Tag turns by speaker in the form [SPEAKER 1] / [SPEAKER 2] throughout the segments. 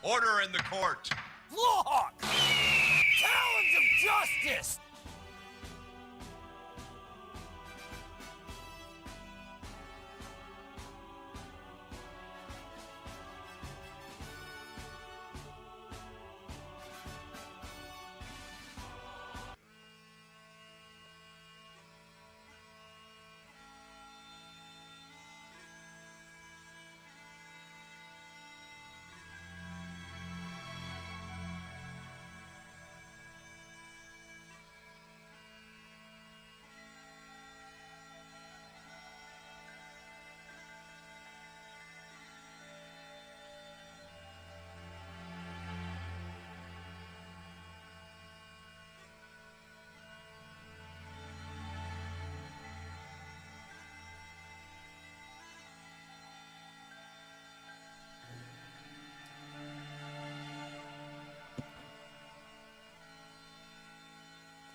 [SPEAKER 1] Order in the court.
[SPEAKER 2] Look! Talons of justice!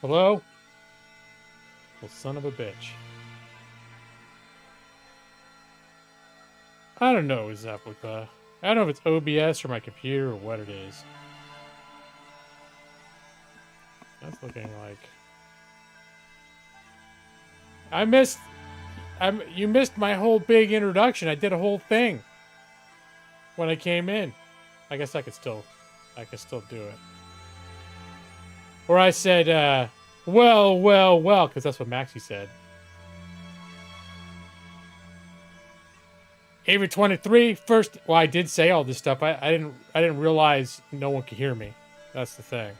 [SPEAKER 3] Hello? Well, son of a bitch. I don't know exactly. I don't know if it's OBS or my computer or what it is. That's looking like... You missed my whole big introduction. I did a whole thing when I came in. I guess I could still do it. Or I said, well, because that's what Maxie said. Avery 23, first, well, I did say all this stuff. I didn't realize no one could hear me. That's the thing.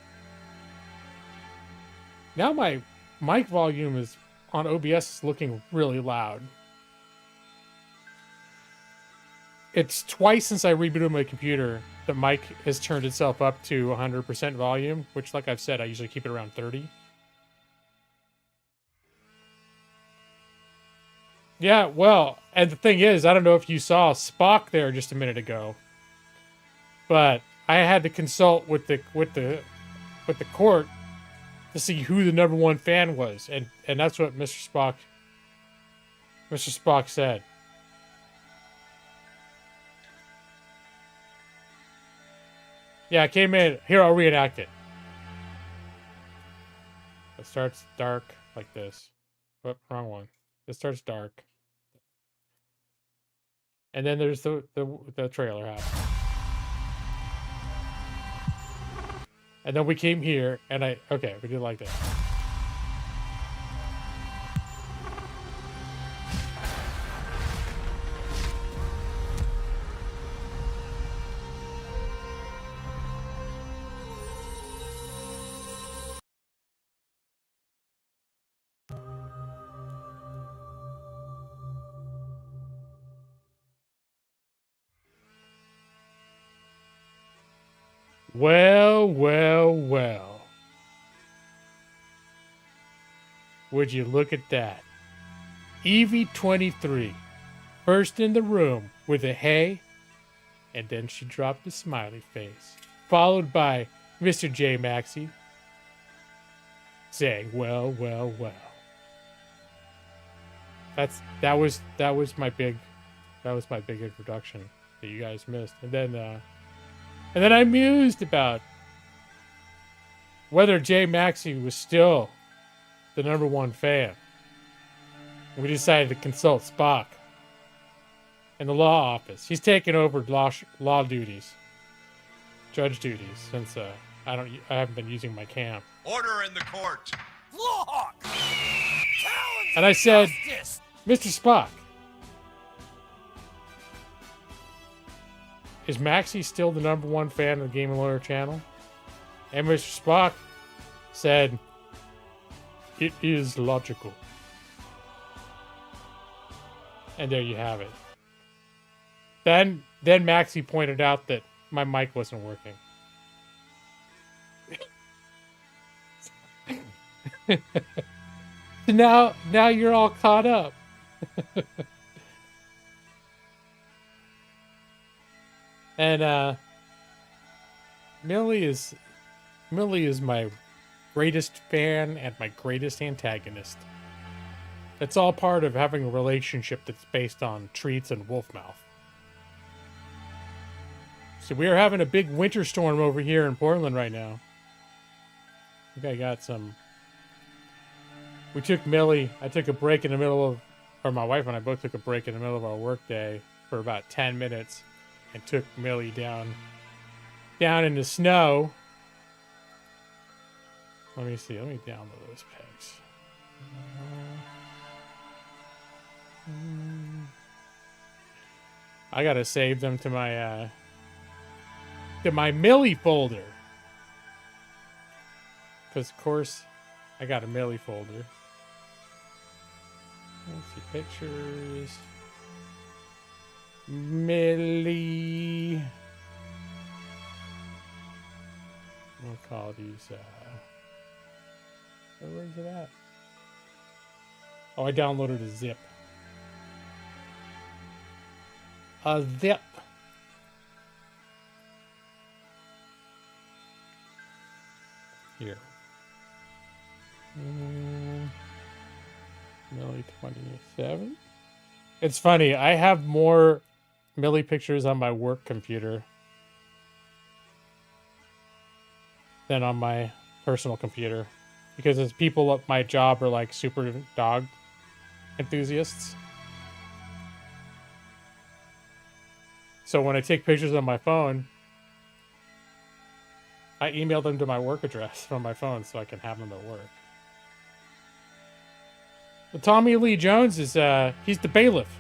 [SPEAKER 3] Now my mic volume is on OBS is looking really loud. It's twice since I rebooted my computer. The mic has turned itself up to 100% volume, which, like I've said, I usually keep it around 30. Yeah, well, and the thing is, I don't know if you saw Spock there just a minute ago, but I had to consult with the court to see who the #1 fan was, and that's what Mr. Spock said. Yeah, I came in. Here, I'll reenact it. It starts dark like this. Whoop, wrong one. It starts dark. And then there's the trailer half. And then we came here, and okay, we did like that. Well. Would you look at that? Evie 23, first in the room with a hey, and then she dropped a smiley face, followed by Mr. J. Maxey saying, well. That was my big introduction that you guys missed, and then I mused about whether J. Maxey was still the #1 fan. And we decided to consult Spock in the law office. He's taken over law duties, judge duties, since I haven't been using my cam.
[SPEAKER 1] Order in the court.
[SPEAKER 2] Look!
[SPEAKER 3] And I said,
[SPEAKER 2] Justice!
[SPEAKER 3] Mr. Spock, is Maxie still the #1 fan of the Game & Lawyer channel? And Mr. Spock said, it is logical. And there you have it. Then Maxie pointed out that my mic wasn't working. Now you're all caught up. And Millie is my greatest fan and my greatest antagonist. It's all part of having a relationship that's based on treats and wolf mouth. So we are having a big winter storm over here in Portland right now. I think I got some. We took Millie. I took a break in the middle of, or my wife and I both took a break in the middle of our work day for about 10 minutes and took Millie down in the snow. Let me see. Let me download those pics. I gotta save them to my Millie folder. Because of course I got a Millie folder. Let's see, pictures. Millie. We'll call these, where's it at? Oh, I downloaded a zip. A zip. Here. Millie 27. It's funny, I have more Millie pictures on my work computer than on my personal computer. Because as people at my job are like super dog enthusiasts. So when I take pictures on my phone, I email them to my work address from my phone so I can have them at work. But Tommy Lee Jones is, he's the bailiff.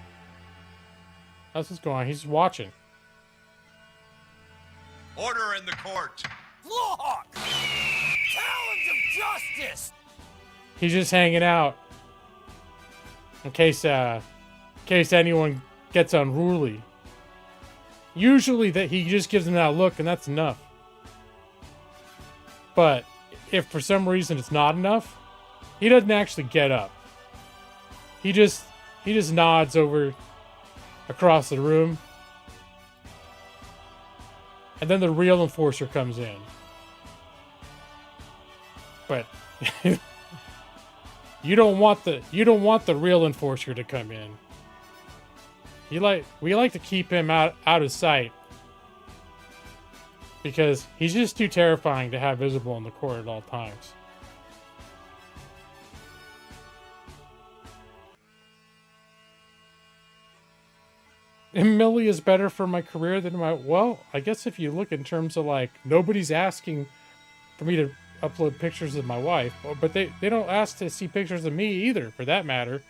[SPEAKER 3] How's this going on? He's watching.
[SPEAKER 1] Order in the court.
[SPEAKER 2] Lawhawk! Talons of justice!
[SPEAKER 3] He's just hanging out. In case anyone gets unruly. Usually that he just gives them that look and that's enough. But if for some reason it's not enough, he doesn't actually get up. He just nods over across the room. And then the real enforcer comes in. But you don't want the real enforcer to come in. We like to keep him out of sight. Because he's just too terrifying to have visible in the court at all times. And Millie is better for my career than my... Well, I guess if you look in terms of like... Nobody's asking for me to upload pictures of my wife. But they don't ask to see pictures of me either, for that matter.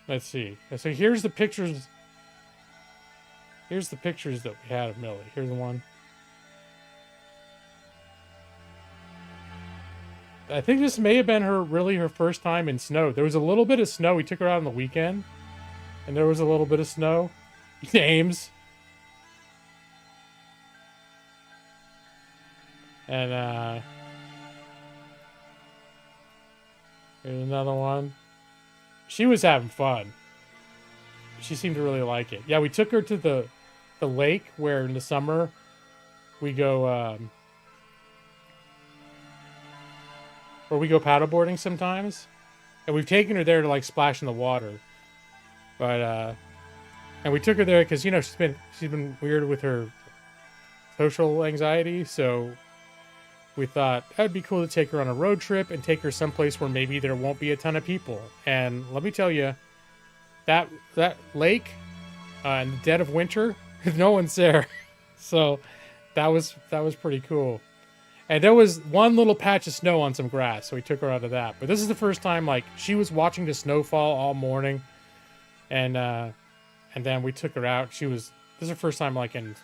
[SPEAKER 3] Let's see. So here's the pictures... Here's the pictures that we had of Millie. Here's the one. I think this may have been her first time in snow. There was a little bit of snow. We took her out on the weekend. And there was a little bit of snow. Ames. And here's another one. She was having fun. She seemed to really like it. Yeah, we took her to the lake where in the summer we go where we go paddleboarding sometimes. And we've taken her there to like splash in the water. But and we took her there because, you know, she's been weird with her social anxiety, so we thought that'd be cool to take her on a road trip and take her someplace where maybe there won't be a ton of people. And let me tell you, that lake in the dead of winter, no one's there. So that was pretty cool. And there was one little patch of snow on some grass, so we took her out of that. But this is the first time, like, she was watching the snowfall all morning. And then we took her out. This is her first time, like, in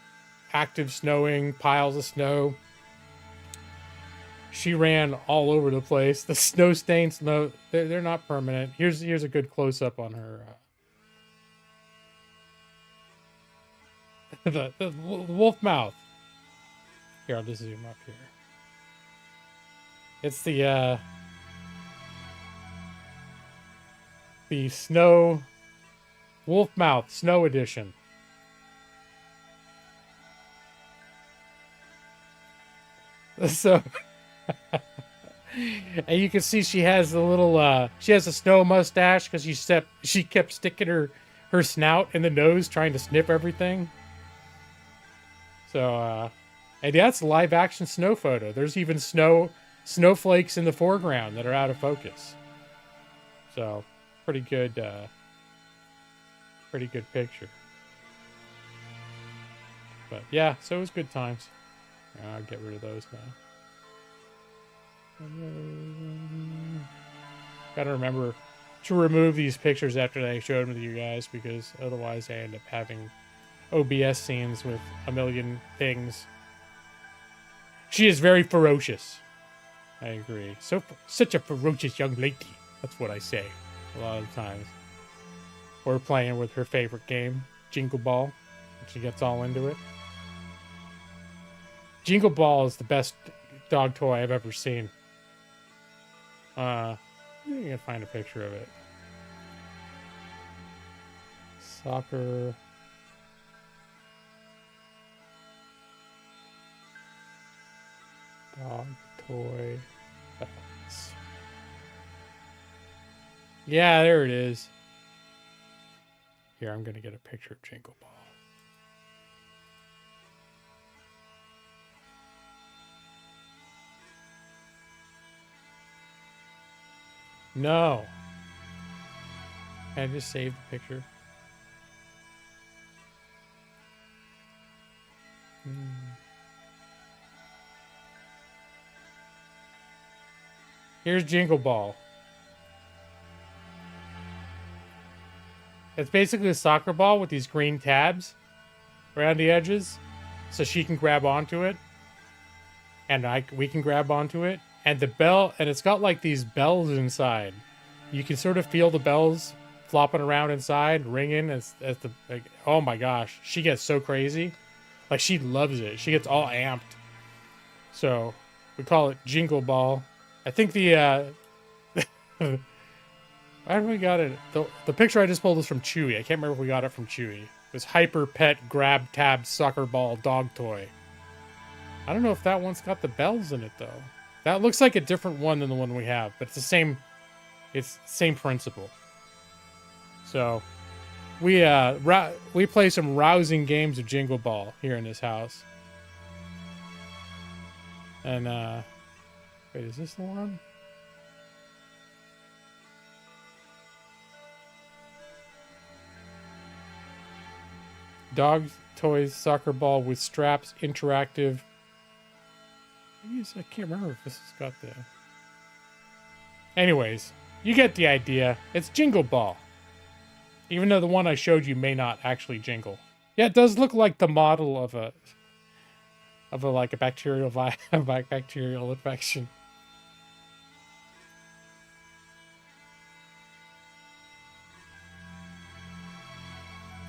[SPEAKER 3] active snowing, piles of snow. She ran all over the place. The snow stains, no, they're not permanent. Here's a good close up on her. The wolf mouth. Here, I'll just zoom up here. It's the snow wolf mouth snow edition. So and you can see she has a little she has a snow mustache because she kept sticking her snout in the nose trying to sniff everything. So, and that's live action snow photo. There's even snowflakes in the foreground that are out of focus. So, pretty good picture. But yeah, so it was good times. I'll get rid of those now. Gotta remember to remove these pictures after I showed them to you guys, because otherwise I end up having OBS scenes with a million things. She is very ferocious. I agree. Such a ferocious young lady. That's what I say a lot of times. We're playing with her favorite game, Jingle Ball. And she gets all into it. Jingle Ball is the best dog toy I've ever seen. You can find a picture of it. Soccer. Dog toy. Belts. Yeah, there it is. Here, I'm going to get a picture of Jingle Ball. No. Can I just save the picture? Here's Jingle Ball. It's basically a soccer ball with these green tabs around the edges, so she can grab onto it, and we can grab onto it. And the bell, and it's got like these bells inside. You can sort of feel the bells flopping around inside, ringing as the like, oh my gosh, she gets so crazy. Like, she loves it. She gets all amped. So we call it Jingle Ball. I think the where did we got it? The picture I just pulled was from Chewy. I can't remember if we got it from Chewy. It was Hyper Pet Grab Tab Soccer Ball Dog Toy. I don't know if that one's got the bells in it though. That looks like a different one than the one we have, but it's the same. It's the same principle. So we play some rousing games of Jingle Ball here in this house. And wait, is this the one? Dog toys soccer ball with straps, interactive. I can't remember if this has got the... Anyways, you get the idea. It's Jingle Ball. Even though the one I showed you may not actually jingle. Yeah, it does look like the model of a like a bacterial bacterial infection.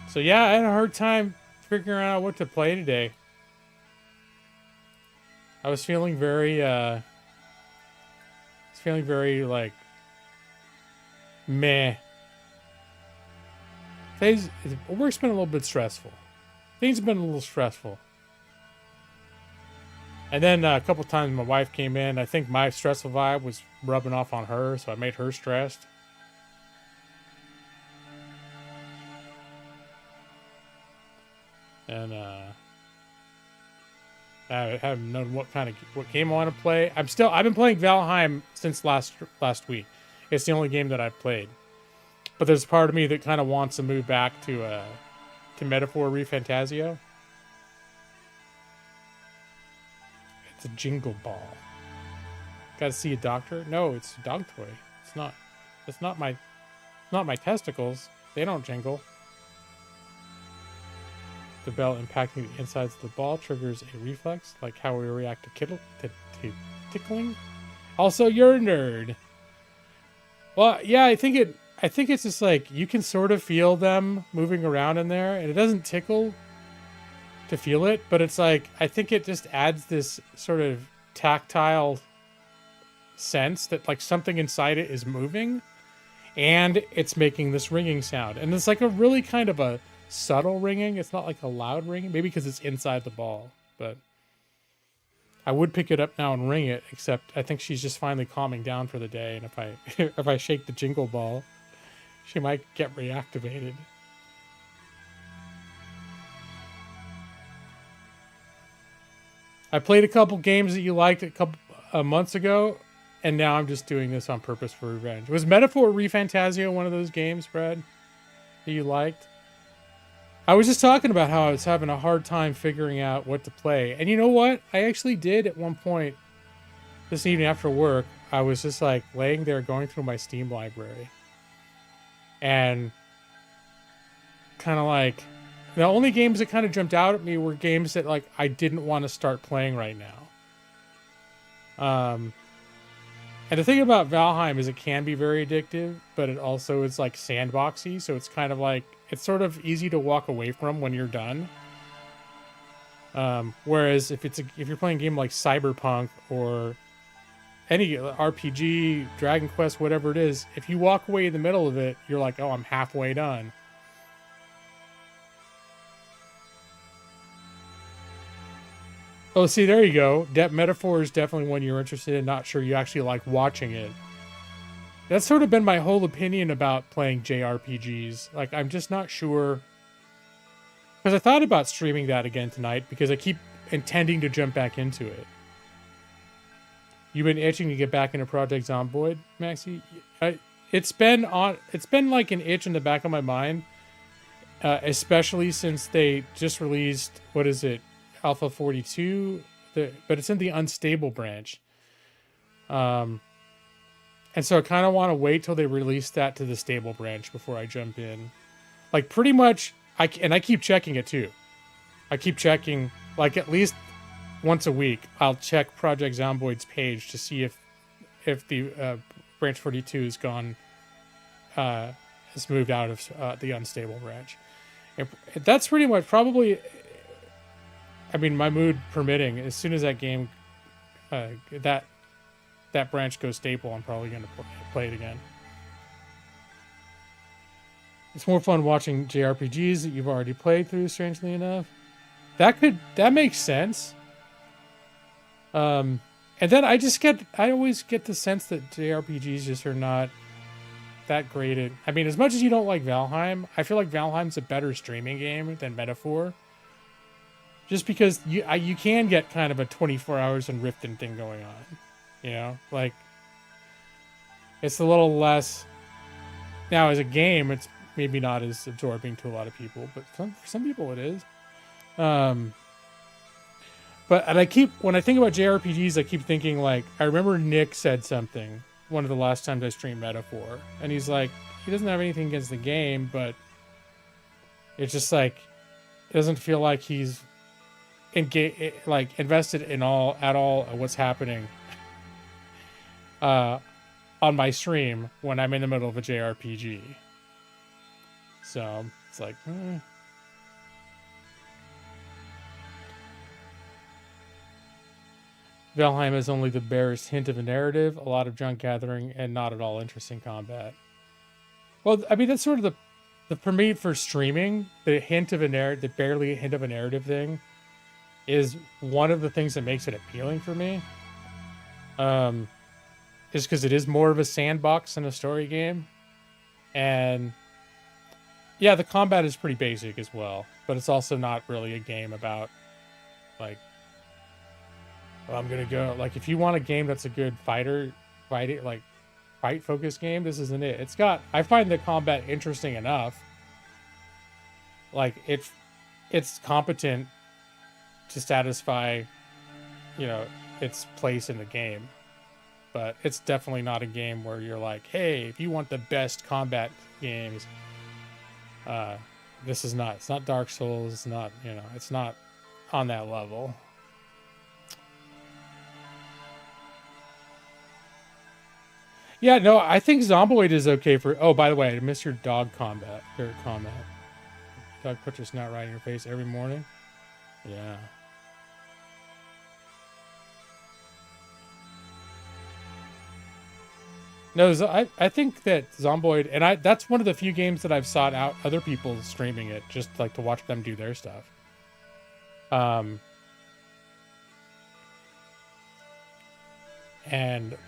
[SPEAKER 3] So yeah, I had a hard time figuring out what to play today. I was feeling very like meh. Work's been a little bit stressful. Things have been a little stressful. And then a couple times my wife came in. I think my stressful vibe was rubbing off on her, so I made her stressed. And I haven't known what game I want to play. I've been playing Valheim since last week. It's the only game that I've played. But there's part of me that kind of wants to move back to Metaphor ReFantazio. It's a Jingle Ball. Got to see a doctor? No, it's a dog toy. It's not my testicles. They don't jingle. The bell impacting the insides of the ball triggers a reflex, like how we react to tickling. Also, you're a nerd. Well, yeah, I think it's just like you can sort of feel them moving around in there, and it doesn't tickle to feel it, but it's like I think it just adds this sort of tactile sense that like something inside it is moving, and it's making this ringing sound, and it's like a really kind of a subtle ringing. It's not like a loud ringing, maybe because it's inside the ball, but I would pick it up now and ring it, except I think she's just finally calming down for the day, and if I shake the Jingle Ball, she might get reactivated. I played a couple games that you liked a couple months ago, and now I'm just doing this on purpose for revenge. Was Metaphor ReFantazio one of those games, Brad, that you liked? I was just talking about how I was having a hard time figuring out what to play. And you know what? I actually did at one point this evening after work. I was just like laying there going through my Steam library. And kind of like, the only games that kind of jumped out at me were games that like I didn't want to start playing right now. And the thing about Valheim is it can be very addictive, but it also is like sandboxy. So it's kind of like, it's sort of easy to walk away from when you're done. Whereas if you're playing a game like Cyberpunk or any RPG, Dragon Quest, whatever it is, if you walk away in the middle of it, you're like, oh, I'm halfway done. Oh, see, there you go. Metaphor is definitely one you're interested in. Not sure you actually like watching it. That's sort of been my whole opinion about playing JRPGs. Like, I'm just not sure. Because I thought about streaming that again tonight because I keep intending to jump back into it. You've been itching to get back into Project Zomboid, Maxie? It's been like an itch in the back of my mind, especially since they just released, what is it, Alpha 42? But it's in the unstable branch. And so I kind of want to wait till they release that to the stable branch before I jump in. Like, pretty much, I keep checking it too. I keep checking, like, at least once a week, I'll check Project Zomboid's page to see if the branch 42 is gone, has moved out of the unstable branch. And that's pretty much probably, I mean, my mood permitting, as soon as that game, that branch goes stable, I'm probably going to play it again. It's more fun watching JRPGs that you've already played through, strangely enough. That makes sense. And then I always get the sense that JRPGs just are not that great at, I mean, as much as you don't like Valheim, I feel like Valheim's a better streaming game than Metaphor. Just because you can get kind of a 24 hours in Riften thing going on. You know, like, it's a little less, now as a game, it's maybe not as absorbing to a lot of people, but for some people it is. When I think about JRPGs, I keep thinking, like, I remember Nick said something one of the last times I streamed Metaphor, and he's like, he doesn't have anything against the game, but it's just like, it doesn't feel like he's invested at all of what's happening on my stream when I'm in the middle of a JRPG. So it's like, Valheim has only the barest hint of a narrative, a lot of junk gathering, and not at all interesting combat. Well, I mean, that's sort of for me, for streaming, the barely hint of a narrative thing is one of the things that makes it appealing for me. Is because it is more of a sandbox than a story game. And yeah, the combat is pretty basic as well, but it's also not really a game about, like, well, I'm gonna go, like, if you want a game that's a good fight focused game, this isn't it. I find the combat interesting enough. Like, it's competent to satisfy, you know, its place in the game. But it's definitely not a game where you're like, hey, if you want the best combat games, it's not Dark Souls, it's not, you know, it's not on that level. Yeah, no, I think Zomboid is okay for, oh, by the way, I missed your dog favorite combat. Dog puts your snout right in your face every morning. Yeah. No, I think that Zomboid, and that's one of the few games that I've sought out other people streaming it, just like to watch them do their stuff. And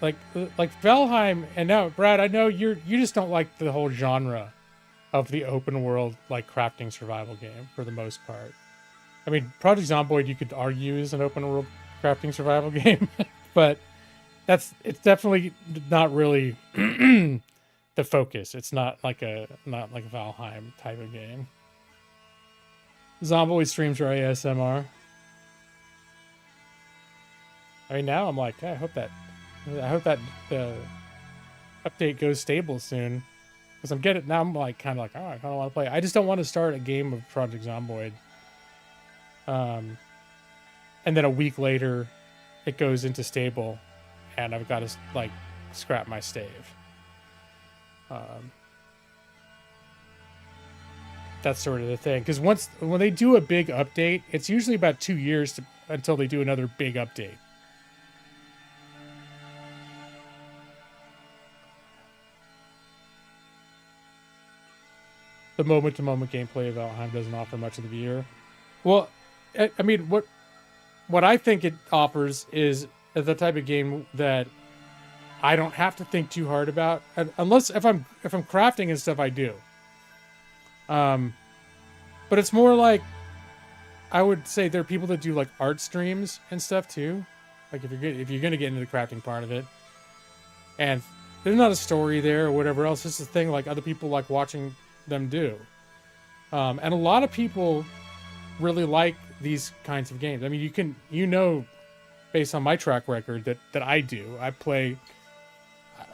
[SPEAKER 3] like Valheim, and now Brad, I know you just don't like the whole genre of the open world, like, crafting survival game for the most part. I mean, Project Zomboid, you could argue, is an open world crafting survival game, but it's definitely not really the focus. It's not like a Valheim type of game. Zomboid streams are ASMR. I mean, now I'm like, I hope that the update goes stable soon, because I'm like kind of like, oh, I kind of want to play. I just don't want to start a game of Project Zomboid. And then a week later, it goes into stable, and I've got to like scrap my stave. That's sort of the thing, because when they do a big update, it's usually about 2 years until they do another big update. The moment-to-moment gameplay of Valheim doesn't offer much of the viewer. Well, I mean, what I think it offers is the type of game that I don't have to think too hard about, unless if I'm crafting and stuff, I do. But it's more like, I would say there are people that do like art streams and stuff too. Like if you're gonna get into the crafting part of it, and there's not a story there or whatever else. It's just a thing like other people like watching them do. And a lot of people really like these kinds of games. I mean, based on my track record that I do. I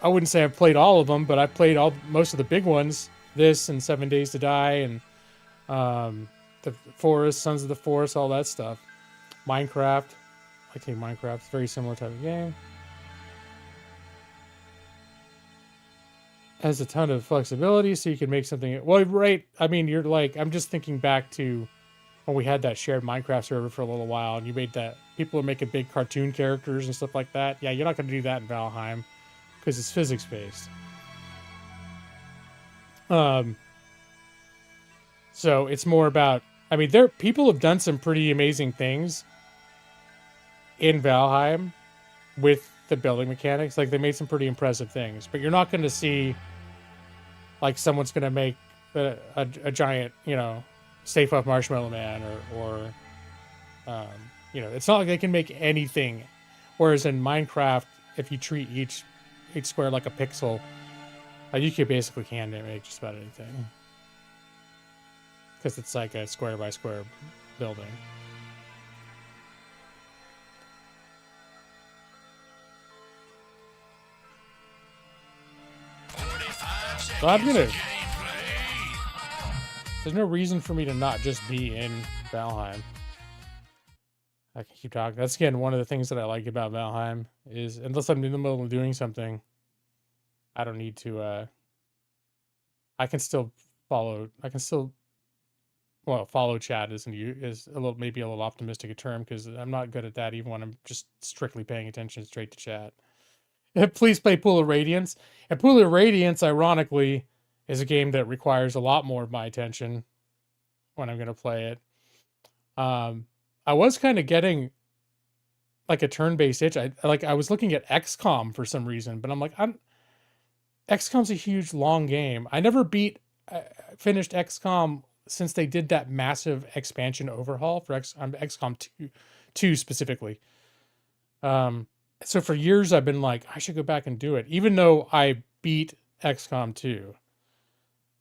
[SPEAKER 3] wouldn't say I've played all of them, but I've played most of the big ones. This and 7 Days to Die and the Forest, Sons of the Forest, all that stuff. Minecraft. I think Minecraft's a very similar type of game. Has a ton of flexibility, so you can make something. Well, right. I mean, you're like, I'm just thinking back to when we had that shared Minecraft server for a little while, and you made that. People are making big cartoon characters and stuff like that. Yeah, you're not going to do that in Valheim because it's physics based. So it's more about. I mean, people have done some pretty amazing things in Valheim with the building mechanics. Like they made some pretty impressive things, but you're not going to see like someone's going to make a giant, Stay Puft Marshmallow Man or it's not like they can make anything. Whereas in Minecraft, if you treat each square like a pixel, you can basically make just about anything. Because it's like a square by square building. So I'm gonna. There's no reason for me to not just be in Valheim. I can keep talking. That's again one of the things that I like about Valheim is unless I'm in the middle of doing something, I don't need to. I can still follow. Follow chat is maybe a little optimistic a term because I'm not good at that even when I'm just strictly paying attention straight to chat. Please play Pool of Radiance. And Pool of Radiance, ironically, is a game that requires a lot more of my attention when I'm going to play it. I was kind of getting like a turn-based itch. I was looking at XCOM for some reason, but I'm like, XCOM's a huge, long game. I never finished XCOM since they did that massive expansion overhaul for XCOM 2 specifically. So for years I've been like, I should go back and do it, even though I beat XCOM 2.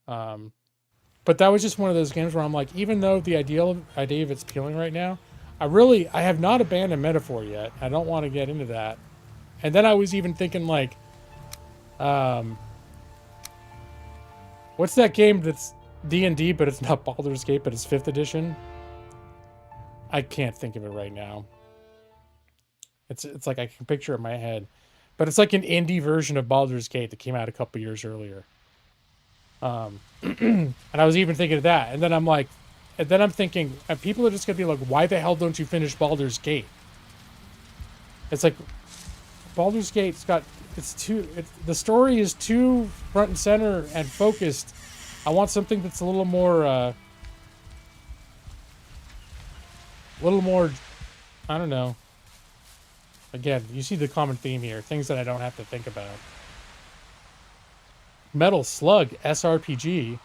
[SPEAKER 3] But that was just one of those games where I'm like, even though the idea of it's appealing right now, I have not abandoned Metaphor yet. I don't want to get into that. And then I was even thinking like, what's that game that's D&D, but it's not Baldur's Gate, but it's 5th edition? I can't think of it right now. It's like I can picture it in my head. But it's like an indie version of Baldur's Gate that came out a couple years earlier. And I was even thinking of that. And then I'm thinking, people are just going to be like, why the hell don't you finish Baldur's Gate? It's like, Baldur's Gate's got, the story is too front and center and focused. I want something that's a little more, I don't know. Again, you see the common theme here. Things that I don't have to think about. Metal Slug SRPG.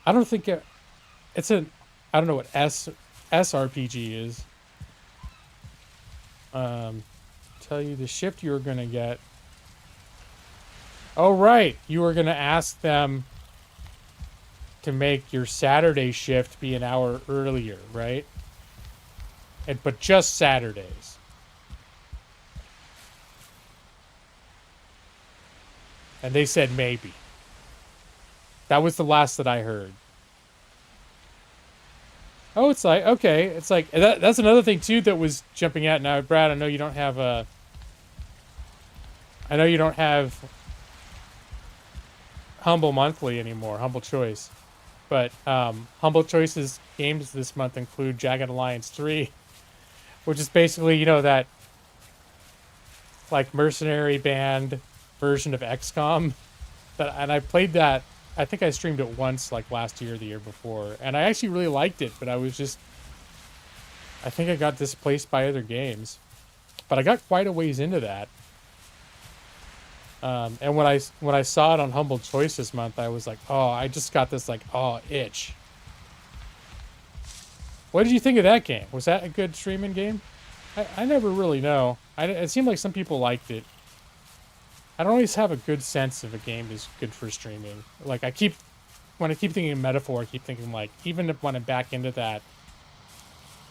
[SPEAKER 3] I don't think I don't know what SRPG is. Tell you the shift you were gonna get. Oh, right. You were gonna ask them to make your Saturday shift be an hour earlier, right? But just Saturdays. And they said maybe. That was the last that I heard. Oh, it's like, okay. It's like, that's another thing, too, that was jumping out. Now, Brad, I know you don't have Humble Monthly anymore, Humble Choice. But Humble Choice's games this month include Jagged Alliance 3, which is basically, you know, that like mercenary band version of XCOM. And I played that. I think I streamed it once, like last year or the year before, and I actually really liked it. But I think I got displaced by other games. But I got quite a ways into that. And when I saw it on Humble Choice this month, I was like, oh, I just got this like, oh, itch. What did you think of that game? Was that a good streaming game? I never really know. It seemed like some people liked it. I don't always have a good sense if a game is good for streaming. Like when I keep thinking metaphor, I keep thinking like, even if when I'm back into that,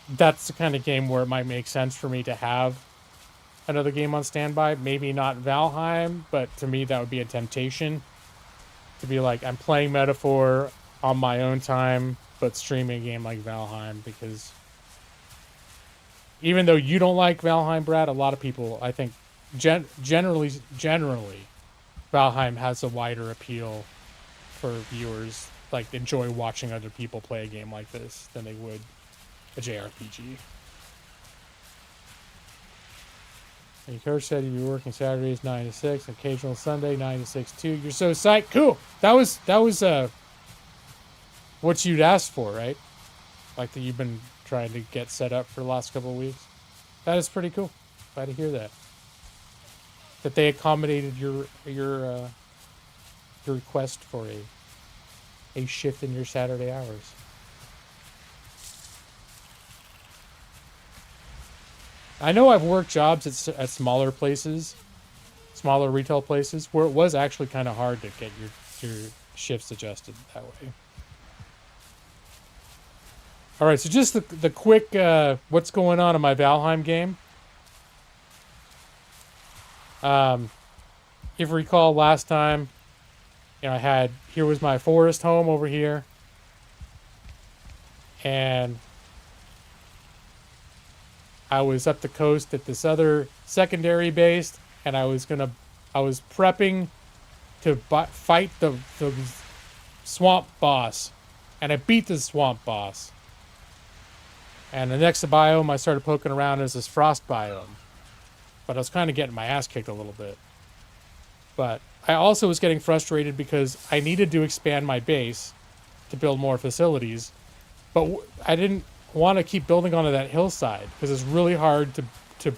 [SPEAKER 3] that's the kind of game where it might make sense for me to have another game on standby. Maybe not Valheim, but to me that would be a temptation to be like, I'm playing metaphor on my own time, but streaming a game like Valheim, because even though you don't like Valheim, Brad, a lot of people, I think, generally, Valheim has a wider appeal for viewers, like enjoy watching other people play a game like this than they would a JRPG. And your coach said you'd be working Saturdays 9 to 6, occasional Sunday 9 to 6 too. You're so psyched. Cool. That was what you'd asked for, right? Like that you've been trying to get set up for the last couple of weeks. That is pretty cool. Glad to hear that. That they accommodated your request for a shift in your Saturday hours. I know I've worked jobs at smaller places, smaller retail places, where it was actually kind of hard to get your shifts adjusted that way. All right, so just the quick what's going on in my Valheim game. If you recall last time, you know, here was my forest home over here, and I was up the coast at this other secondary base, and I was prepping to fight the swamp boss, and I beat the swamp boss. And the next biome I started poking around is this frost biome, but I was kind of getting my ass kicked a little bit. But I also was getting frustrated because I needed to expand my base to build more facilities, but I didn't want to keep building onto that hillside because it's really hard to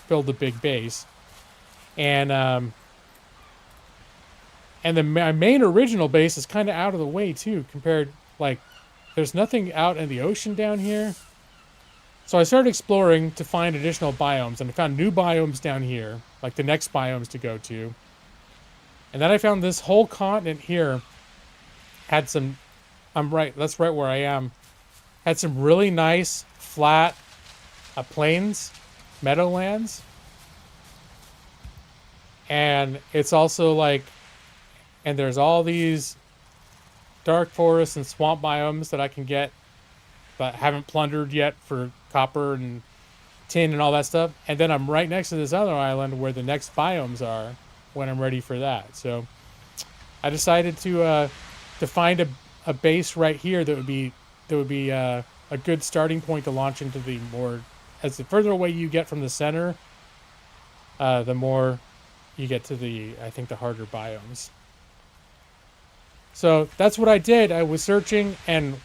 [SPEAKER 3] build a big base. And my main original base is kind of out of the way too, compared, like, there's nothing out in the ocean down here. So I started exploring to find additional biomes, and I found new biomes down here, like the next biomes to go to. And then I found this whole continent here had some, that's right where I am, had some really nice, flat plains, meadowlands. And it's also like, and there's all these dark forests and swamp biomes that I can get, but haven't plundered yet for copper and tin and all that stuff. And then I'm right next to this other island where the next biomes are when I'm ready for that. So I decided to find a base right here that would be a good starting point to launch into the more, as the further away you get from the center, the more you get to I think the harder biomes. So that's what I did. I was searching, and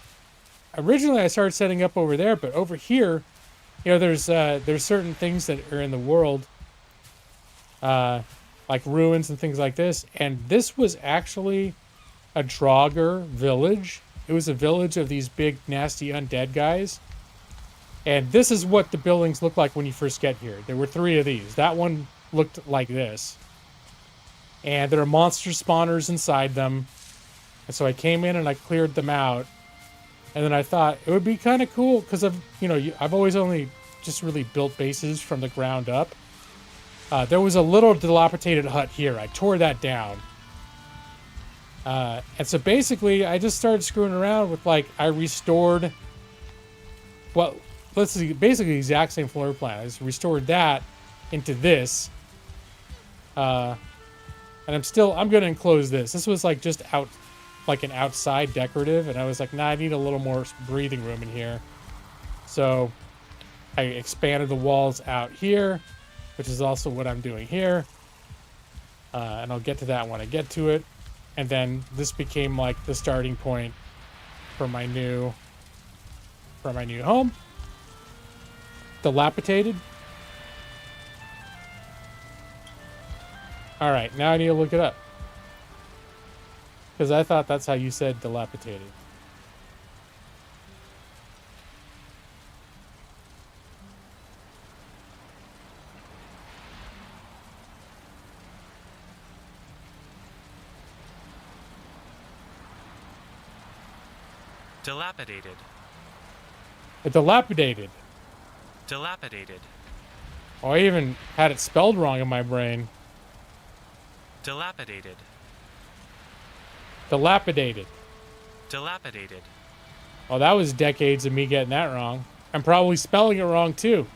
[SPEAKER 3] originally I started setting up over there, but over here, you know, there's certain things that are in the world, like ruins and things like this. And this was actually a Draugr village. It was a village of these big, nasty undead guys. And this is what the buildings look like when you first get here. There were 3 of these. That one looked like this. And there are monster spawners inside them. And so I came in and I cleared them out. And then I thought it would be kind of cool because I've always only just really built bases from the ground up. There was a little dilapidated hut here. I tore that down. And so basically I just started screwing around with I restored, well, let's see, basically the exact same floor plan. I just restored that into this. And I'm going to enclose this. This was just out, an outside decorative. And I was like, nah, I need a little more breathing room in here. So I expanded the walls out here, which is also what I'm doing here. And I'll get to that when I get to it. And then this became the starting point for my new home. Dilapidated. All right, now I need to look it up. Because I thought that's how you said dilapidated.
[SPEAKER 4] Dilapidated.
[SPEAKER 3] Dilapidated.
[SPEAKER 4] Dilapidated.
[SPEAKER 3] Oh, I even had it spelled wrong in my brain.
[SPEAKER 4] Dilapidated.
[SPEAKER 3] Dilapidated.
[SPEAKER 4] Dilapidated.
[SPEAKER 3] Oh, that was decades of me getting that wrong. I'm probably spelling it wrong too.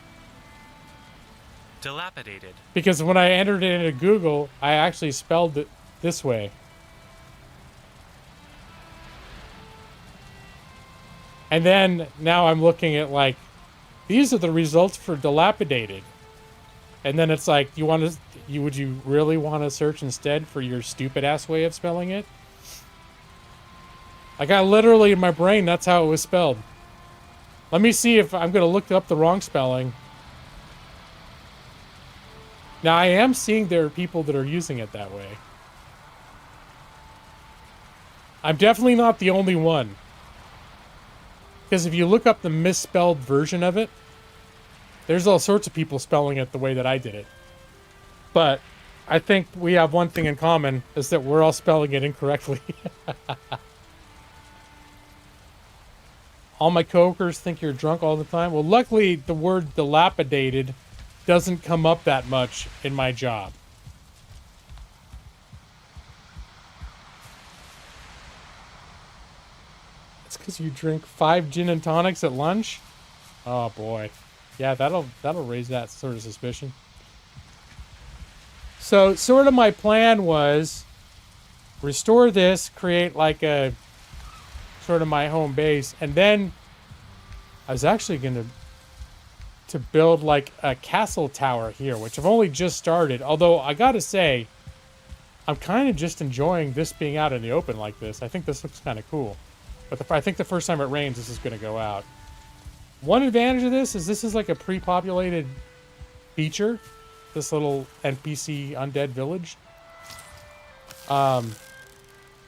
[SPEAKER 4] Dilapidated.
[SPEAKER 3] Because when I entered it into Google, I actually spelled it this way. And then now I'm looking at these are the results for dilapidated. And then it's would you really want to search instead for your stupid ass way of spelling it? I got literally in my brain, that's how it was spelled. Let me see if I'm going to look up the wrong spelling. Now I am seeing there are people that are using it that way. I'm definitely not the only one. Because if you look up the misspelled version of it, there's all sorts of people spelling it the way that I did it. But I think we have one thing in common, is that we're all spelling it incorrectly. All my coworkers think you're drunk all the time. Well, luckily, the word dilapidated doesn't come up that much in my job. Because you drink 5 gin and tonics at lunch? Oh boy. Yeah, that'll raise that sort of suspicion. So sort of my plan was restore this, create a sort of my home base, and then I was actually going to build a castle tower here, which I've only just started. Although I gotta say, I'm kind of just enjoying this being out in the open like this. I think this looks kind of cool. But I think the first time it rains, this is going to go out. One advantage of this is a pre-populated feature. This little NPC undead village.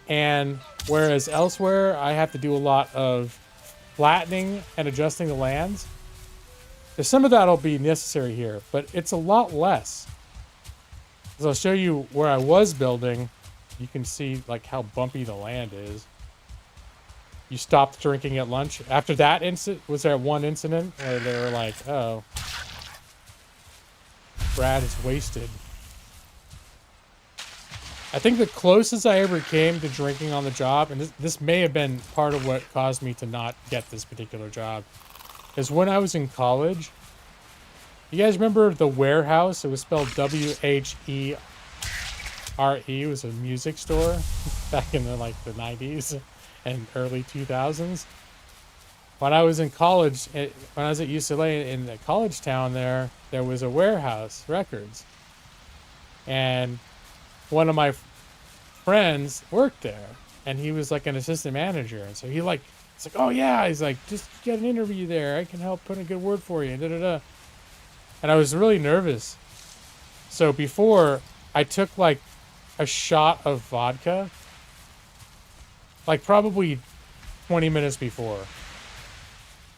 [SPEAKER 3] And whereas elsewhere, I have to do a lot of flattening and adjusting the lands. There's some of that will be necessary here, but it's a lot less. So I'll show you where I was building. You can see how bumpy the land is. You stopped drinking at lunch. After that incident, was there one incident where they were like, oh, Brad is wasted. I think the closest I ever came to drinking on the job, and this may have been part of what caused me to not get this particular job, is when I was in college. You guys remember the Warehouse? It was spelled W-H-E-R-E. It was a music store back in the 90s. And early 2000s. When I was in college, when I was at UCLA in the college town there was a Warehouse Records. And one of my friends worked there. And he was an assistant manager. And so it's oh yeah, he's just get an interview there. I can help put a good word for you. And da-da-da. And I was really nervous. So before, I took a shot of vodka. Probably 20 minutes before.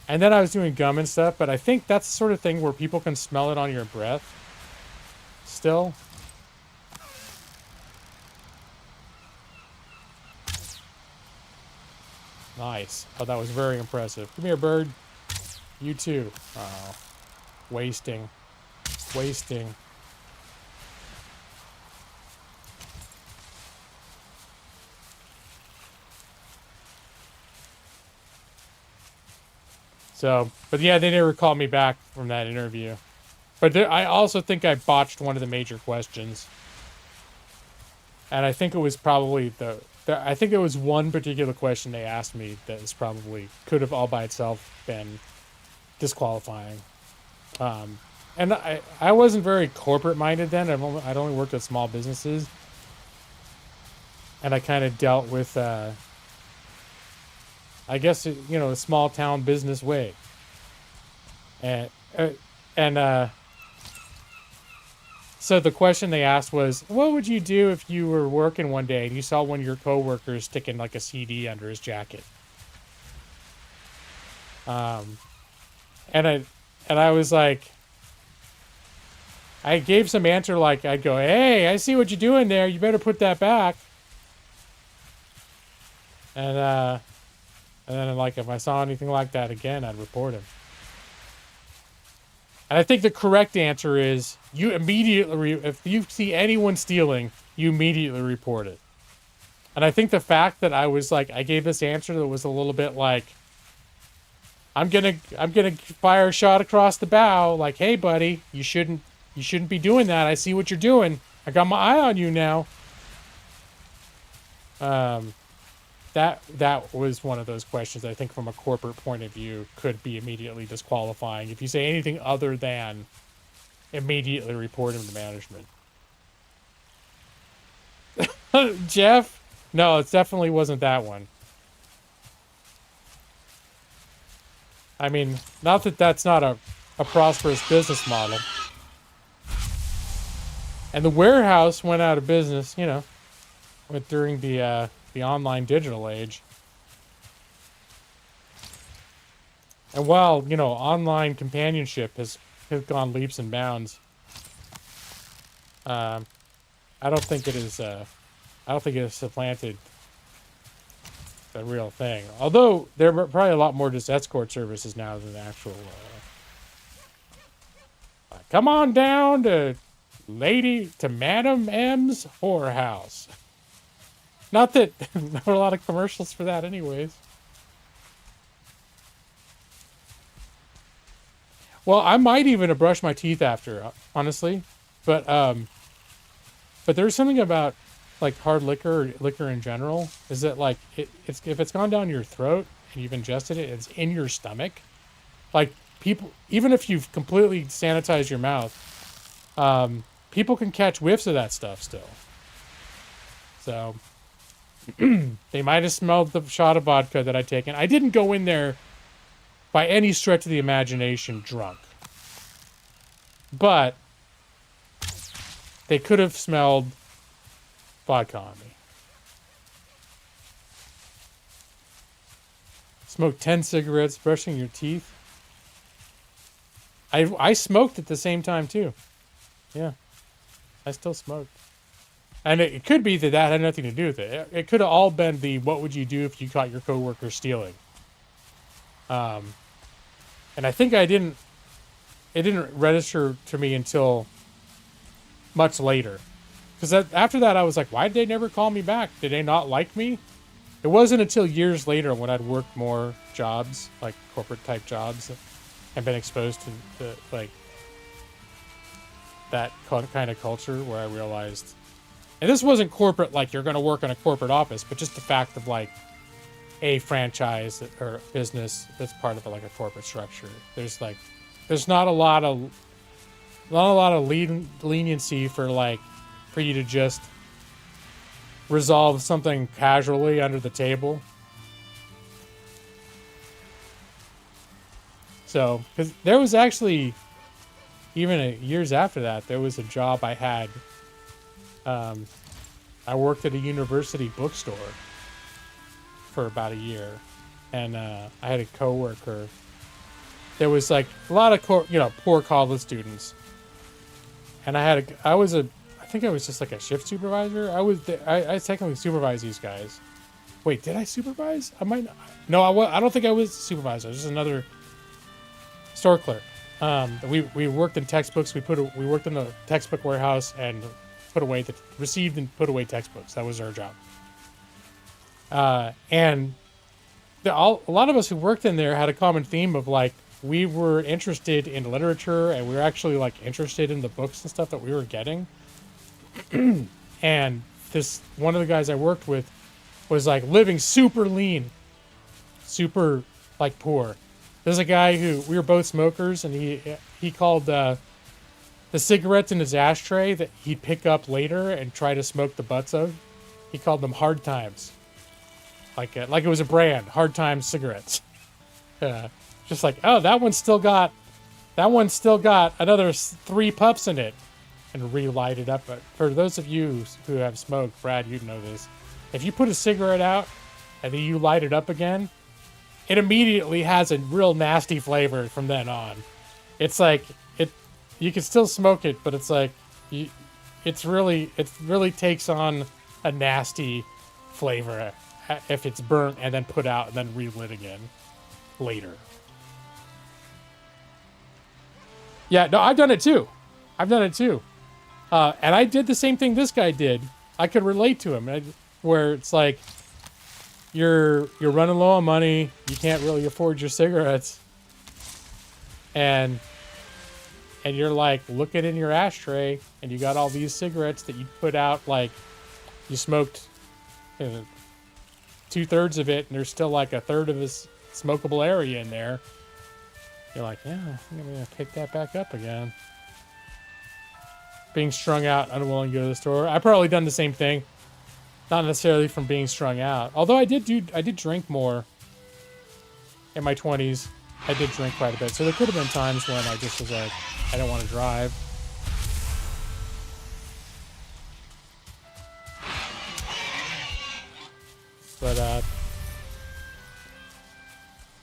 [SPEAKER 3] And then I was doing gum and stuff, but I think that's the sort of thing where people can smell it on your breath still. Nice. Oh, that was very impressive. Come here, bird. You too. Oh, wasting. Wasting. So, but yeah, they never called me back from that interview. But I also think I botched one of the major questions. And I think it was probably I think there was one particular question they asked me that is probably could have all by itself been disqualifying. And I wasn't very corporate minded then. I'd only worked at small businesses. And I kind of dealt with, I guess, you know, a small town business way. And so the question they asked was, what would you do if you were working one day and you saw one of your coworkers sticking like a CD under his jacket? And I was like, I gave some answer like, I'd go, hey, I see what you're doing there. You better put that back. And then, like, if I saw anything like that again, I'd report him. And I think the correct answer is you immediately, if you see anyone stealing, you immediately report it. And I think the fact that I was like, I gave this answer that was a little bit like, I'm gonna fire a shot across the bow, like, hey, buddy, you shouldn't be doing that. I see what you're doing. I got my eye on you now. That was one of those questions I think from a corporate point of view could be immediately disqualifying. If you say anything other than immediately report him to management. Jeff? No, it definitely wasn't that one. I mean, not that that's not a prosperous business model. And the warehouse went out of business, you know, during the online digital age. And while, you know, online companionship has gone leaps and bounds, I don't think it is supplanted the real thing. Although there are probably a lot more just escort services now than actual come on down to Madam M's whorehouse. Not that there were a lot of commercials for that anyways. Well, I might even have brushed my teeth after, honestly. But there's something about like hard liquor or liquor in general, is that like it's if it's gone down your throat and you've ingested it, it's in your stomach. Like people, even if you've completely sanitized your mouth, people can catch whiffs of that stuff still. So they might have smelled the shot of vodka that I'd taken. I didn't go in there by any stretch of the imagination drunk. But they could have smelled vodka on me. Smoked 10 cigarettes, brushing your teeth. I smoked at the same time too. Yeah. I still smoked. And it could be that had nothing to do with it. It could have all been the what would you do if you caught your coworker stealing. And I think it didn't register to me until much later. Because after that I was like, why did they never call me back? Did they not like me? It wasn't until years later when I'd worked more jobs, like corporate type jobs, and been exposed to like that kind of culture where I realized. And this wasn't corporate, like you're going to work in a corporate office, but just the fact of like a franchise or business that's part of like a corporate structure. There's not a lot of leniency for you to just resolve something casually under the table. So, because there was actually, even years after that, there was a job I had. I worked at a university bookstore for about a year, and I had a coworker there was like a lot of poor college students, and I think I was just like a shift supervisor. I technically supervised these guys. Wait, did I supervise? I might not. No, I don't think I was a supervisor. I was just another store clerk. We worked in textbooks. We worked in the textbook warehouse and received and put away textbooks. That was our job. And a lot of us who worked in there had a common theme of like we were interested in literature and we were actually like interested in the books and stuff that we were getting. And this one of the guys I worked with was like living super lean, super like poor. There's a guy who we were both smokers, and he called the cigarettes in his ashtray that he'd pick up later and try to smoke the butts of. He called them Hard Times, like it was a brand, Hard Times cigarettes. Just like, oh, that one's still got another 3 puffs in it, and relight it up. But for those of you who have smoked, Brad, you'd know this. If you put a cigarette out and then you light it up again, it immediately has a real nasty flavor from then on. It's like you can still smoke it, but it's like it really takes on a nasty flavor if it's burnt and then put out and then relit again later. Yeah, no, I've done it too. And I did the same thing this guy did. I could relate to him, where it's like you're running low on money, you can't really afford your cigarettes, and you're like looking in your ashtray, and you got all these cigarettes that you put out, like you smoked 2/3 of it, and there's still like 1/3 of this smokable area in there. You're like, yeah, I'm gonna pick that back up again. Being strung out, unwilling to go to the store. I've probably done the same thing. Not necessarily from being strung out. Although I did drink more in my 20s. I did drink quite a bit. So there could have been times when I just was like, I don't want to drive. But,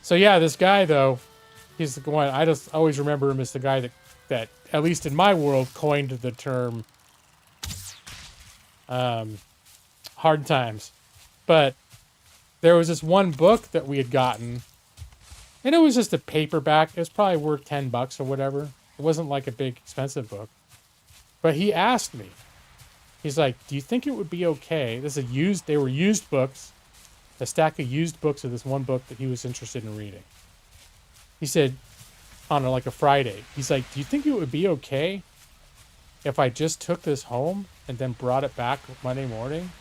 [SPEAKER 3] so yeah, this guy though, he's the one, I just always remember him as the guy that at least in my world, coined the term, Hard Times. But there was this one book that we had gotten, and it was just a paperback. It was probably worth $10 or whatever. It wasn't like a big expensive book. But he asked me, he's like, do you think it would be okay? They were used books, a stack of used books of this one book that he was interested in reading. He said, on like a Friday, he's like, do you think it would be okay if I just took this home and then brought it back Monday morning?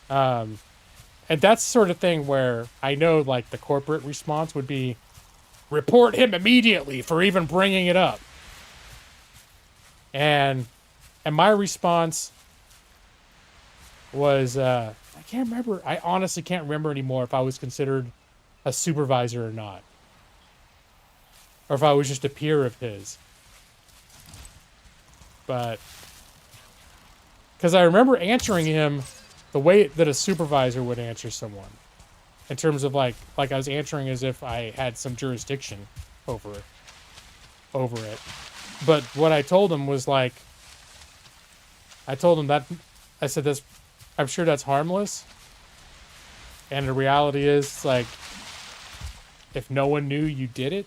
[SPEAKER 3] And that's the sort of thing where I know like the corporate response would be, report him immediately for even bringing it up. And my response was, I can't remember. I honestly can't remember anymore if I was considered a supervisor or not. Or if I was just a peer of his. But, because I remember answering him the way that a supervisor would answer someone. In terms of like I was answering as if I had some jurisdiction over it. But what I told him was like, I said this, I'm sure that's harmless. And the reality is, like, if no one knew you did it,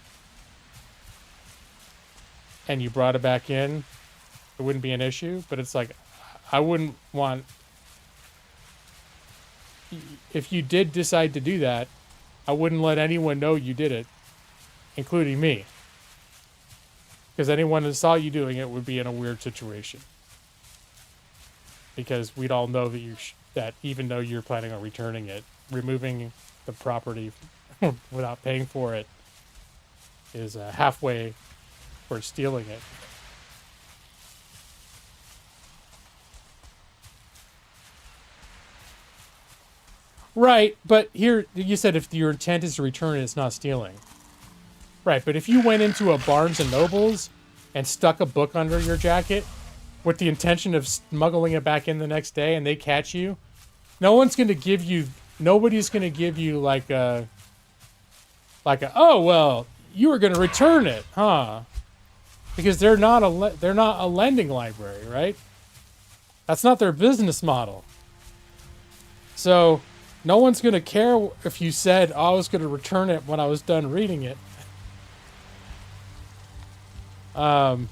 [SPEAKER 3] and you brought it back in, it wouldn't be an issue. But it's like, I wouldn't want, if you did decide to do that, I wouldn't let anyone know you did it, including me. Because anyone that saw you doing it would be in a weird situation. Because we'd all know that that even though you're planning on returning it, removing the property without paying for it is halfway for stealing it. Right, but here, you said if your intent is to return it, it's not stealing. Right, but if you went into a Barnes & Noble's and stuck a book under your jacket with the intention of smuggling it back in the next day and they catch you, nobody's going to give you like like, oh well, you were going to return it, huh? Because they're not a lending library, right? That's not their business model. So no one's going to care if you said, oh, I was going to return it when I was done reading it. And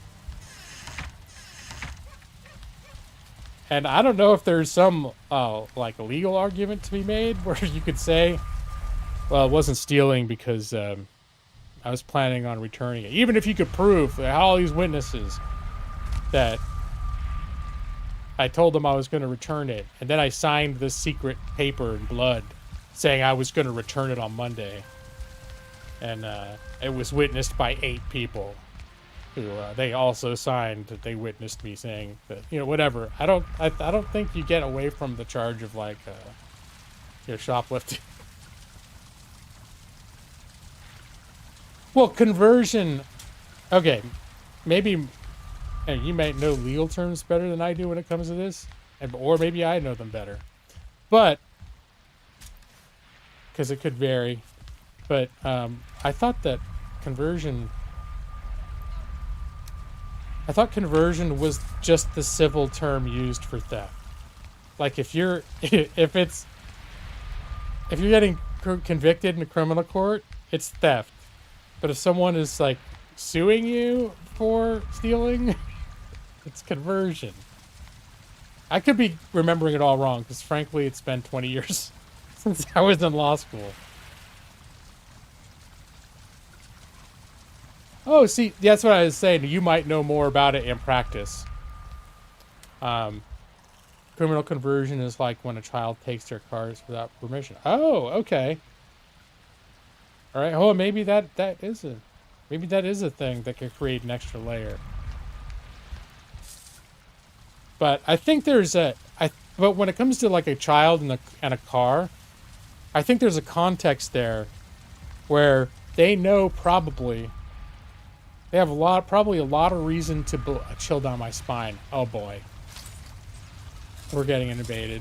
[SPEAKER 3] I don't know if there's some like a legal argument to be made where you could say, well, it wasn't stealing because I was planning on returning it. Even if you could prove that all these witnesses that I told them I was going to return it, and then I signed this secret paper in blood saying I was going to return it on Monday. And it was witnessed by 8 people who they also signed that they witnessed me saying that, you know, whatever. I don't think you get away from the charge of like shoplifting. Well, conversion. Okay, maybe you might know legal terms better than I do when it comes to this, or maybe I know them better. But because it could vary. But I thought that conversion. I thought conversion was just the civil term used for theft. Like if you're getting convicted in a criminal court, it's theft. But if someone is like suing you for stealing, it's conversion. I could be remembering it all wrong because frankly, it's been 20 years since I was in law school. Oh, see, that's what I was saying. You might know more about it in practice. Criminal conversion is like when a child takes their cars without permission. Oh, okay. All right. Oh, maybe that is a thing that could create an extra layer. But I think but when it comes to like a child and a car, I think there's a context there where they know probably. They have probably a lot of reason to chill down my spine. Oh boy. We're getting invaded.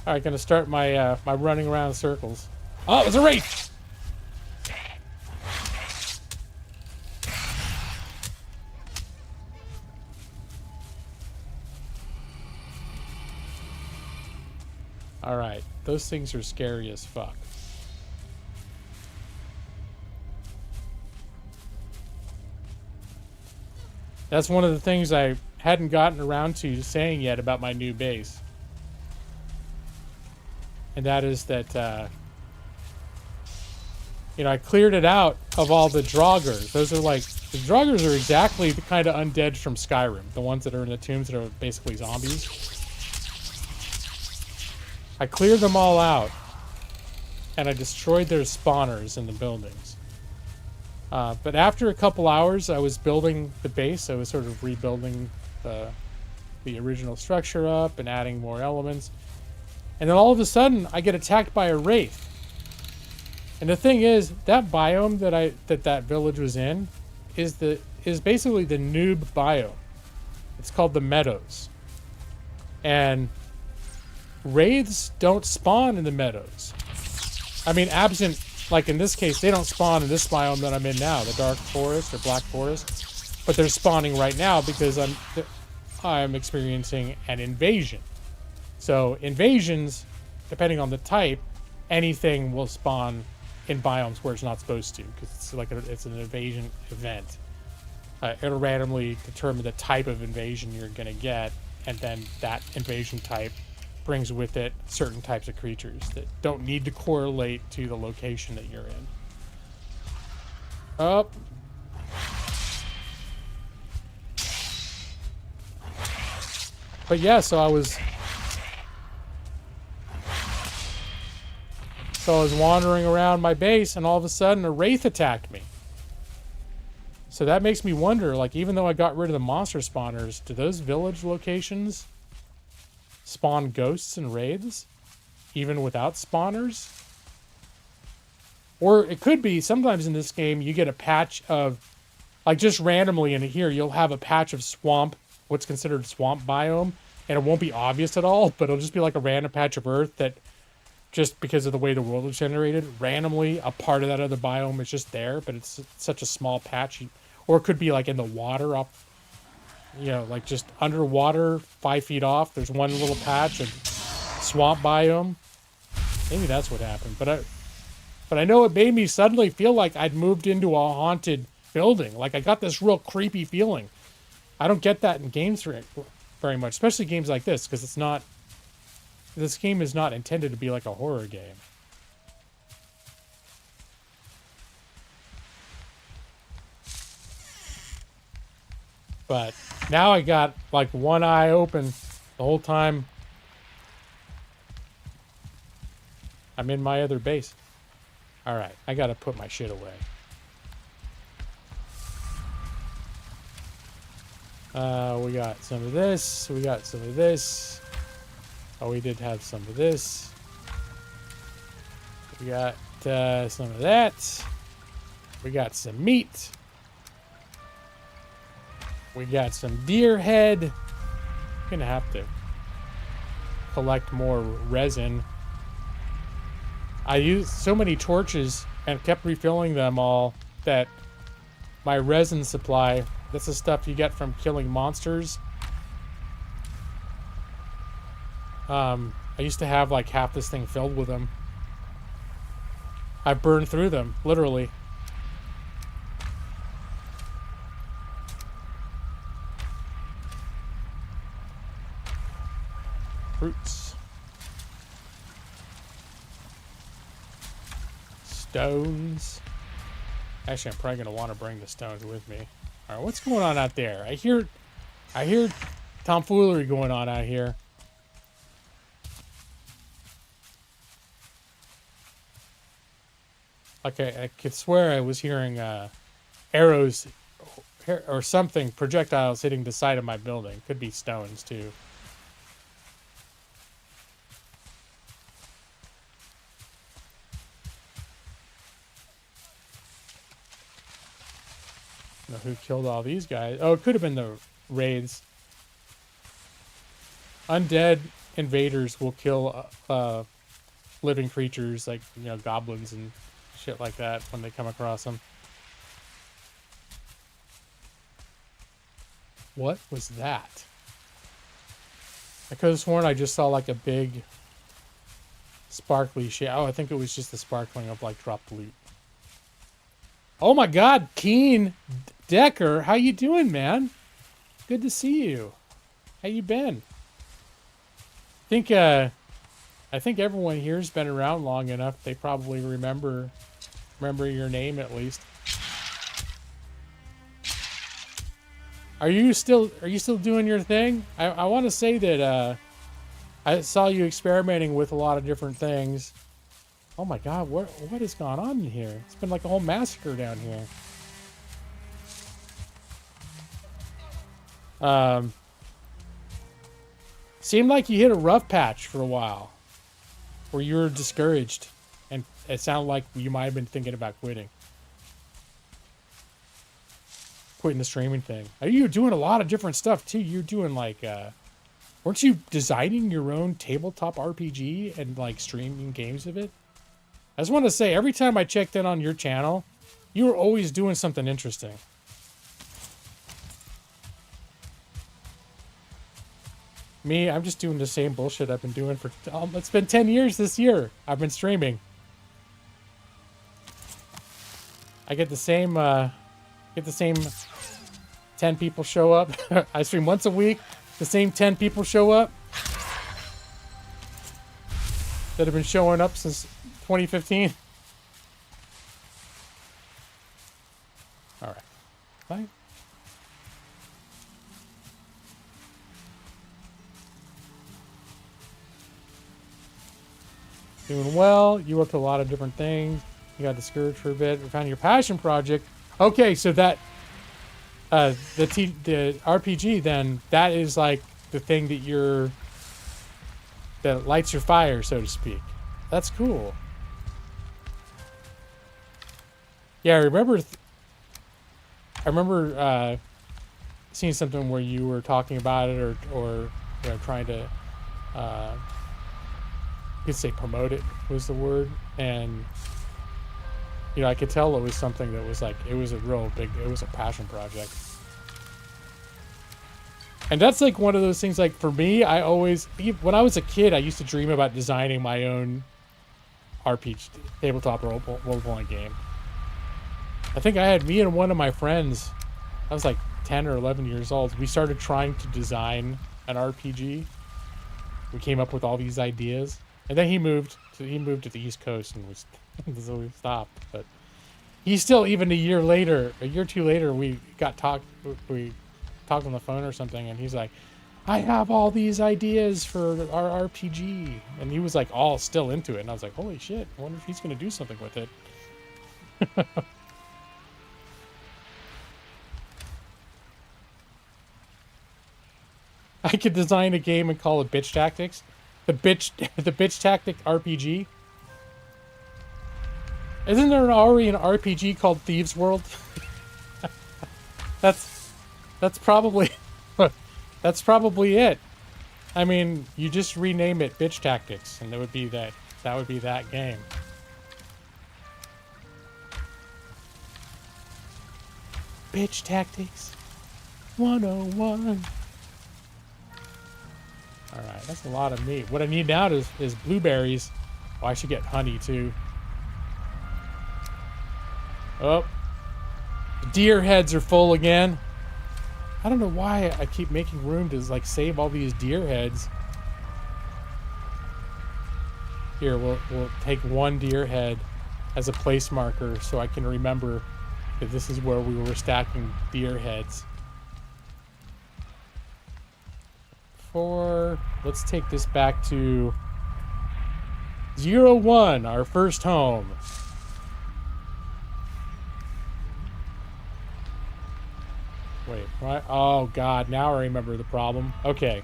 [SPEAKER 3] Alright, gonna start my my running around circles. Oh, it's a wraith! Alright, those things are scary as fuck. That's one of the things I hadn't gotten around to saying yet about my new base. And that is that, you know, I cleared it out of all the Draugrs. Those are like, the Draugrs are exactly the kind of undead from Skyrim. The ones that are in the tombs that are basically zombies. I cleared them all out, and I destroyed their spawners in the buildings. But after a couple hours, I was building the base. I was sort of rebuilding the original structure up and adding more elements. And then all of a sudden, I get attacked by a wraith. And the thing is, that biome that village was in is basically the noob biome. It's called the Meadows. And wraiths don't spawn in the meadows. I mean, absent, like in this case, they don't spawn in this biome that I'm in now, the dark forest or black forest, but they're spawning right now because I'm experiencing an invasion. So invasions, depending on the type, anything will spawn in biomes where it's not supposed to, because it's like it's an invasion event. It'll randomly determine the type of invasion you're going to get, and then that invasion type brings with it certain types of creatures that don't need to correlate to the location that you're in. Up. But yeah, so I was wandering around my base, and all of a sudden a wraith attacked me. So that makes me wonder, like, even though I got rid of the monster spawners, do those village locations spawn ghosts and wraiths, even without spawners? Or it could be sometimes in this game you get a patch of, like just randomly in here, you'll have a patch of swamp, what's considered swamp biome, and it won't be obvious at all, but it'll just be like a random patch of earth that, just because of the way the world is generated, randomly a part of that other biome is just there, but it's such a small patch. Or it could be like in the water up, you know, like just underwater, 5 feet off, there's one little patch of swamp biome. Maybe that's what happened. But I know it made me suddenly feel like I'd moved into a haunted building. Like I got this real creepy feeling. I don't get that in games very much, especially games like this, because it's not, this game is not intended to be like a horror game. But now I got like one eye open the whole time I'm in my other base. All right, I gotta put my shit away. We got some of this. We got some of this. Oh, we did have some of this. We got some of that. We got some meat. We got some deer head. I'm gonna have to collect more resin. I used so many torches and kept refilling them all that my resin supply, that's the stuff you get from killing monsters. I used to have like half this thing filled with them. I burned through them, literally. Fruits. Stones. Actually, I'm probably gonna want to bring the stones with me. All right, what's going on out there? I hear tomfoolery going on out here. Okay, I could swear I was hearing arrows or something, projectiles hitting the side of my building. Could be stones too. Know who killed all these guys? Oh, it could have been the raids. Undead invaders will kill living creatures like, you know, goblins and shit like that when they come across them. What was that? I could have sworn I just saw like a big sparkly shit. Oh, I think it was just the sparkling of like dropped loot. Oh my God, Keen Decker, how you doing, man? Good to see you. How you been? I think everyone here's been around long enough. They probably remember your name at least. Are you still doing your thing? I want to say that I saw you experimenting with a lot of different things. Oh my God, what has gone on in here? It's been like a whole massacre down here. Seemed like you hit a rough patch for a while, where you were discouraged, and it sounded like you might have been thinking about quitting the streaming thing. You were doing a lot of different stuff too. You're doing like, weren't you designing your own tabletop RPG and like streaming games of it? I just want to say, every time I checked in on your channel, you were always doing something interesting. Me, I'm just doing the same bullshit I've been doing for, it's been 10 years this year. I've been streaming. I get the same 10 people show up. I stream once a week. The same 10 people show up that have been showing up since 2015. All right. Bye. Doing well. You worked a lot of different things. You got discouraged for a bit. We found your passion project. Okay, so that the RPG then, that is like the thing that lights your fire, so to speak. That's cool. Yeah, I remember seeing something where you were talking about it, or you know, trying to, you could say promote it was the word, and you know, I could tell it was something that was like, it was a real big, it was a passion project. And that's like one of those things, like for me, I always, when I was a kid, I used to dream about designing my own RPG, tabletop role-playing game. I think I had me and one of my friends, I was like 10 or 11 years old, we started trying to design an RPG. We came up with all these ideas, and then he moved to the East Coast, and so we stopped. But he still, even a year or two later, we talked on the phone or something, and he's like, I have all these ideas for our RPG, and he was like all still into it, and I was like, holy shit, I wonder if he's gonna do something with it. I could design a game and call it Bitch Tactics. The Bitch Tactic RPG. Isn't there already an RPG called Thieves World? That's probably that's probably it. I mean, you just rename it Bitch Tactics, and that would be that game. Bitch Tactics 101. Alright, that's a lot of meat. What I need now is blueberries. Oh, I should get honey too. Oh. The deer heads are full again. I don't know why I keep making room to like save all these deer heads. Here, we'll take one deer head as a place marker so I can remember that this is where we were stacking deer heads. Let's take this back to 01, our first home. Wait, what? Oh god, now I remember the problem. Okay.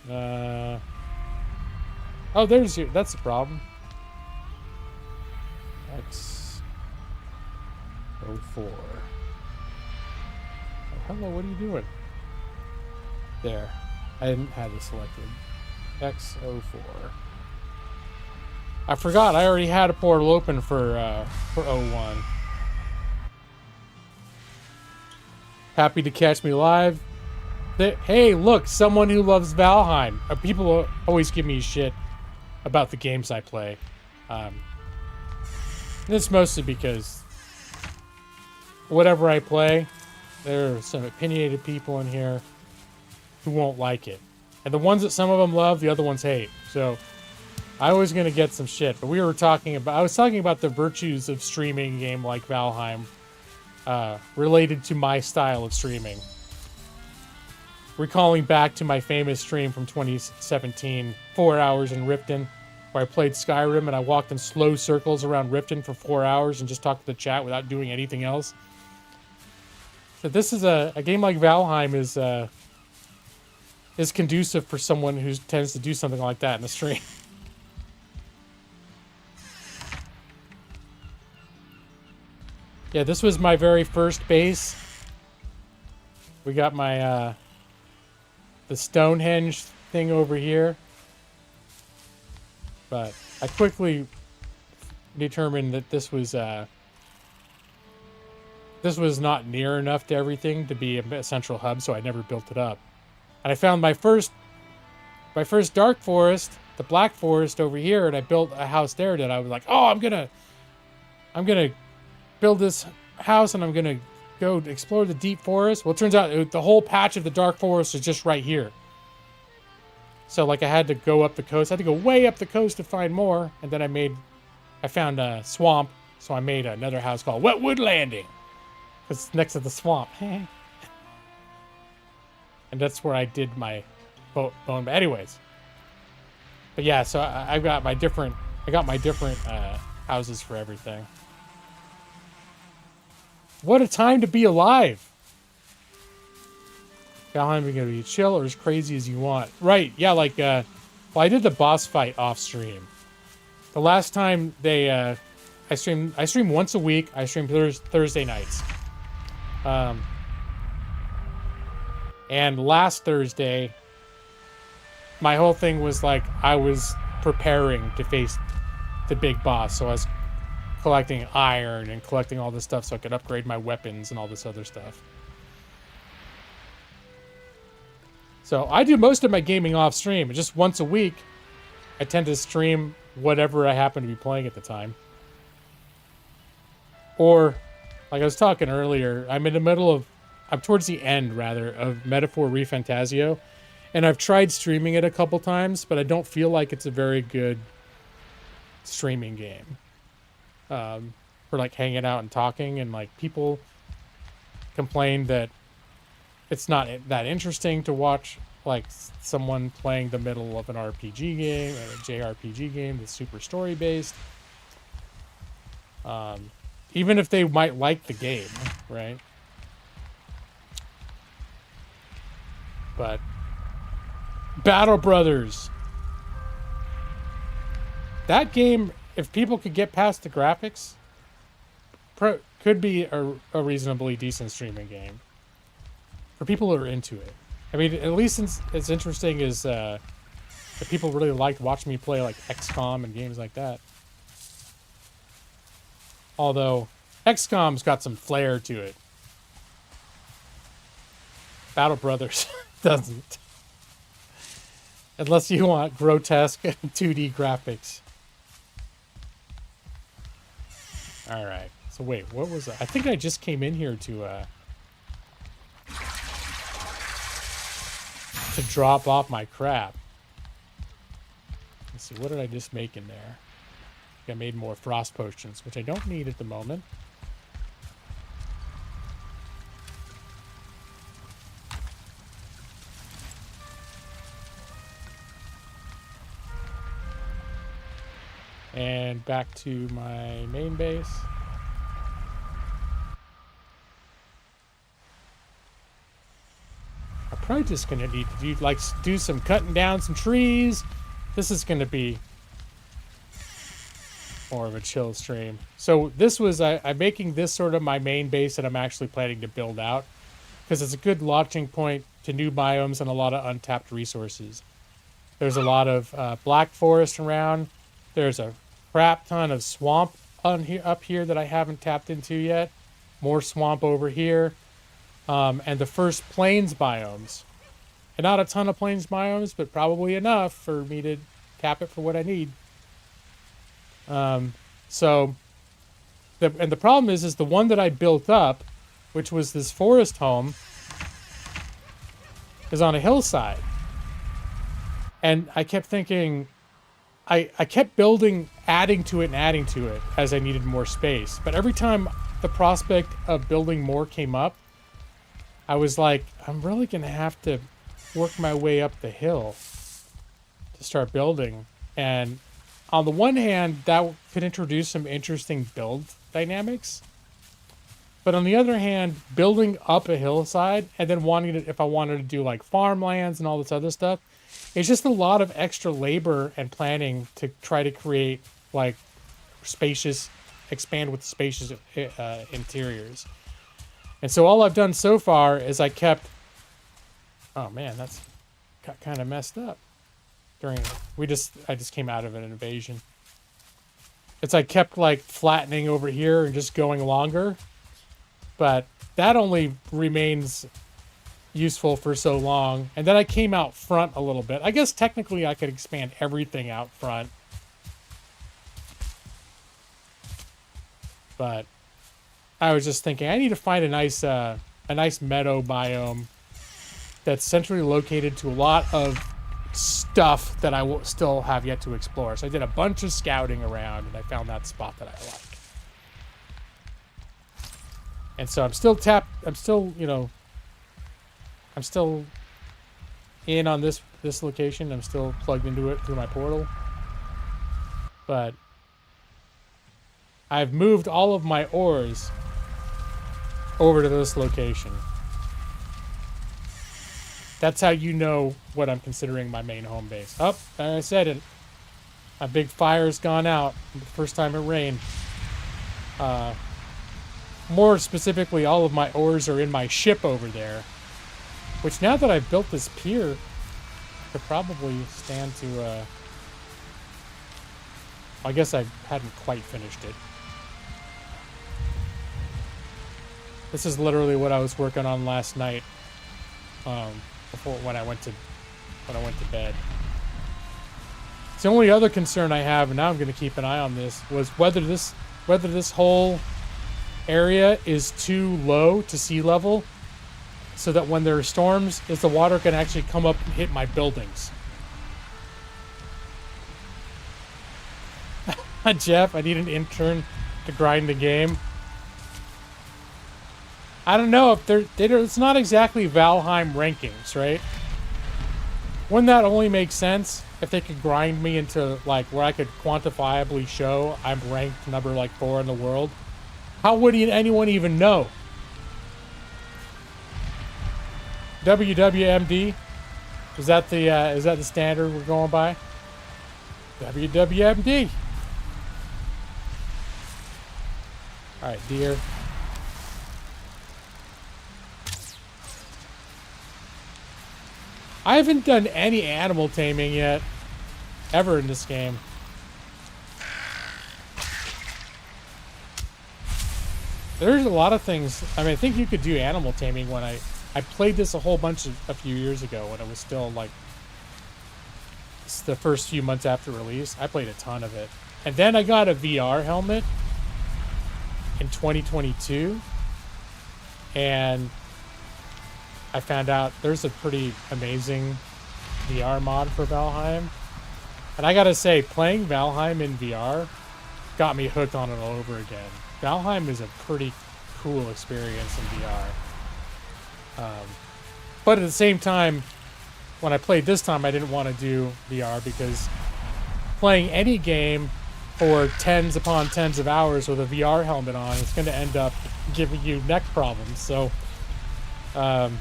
[SPEAKER 3] Oh, that's the problem. X 04. Oh, hello, what are you doing? There. I didn't have it selected. X04. I forgot, I already had a portal open for 01. Happy to catch me live. Hey, look, someone who loves Valheim. People always give me shit about the games I play. It's mostly because whatever I play, there are some opinionated people in here who won't like it. And the ones that some of them love, the other ones hate. So I was going to get some shit. But I was talking about the virtues of streaming a game like Valheim. Related to my style of streaming. Recalling back to my famous stream from 2017, 4 hours in Riften, where I played Skyrim and I walked in slow circles around Riften for 4 hours and just talked to the chat without doing anything else. So this is a game like Valheim is conducive for someone who tends to do something like that in the stream. Yeah, this was my very first base. We got my, the Stonehenge thing over here. But I quickly determined that this was not near enough to everything to be a central hub, so I never built it up. And I found my first dark forest, the black forest over here, and I built a house there that I was like, oh, I'm gonna build this house and I'm gonna go explore the deep forest. Well, it turns out the whole patch of the dark forest is just right here. So like I had to go up the coast. I had to go way up the coast to find more. And then I found a swamp. So I made another house called Wetwood Landing. Because it's next to the swamp. And that's where I did my bone. But anyways. But yeah, so I got my different houses for everything. What a time to be alive. Valheim is going to be chill or as crazy as you want. Right, yeah, like, well, I did the boss fight off stream. The last time they I stream once a week. I stream Thursday nights. And last Thursday, my whole thing was like I was preparing to face the big boss. So I was collecting iron and collecting all this stuff so I could upgrade my weapons and all this other stuff. So I do most of my gaming off stream. Just once a week, I tend to stream whatever I happen to be playing at the time. Or, like I was talking earlier, I'm towards the end, rather, of Metaphor ReFantasio. And I've tried streaming it a couple times, but I don't feel like it's a very good streaming game. For, like, hanging out and talking. And, like, people complain that it's not that interesting to watch, like, someone playing the middle of an RPG game, or a JRPG game that's super story-based. Even if they might like the game, right? But Battle Brothers. That game, if people could get past the graphics, could be a reasonably decent streaming game. For people who are into it. I mean, at least it's interesting as that people really liked watching me play like XCOM and games like that. Although, XCOM's got some flair to it. Battle Brothers doesn't. Unless you want grotesque 2D graphics. Alright. So wait, what was that? I think I just came in here to drop off my crap. Let's see, what did I just make in there? I made more frost potions, which I don't need at the moment. And back to my main base. I'm probably just gonna need to do some cutting down some trees. This is gonna be more of a chill stream. So this was I'm making this sort of my main base that I'm actually planning to build out because it's a good launching point to new biomes and a lot of untapped resources. There's a lot of black forest around. There's a crap ton of swamp up here that I haven't tapped into yet. More swamp over here. And the first plains biomes. And not a ton of plains biomes, but probably enough for me to tap it for what I need. So the problem is the one that I built up, which was this forest home, is on a hillside. And I kept thinking, I kept building, adding to it as I needed more space. But every time the prospect of building more came up, I was like, I'm really going to have to work my way up the hill to start building. And on the one hand, that could introduce some interesting build dynamics. But on the other hand, building up a hillside and then if I wanted to do like farmlands and all this other stuff, it's just a lot of extra labor and planning to try to create like expand with spacious interiors. And so all I've done so far is I kept, oh man, that's got kind of messed up. I just came out of an invasion. I kept like flattening over here and just going longer, but that only remains useful for so long. And then I came out front a little bit. I guess technically I could expand everything out front, but I was just thinking I need to find a nice meadow biome that's centrally located to a lot of stuff that I will still have yet to explore. So I did a bunch of scouting around and I found that spot that I like. And so I'm still in on this location. I'm still plugged into it through my portal. But I've moved all of my ores over to this location. That's how you know what I'm considering my main home base. Oh, and I said it. My big fire's gone out. The first time it rained. More specifically, all of my ores are in my ship over there. Which, now that I've built this pier, could probably stand to, I guess I hadn't quite finished it. This is literally what I was working on last night, before when I went to bed. The only other concern I have, and now I'm going to keep an eye on this, was whether this whole area is too low to sea level, so that when there are storms, is the water can actually come up and hit my buildings. Jeff, I need an intern to grind the game. I don't know if it's not exactly Valheim rankings, right? Wouldn't that only make sense if they could grind me into, like, where I could quantifiably show I'm ranked number, like, 4 in the world? How would anyone even know? WWMD? Is that the standard we're going by? WWMD. All right, deer. I haven't done any animal taming yet, ever in this game. There's a lot of things. I mean, I think you could do animal taming when I played this a few years ago when it was still like the first few months after release. I played a ton of it. And then I got a VR helmet in 2022. And I found out there's a pretty amazing VR mod for Valheim. And I gotta say, playing Valheim in VR got me hooked on it all over again. Valheim is a pretty cool experience in VR. But at the same time, when I played this time, I didn't want to do VR because playing any game for tens upon tens of hours with a VR helmet on is going to end up giving you neck problems. So I'm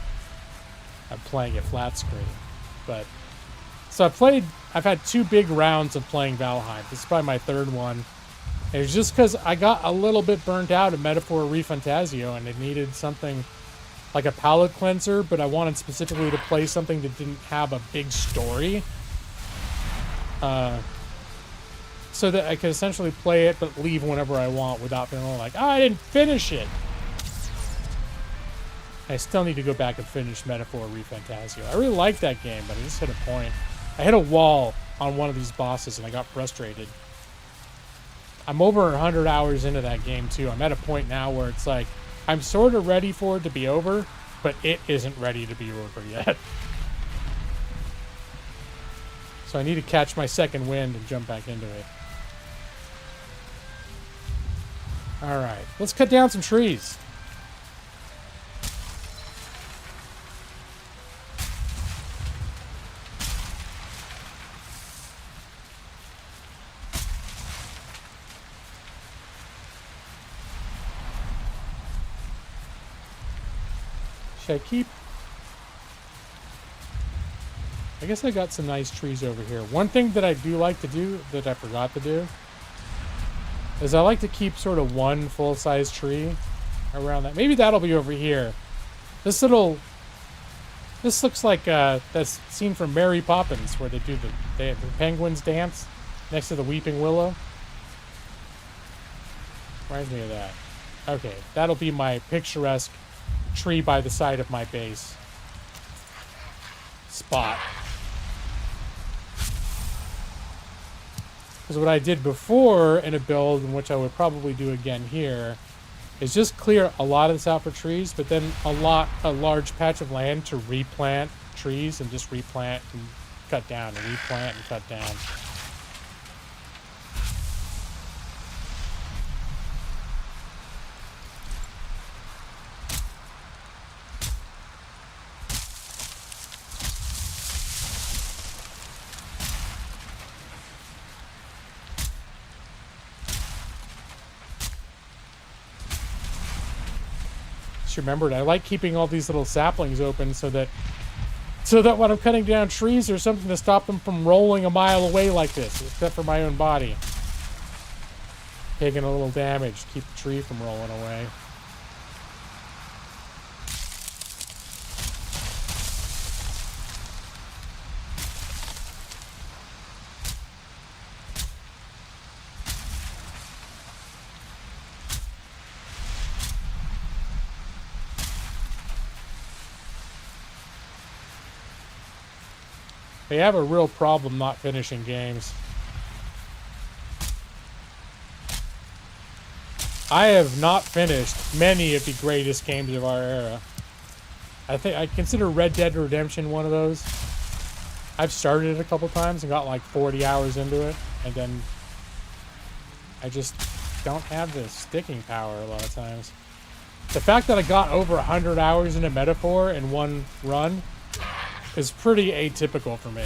[SPEAKER 3] playing it flat screen. But so I've had 2 big rounds of playing Valheim. This is probably my 3rd one. And it's just because I got a little bit burnt out at Metaphor Refantasio and it needed something like a palate cleanser, but I wanted specifically to play something that didn't have a big story. So that I could essentially play it but leave whenever I want without feeling like, oh, I didn't finish it. I still need to go back and finish Metaphor Refantasio. I really like that game, but I just hit a point. I hit a wall on one of these bosses and I got frustrated. I'm over 100 hours into that game too. I'm at a point now where it's like, I'm sort of ready for it to be over, but it isn't ready to be over yet. So I need to catch my second wind and jump back into it. Alright, let's cut down some trees. Should I keep... I guess I got some nice trees over here. One thing that I do like to do, that I forgot to do, is I like to keep sort of one full-size tree around that. Maybe that'll be over here. This looks like that scene from Mary Poppins where they do the penguins dance next to the weeping willow. Reminds me of that. Okay, that'll be my picturesque tree by the side of my base spot. Because what I did before in a build, and which I would probably do again here, is just clear a lot of this out for trees, but then a large patch of land to replant trees and just replant and cut down and replant and cut down. Remembered, I like keeping all these little saplings open so that when I'm cutting down trees, there's something to stop them from rolling a mile away like this, except for my own body. taking a little damage to keep the tree from rolling away. They have a real problem not finishing games. I have not finished many of the greatest games of our era. I consider Red Dead Redemption one of those. I've started it a couple times and got like 40 hours into it, and then I just don't have the sticking power a lot of times. The fact that I got over 100 hours into Metaphor in one run is pretty atypical for me.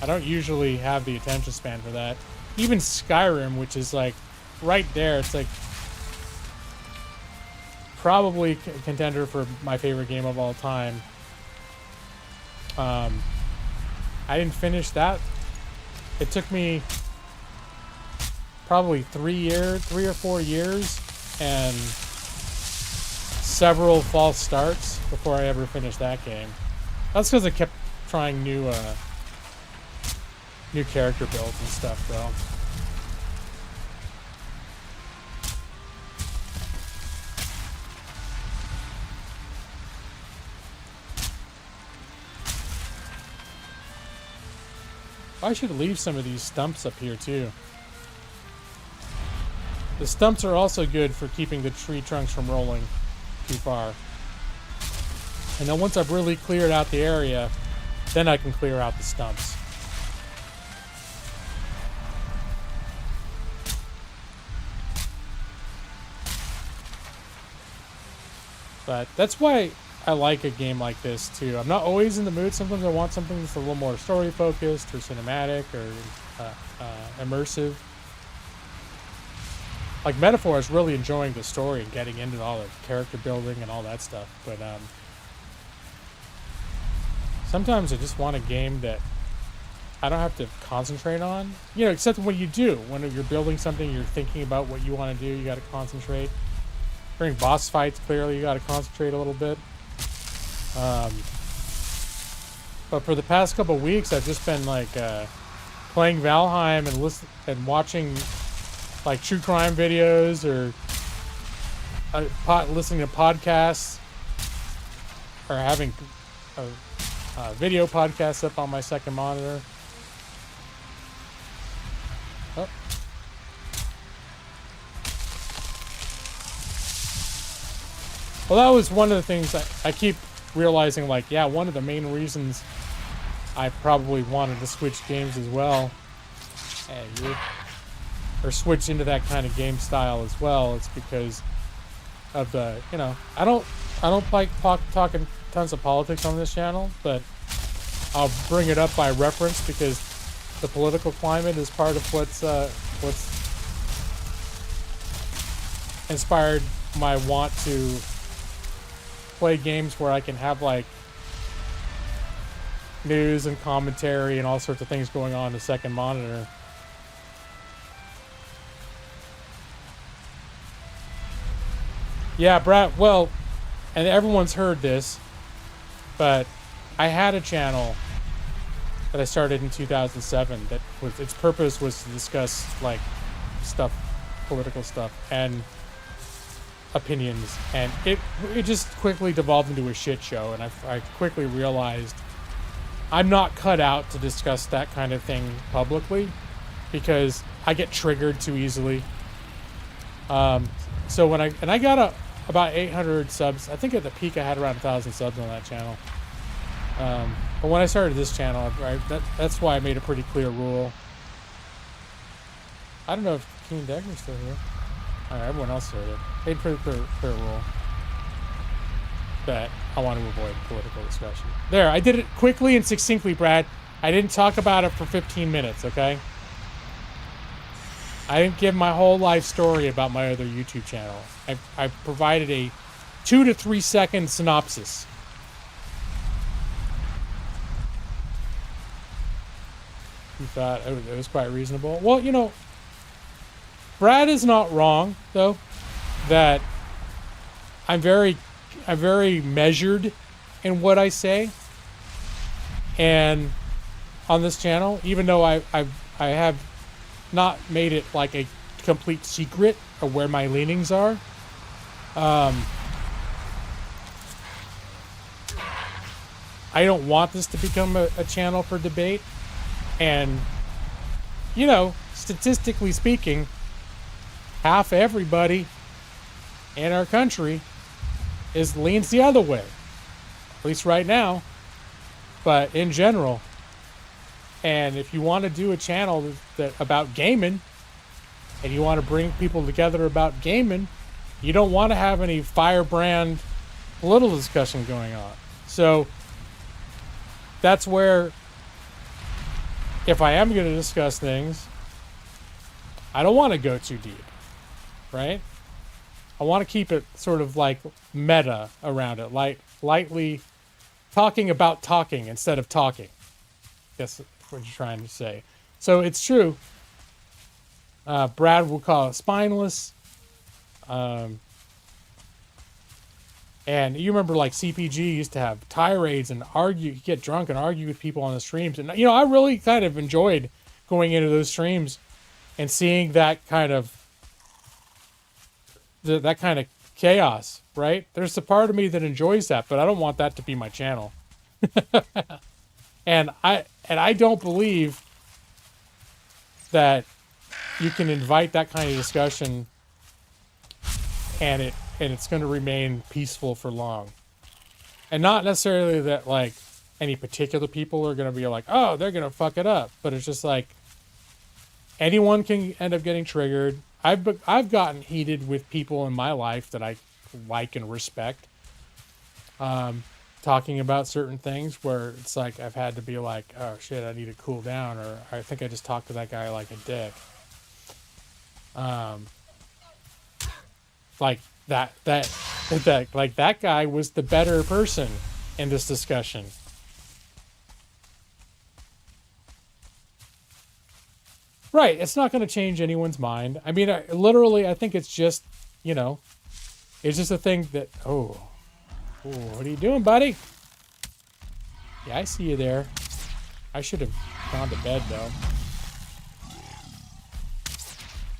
[SPEAKER 3] I don't usually have the attention span for that. Even Skyrim, which is like right there, it's like probably a contender for my favorite game of all time. I didn't finish that. It took me probably 3 or 4 years and several false starts before I ever finished that game. That's because I kept trying new character builds and stuff, though. I should leave some of these stumps up here, too. The stumps are also good for keeping the tree trunks from rolling too far. And then once I've really cleared out the area, then I can clear out the stumps. But that's why I like a game like this too. I'm not always in the mood. Sometimes I want something that's a little more story focused or cinematic or immersive. Like Metaphor, I was really enjoying the story and getting into all the character building and all that stuff. But sometimes I just want a game that I don't have to concentrate on. You know, except when you do. When you're building something, you're thinking about what you want to do, you got to concentrate. During boss fights, clearly, you got to concentrate a little bit. But for the past couple of weeks, I've just been like playing Valheim and watching like true crime videos or listening to podcasts or having video podcasts up on my second monitor. Oh. Well, that was one of the things I keep realizing, like, yeah, one of the main reasons I probably wanted to switch games as well, or switch into that kind of game style as well. It's because of the, you know, I don't like talking tons of politics on this channel, but I'll bring it up by reference because the political climate is part of what's inspired my want to play games where I can have like news and commentary and all sorts of things going on in the second monitor. Yeah, Brad, well, and everyone's heard this, but I had a channel that I started in 2007 that was, its purpose was to discuss like stuff, political stuff and opinions, and it just quickly devolved into a shit show, and I quickly realized I'm not cut out to discuss that kind of thing publicly because I get triggered too easily. So when I got about 800 subs, I think at the peak I had around 1,000 subs on that channel. But when I started this channel, that's why I made a pretty clear rule. I don't know if Keen Degger's still here. Alright, everyone else heard it. Made a pretty clear rule that I want to avoid political discussion. There, I did it quickly and succinctly, Brad. I didn't talk about it for 15 minutes, okay? I didn't give my whole life story about my other YouTube channel. I provided a 2 to 3 second synopsis. You thought it was quite reasonable? Well, you know, Brad is not wrong though, that I'm very measured in what I say, and on this channel, even though I have not made it like a complete secret of where my leanings are. I don't want this to become a channel for debate, and you know, statistically speaking, half everybody in our country leans the other way, at least right now, but in general. And if you want to do a channel about gaming, and you want to bring people together about gaming, you don't want to have any firebrand political discussion going on. So that's where, if I am going to discuss things, I don't want to go too deep, right? I want to keep it sort of like meta around it, lightly talking about talking instead of talking. That's what you're trying to say. So it's true. Brad will call it spineless. And you remember, like, CPG used to have tirades and argue, get drunk and argue with people on the streams. And, you know, I really kind of enjoyed going into those streams and seeing that kind of, that kind of chaos, right? There's a part of me that enjoys that, but I don't want that to be my channel. And I don't believe that you can invite that kind of discussion and it's going to remain peaceful for long. And not necessarily that, like, any particular people are going to be like, oh, they're going to fuck it up. But it's just like, anyone can end up getting triggered. I've gotten heated with people in my life that I like and respect. Talking about certain things where it's like I've had to be like, oh shit, I need to cool down, or I think I just talked to that guy like a dick. Like that guy was the better person in this discussion. Right, it's not going to change anyone's mind. I mean, I think it's just, you know, it's just a thing that, oh, what are you doing, buddy? Yeah, I see you there. I should have gone to bed, though.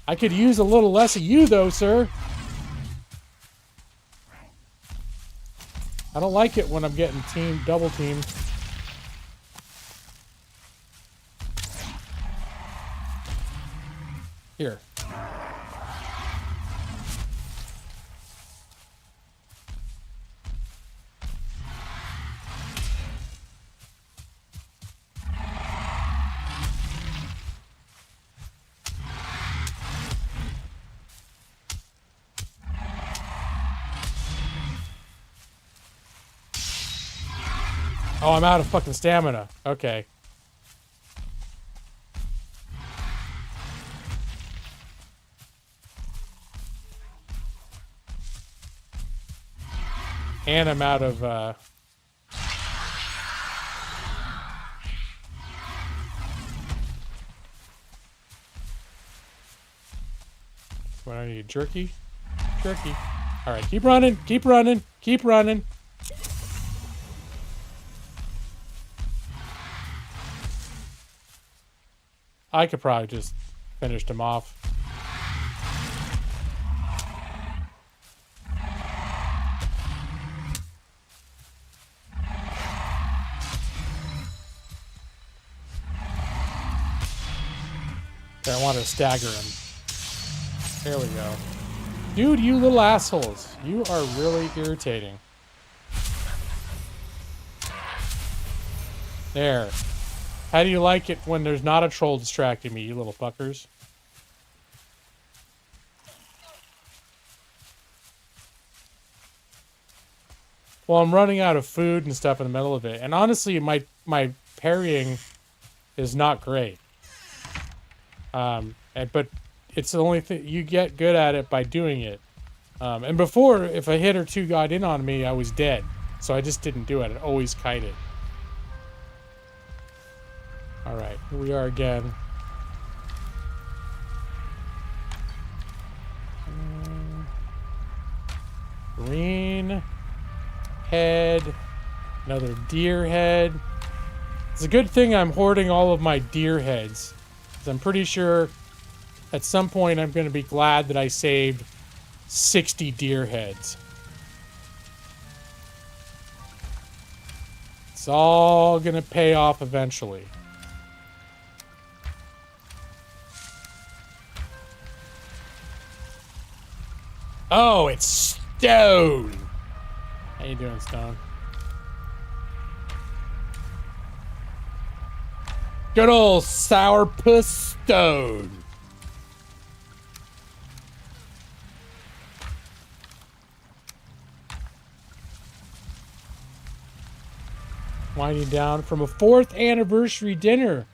[SPEAKER 3] I could use a little less of you, though, sir. I don't like it when I'm getting double teamed. Here. Oh, I'm out of fucking stamina. Okay. And I'm out of, what I need? Jerky? Jerky. Alright, keep running, keep running, keep running. I could probably just finish him off. I want to stagger him. There we go. Dude, you little assholes. You are really irritating. There. How do you like it when there's not a troll distracting me, you little fuckers? Well, I'm running out of food and stuff in the middle of it. And honestly, my parrying is not great. But it's the only thing, you get good at it by doing it. And before, if a hit or two got in on me, I was dead. So I just didn't do it. I always kited. Alright, here we are again. Green head. Another deer head. It's a good thing I'm hoarding all of my deer heads, because I'm pretty sure at some point I'm going to be glad that I saved 60 deer heads. It's all going to pay off eventually. Oh, it's Stone. How you doing, Stone? Good old Sourpuss Stone. Winding down from a 4th anniversary dinner.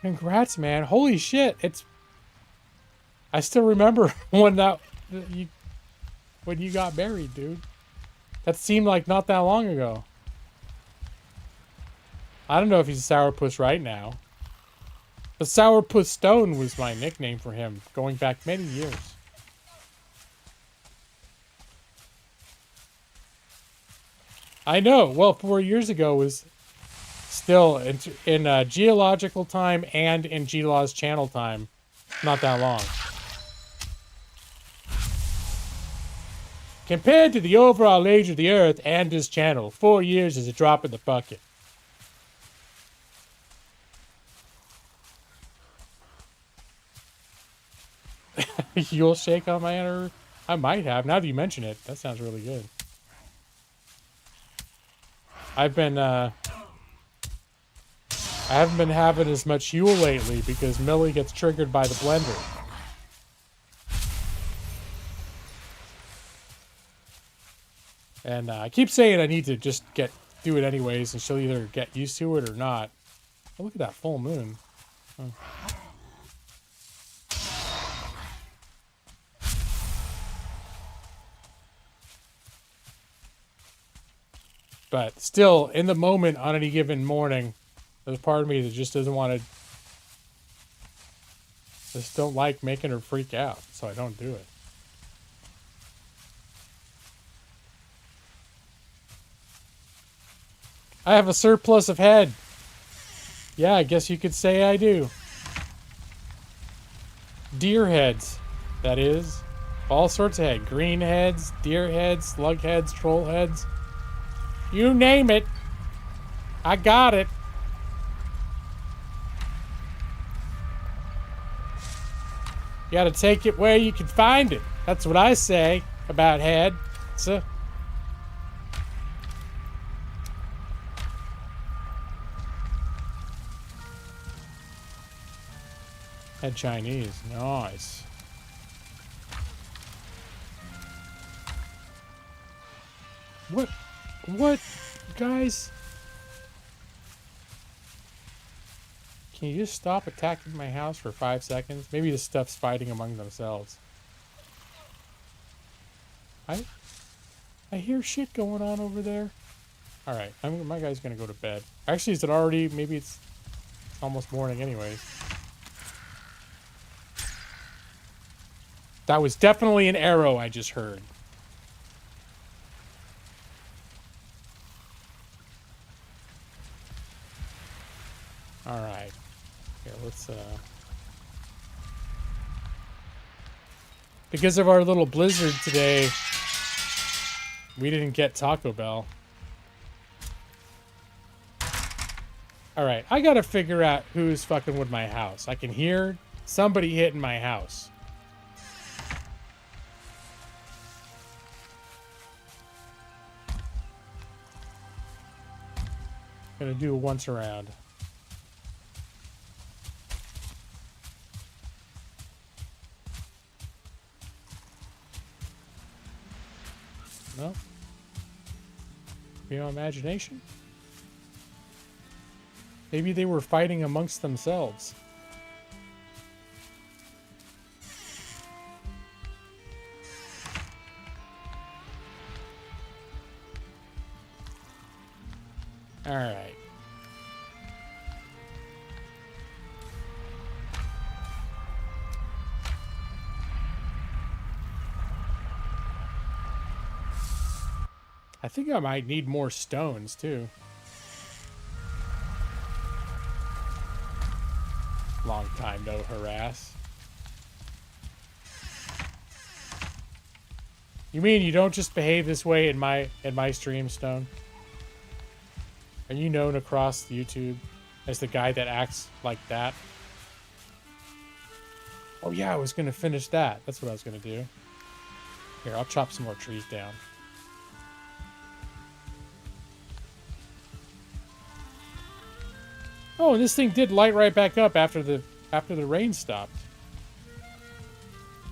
[SPEAKER 3] Congrats, man. Holy shit. I still remember when you got married, dude. That seemed like not that long ago. I don't know if he's a sourpuss right now. But Sourpuss Stone was my nickname for him, going back many years. I know. Well, 4 years ago was still in geological time and in G-Law's channel time. Not that long. Compared to the overall age of the Earth and his channel, 4 years is a drop in the bucket. You'll shake on my anniversary? I might have. Now that you mention it, that sounds really good. I haven't been having as much Yule lately because Millie gets triggered by the blender. And I keep saying I need to just do it anyways, and she'll either get used to it or not. Oh, look at that full moon. Oh. But still, in the moment, on any given morning, there's part of me that just doesn't want to... Just don't like making her freak out, so I don't do it. I have a surplus of head. Yeah, I guess you could say I do. Deer heads, that is. All sorts of head. Green heads, deer heads, slug heads, troll heads. You name it. I got it. You gotta take it where you can find it. That's what I say about head. So. Head Chinese. Nice. What, guys? Can you just stop attacking my house for 5 seconds? Maybe the stuff's fighting among themselves. I hear shit going on over there. Alright, my guy's gonna go to bed. Actually, is it already? Maybe it's almost morning anyways. That was definitely an arrow I just heard. Alright. Here, let's, because of our little blizzard today, we didn't get Taco Bell. Alright, I gotta figure out who's fucking with my house. I can hear somebody hitting my house. Gonna do a once around. No. Beyond imagination? Maybe they were fighting amongst themselves. All right. I think I might need more stones, too. Long time no harass. You mean you don't just behave this way in my stream, Stone? Are you known across YouTube as the guy that acts like that? Oh yeah, I was gonna finish that. That's what I was gonna do. Here, I'll chop some more trees down. Oh, and this thing did light right back up after the rain stopped.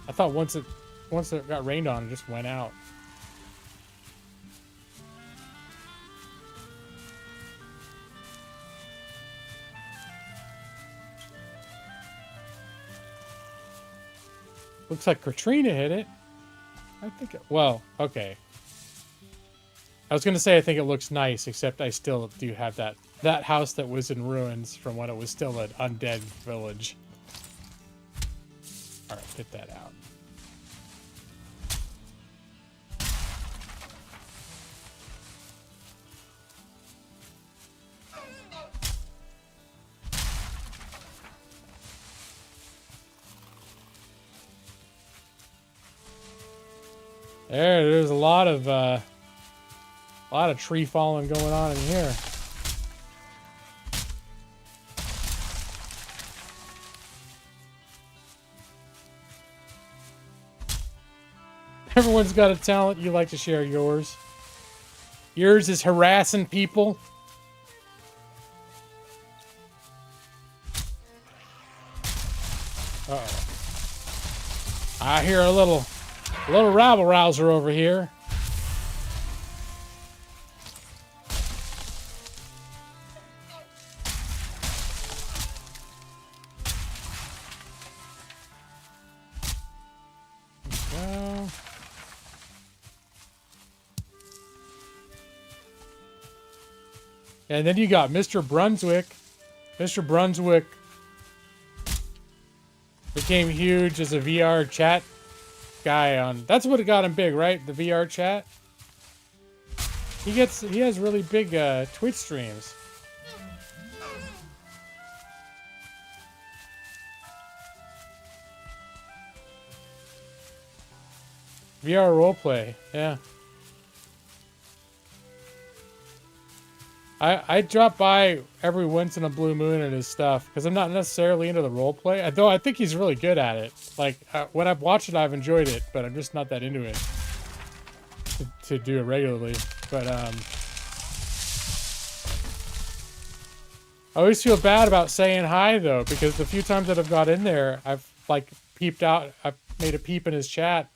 [SPEAKER 3] I thought once it got rained on, it just went out. Looks like Katrina hit it. I think it, well, okay. I was gonna say I think it looks nice, except I still do have that house that was in ruins from when it was still an undead village. Alright, get that out. There's a lot of tree falling going on in here. Everyone's got a talent. You like to share yours. Yours is harassing people. Uh-oh. I hear a little rabble rouser over here. Go. And then you got Mr. Brunswick. Mr. Brunswick became huge as a VR chat guy on. That's what got him big, right? The VR chat. He has really big Twitch streams. VR roleplay, yeah. I drop by every once in a blue moon at his stuff because I'm not necessarily into the roleplay. Though I think he's really good at it. Like when I've watched it, I've enjoyed it, but I'm just not that into it to do it regularly. But I always feel bad about saying hi though, because the few times that I've got in there, I've like peeped out. I've made a peep in his chat.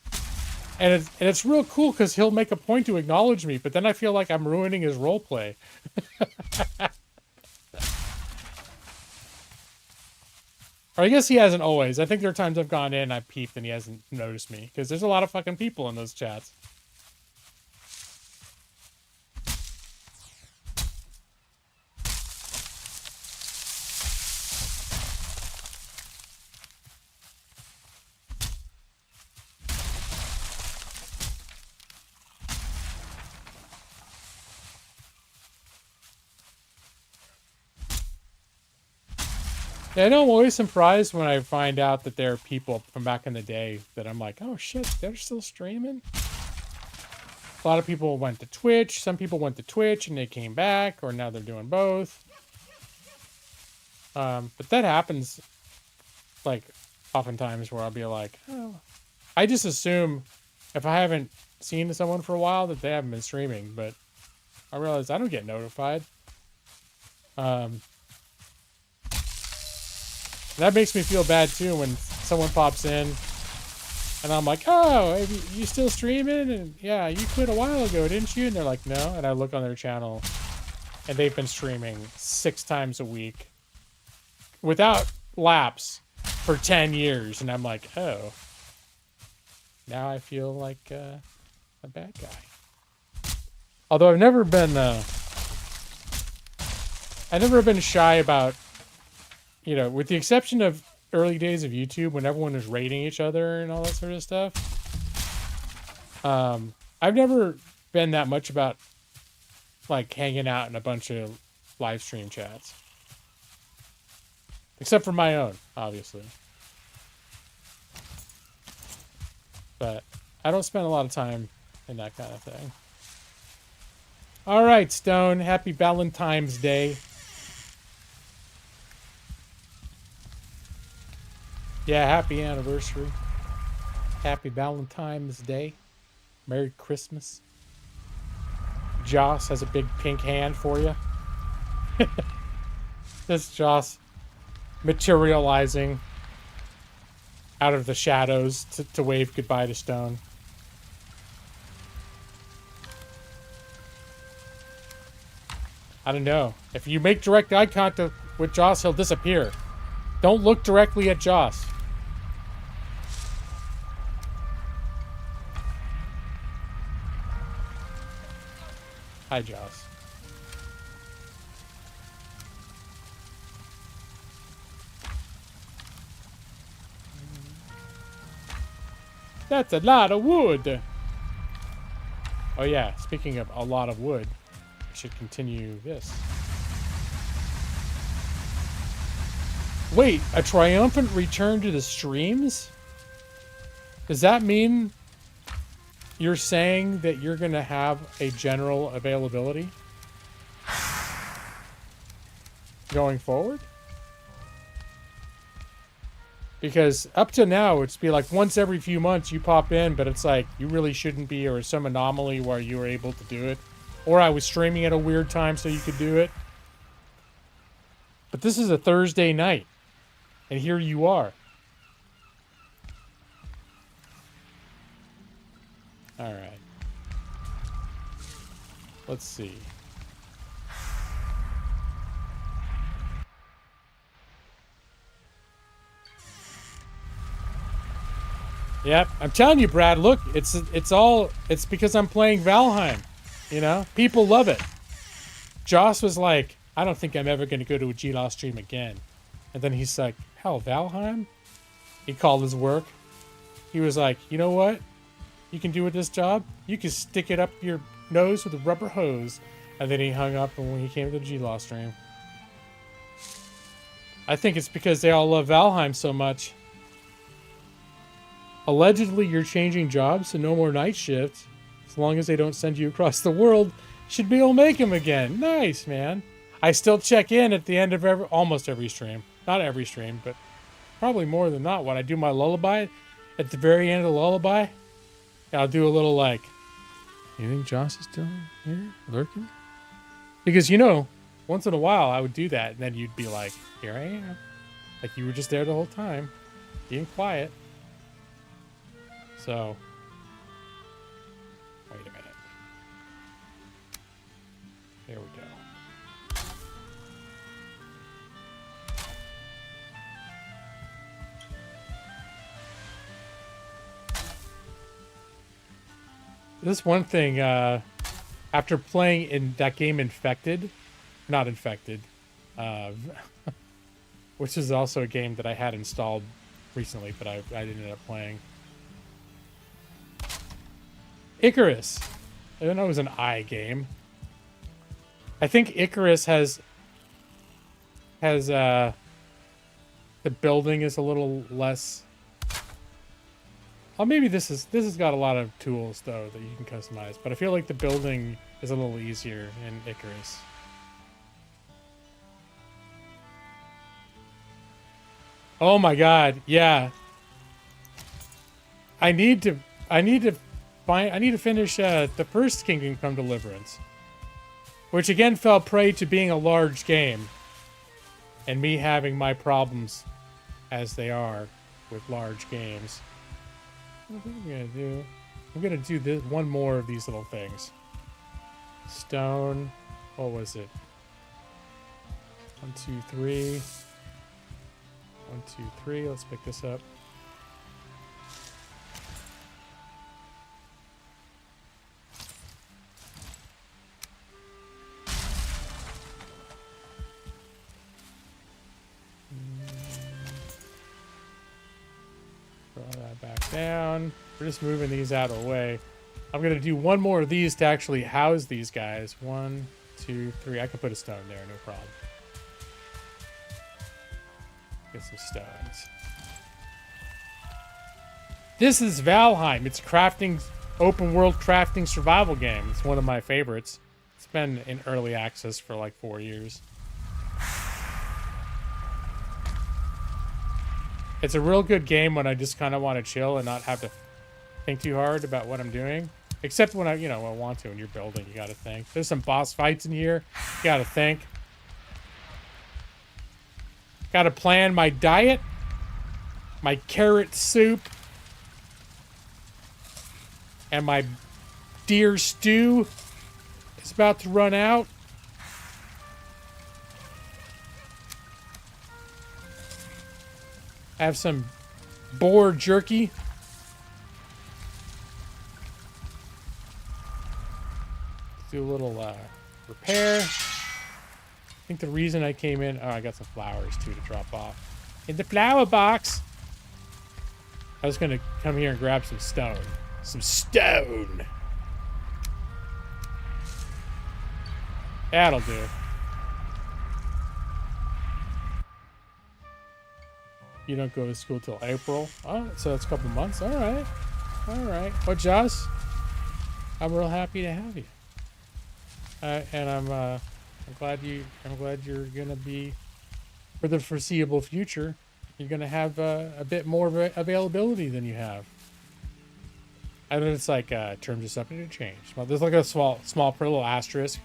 [SPEAKER 3] And it's real cool because he'll make a point to acknowledge me, but then I feel like I'm ruining his roleplay. Or I guess he hasn't always. I think there are times I've gone in, I've peeped, and he hasn't noticed me. Because there's a lot of fucking people in those chats. Yeah, I know I'm always surprised when I find out that there are people from back in the day that I'm like, oh shit, they're still streaming? A lot of people went to Twitch. Some people went to Twitch and they came back, or now they're doing both. But that happens, like, oftentimes where I'll be like, oh. I just assume if I haven't seen someone for a while that they haven't been streaming, but I realize I don't get notified. That makes me feel bad too when someone pops in and I'm like, oh, you still streaming? And yeah, you quit a while ago, didn't you? And they're like, no. And I look on their channel and they've been streaming 6 times a week without lapse for 10 years. And I'm like, oh, now I feel like a bad guy. Although I've never been shy about, you know, with the exception of early days of YouTube when everyone was rating each other and all that sort of stuff. I've never been that much about like hanging out in a bunch of live stream chats. Except for my own, obviously. But I don't spend a lot of time in that kind of thing. All right, Stone. Happy Valentine's Day. Yeah, happy anniversary. Happy Valentine's Day. Merry Christmas. Joss has a big pink hand for you. This Joss materializing out of the shadows to wave goodbye to Stone. I don't know. If you make direct eye contact with Joss, he'll disappear. Don't look directly at Joss. Hi, Joss. That's a lot of wood. Oh yeah, speaking of a lot of wood, I should continue this. Wait, a triumphant return to the streams? Does that mean you're saying that you're going to have a general availability going forward? Because up to now, it's be like once every few months you pop in, but it's like you really shouldn't be, or some anomaly where you were able to do it. Or I was streaming at a weird time so you could do it. But this is a Thursday night, and here you are. All right. Let's see. Yep, I'm telling you, Brad. Look, it's because I'm playing Valheim. You know, people love it. Joss was like, I don't think I'm ever going to go to a GLOS stream again. And then he's like, hell, Valheim? He called his work. He was like, you know what you can do with this job? You can stick it up your nose with a rubber hose. And then he hung up when he came to the GLOS stream. I think it's because they all love Valheim so much. Allegedly, you're changing jobs, so no more night shifts. As long as they don't send you across the world, should be able to make them again. Nice, man. I still check in at the end of almost every stream. Not every stream, but probably more than not. When I do my lullaby, at the very end of the lullaby, I'll do a little like, you think Josh is still here, lurking? Because, you know, once in a while I would do that, and then you'd be like, here I am. Like you were just there the whole time, being quiet. So, wait a minute. There we go. This one thing, after playing in that game not Infected, which is also a game that I had installed recently, but I didn't end up playing. Icarus. I didn't know it was an I game. I think Icarus has the building is a little less. Oh, maybe this has got a lot of tools though that you can customize, but I feel like the building is a little easier in Icarus. Oh my god, yeah. I need to finish the first Kingdom Come Deliverance, which again fell prey to being a large game, and me having my problems as they are with large games. What am I gonna do? I'm gonna do this one more of these little things. Stone. What was it? 1, 2, 3. 1, 2, 3. Let's pick this up. Throw that back down. We're just moving these out of the way. I'm gonna do one more of these to actually house these guys. 1, 2, 3. I can put a stone there, no problem. Get some stones. This is Valheim. It's crafting, open world crafting survival game. It's one of my favorites. It's been in early access for like 4 years. It's a real good game when I just kind of want to chill and not have to think too hard about what I'm doing. Except when I want to. When you're building, you got to think. There's some boss fights in here. You got to think. Got to plan my diet. My carrot soup. And my deer stew is about to run out. I have some boar jerky. Do a little repair. I think the reason I came in... Oh, I got some flowers, too, to drop off. In the flower box! I was going to come here and grab some stone. Some stone! That'll do. You don't go to school till April. Oh, so it's a couple months. All right. All right. Well, Josh, I'm real happy to have you. And I'm glad you're gonna be, for the foreseeable future, you're gonna have a bit more availability than you have. I know it's like terms of something to change. Well, there's like a small little asterisk.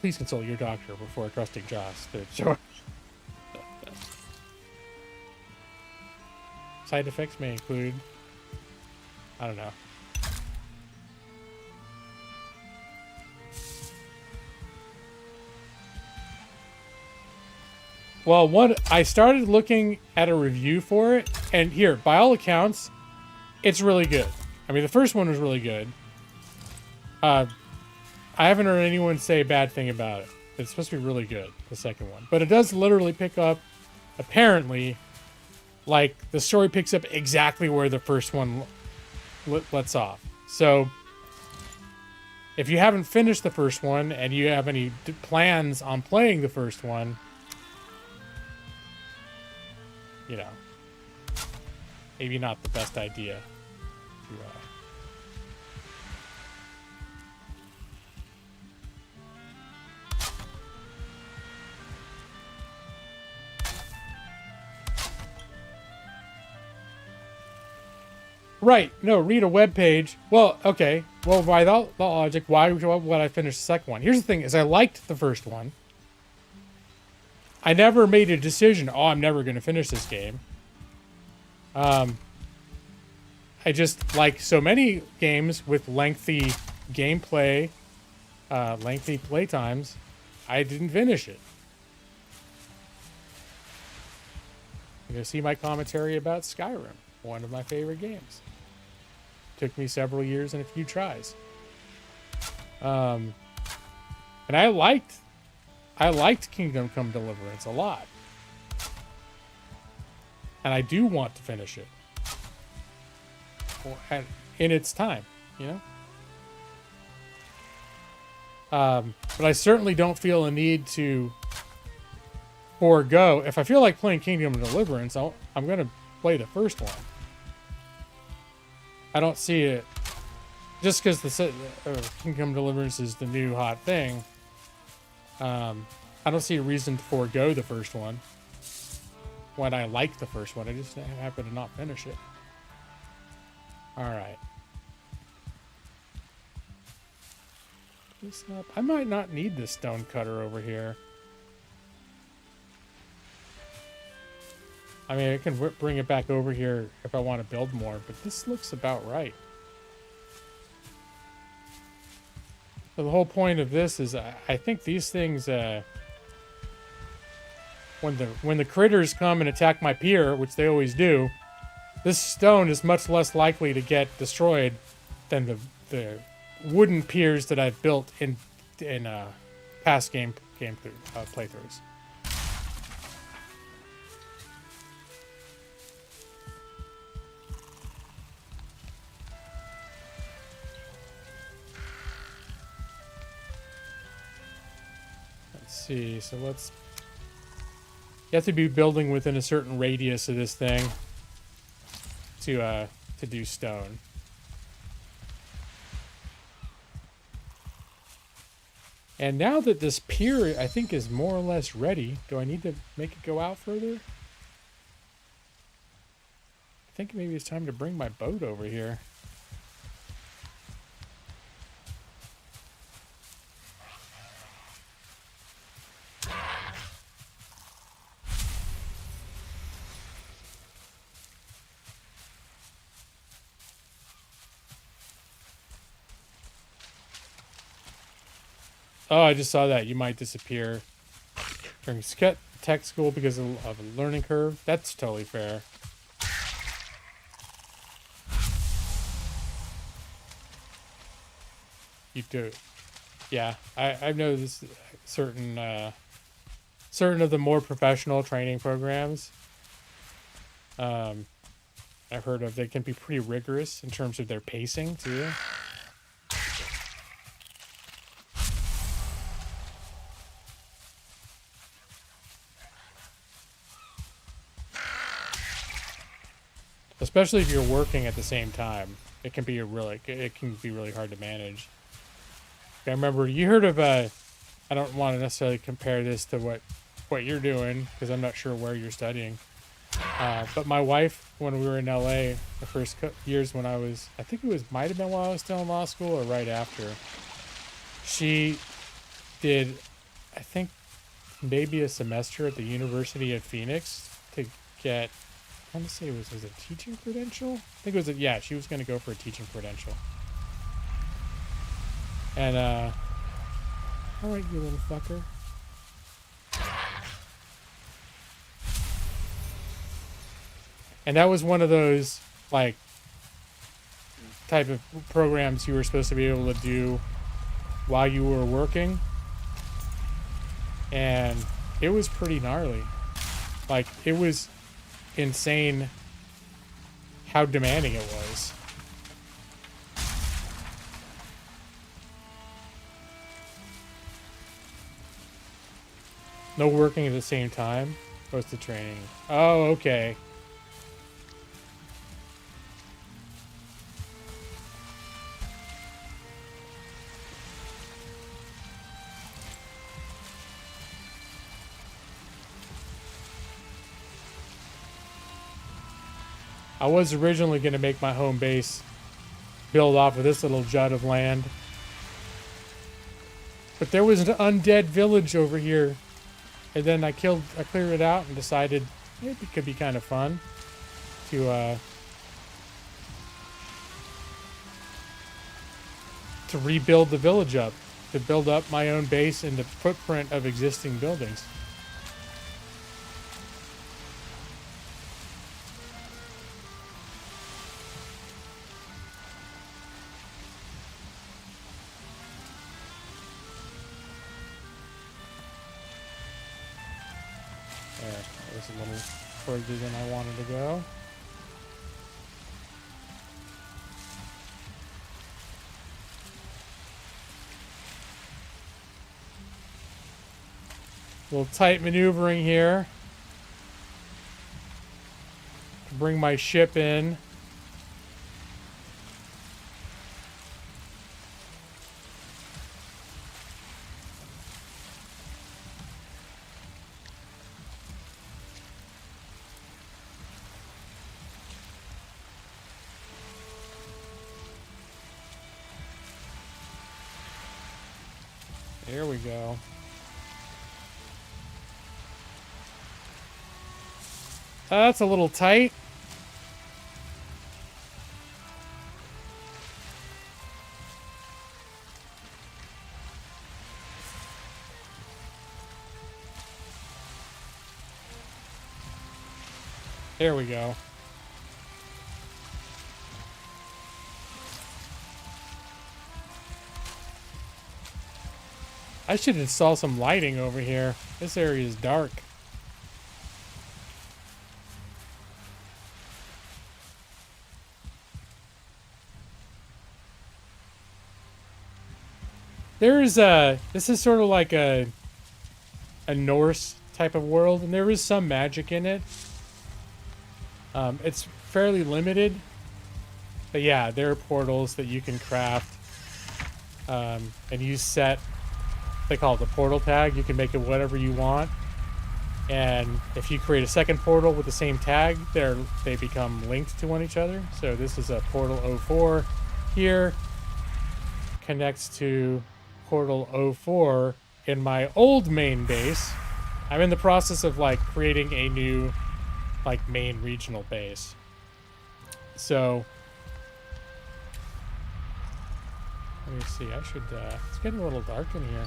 [SPEAKER 3] Please consult your doctor before trusting Josh to show. Side effects may include, I don't know. Well, I started looking at a review for it, and here, by all accounts, it's really good. I mean, the first one was really good. I haven't heard anyone say a bad thing about it. It's supposed to be really good, the second one. But it does literally pick up, apparently, like, the story picks up exactly where the first one lets off. So, if you haven't finished the first one, and you have any plans on playing the first one, you know, maybe not the best idea to, Right, no, read a web page. Well, okay. Well, by that logic, why would I finish the second one? Here's the thing, is I liked the first one. I never made a decision, oh, I'm never going to finish this game. I just, like so many games with lengthy gameplay, lengthy playtimes, I didn't finish it. You're going to see my commentary about Skyrim, one of my favorite games. Took me several years and a few tries. And I liked Kingdom Come Deliverance a lot. And I do want to finish it. In its time, you know? But I certainly don't feel a need to forego. If I feel like playing Kingdom Deliverance, I'm going to play the first one. I don't see it. Just because the Kingdom Deliverance is the new hot thing, I don't see a reason to forego the first one. When I like the first one, I just happen to not finish it. Alright. This up. I might not need this stone cutter over here. I mean, I can bring it back over here if I want to build more, but this looks about right. So the whole point of this is, I think these things, when the critters come and attack my pier, which they always do, this stone is much less likely to get destroyed than the wooden piers that I've built in past game playthroughs. see. So let's... You have to be building within a certain radius of this thing to do stone. And now that this pier, I think, is more or less ready, do I need to make it go out further? I think maybe it's time to bring my boat over here. Oh, I just saw that. You might disappear during tech school because of a learning curve. That's totally fair. You do. Yeah, I know this certain of the more professional training programs I've heard of. They can be pretty rigorous in terms of their pacing too. Especially if you're working at the same time, it can be really hard to manage. I remember you heard of I don't want to necessarily compare this to what you're doing because I'm not sure where you're studying. But my wife, when we were in LA, the first years when I think it might have been while I was still in law school or right after, she did, I think, maybe a semester at the University of Phoenix to get, I want to say was it a teaching credential? I think it was, yeah, she was going to go for a teaching credential. And, alright, you little fucker. And that was one of those, like, type of programs you were supposed to be able to do while you were working. And it was pretty gnarly. Like, it was insane how demanding it was. No working at the same time? What's the training? Oh, okay. I was originally going to make my home base build off of this little jut of land. But there was an undead village over here. And then I cleared it out and decided maybe it could be kind of fun to rebuild the village up, to build up my own base and the footprint of existing buildings. That was a little further than I wanted to go. A little tight maneuvering here to bring my ship in. There we go. That's a little tight. There we go. I should install some lighting over here. This area is dark. This is sort of like a a Norse type of world, and there is some magic in it. It's fairly limited, but yeah, there are portals that you can craft, and you set. They call it the portal tag. You can make it whatever you want, and if you create a second portal with the same tag, they become linked to one each other. So this is a portal 04 here, connects to portal 04 in my old main base. I'm in the process of like creating a new like main regional base. So let me see. I should it's getting a little dark in here.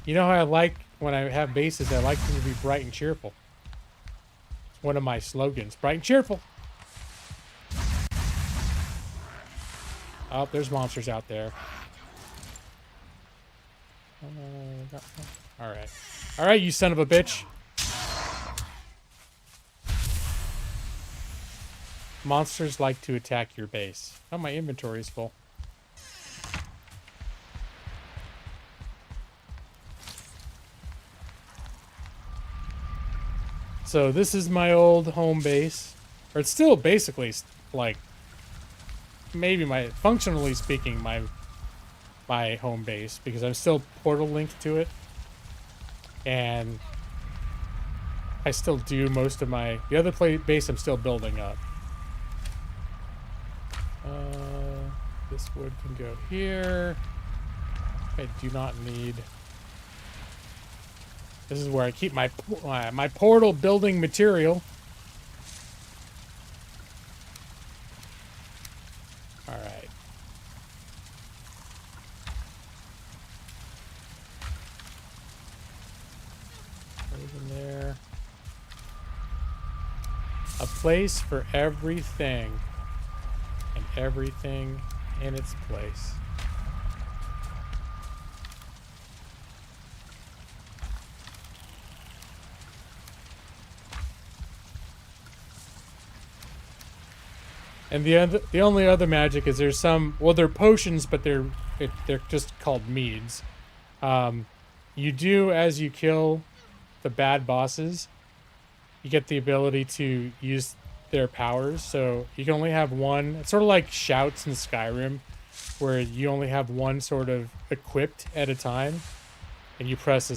[SPEAKER 3] You know how I like when I have bases, I like them to be bright and cheerful. It's one of my slogans, bright and cheerful. Oh, there's monsters out there. All right. All right, you son of a bitch. Monsters like to attack your base. Oh, my inventory is full. So this is my old home base, or it's still basically like maybe functionally speaking, my home base, because I'm still portal linked to it, and I still do most of the other base I'm still building up. This wood can go here. I do not need. This is where I keep my portal building material. All right. Over there. A place for everything, and everything in its place. And the only other magic is there's some, well, they're potions, but they're just called meads. You do, as you kill the bad bosses, you get the ability to use their powers. So you can only have one. It's sort of like shouts in Skyrim, where you only have one sort of equipped at a time, and you press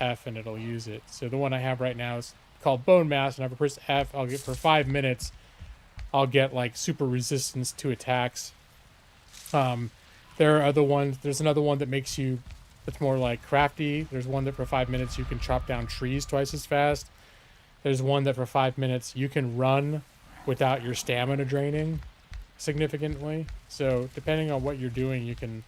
[SPEAKER 3] F and it'll use it. So the one I have right now is called Bone Mass, and if I press F, I'll get for 5 minutes. I'll get like super resistance to attacks. There are other ones. There's another one that makes you, it's more like crafty. There's one that for 5 minutes you can chop down trees twice as fast. There's one that for 5 minutes you can run without your stamina draining significantly. So depending on what you're doing, you can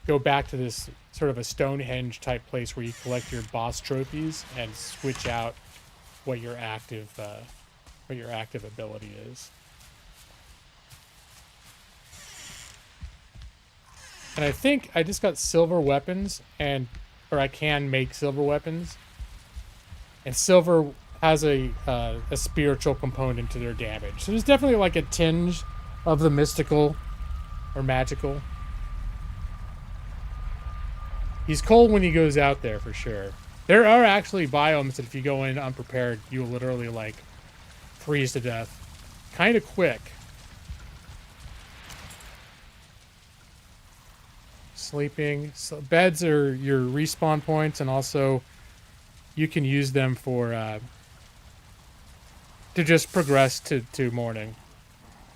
[SPEAKER 3] go back to this sort of a Stonehenge type place where you collect your boss trophies and switch out what your active ability is. And I think I just got silver weapons, or I can make silver weapons. And silver has a spiritual component to their damage. So there's definitely like a tinge of the mystical or magical. He's cold when he goes out there for sure. There are actually biomes that if you go in unprepared, you'll literally like freeze to death kind of quick. Sleeping. So beds are your respawn points, and also you can use them for to just progress to morning,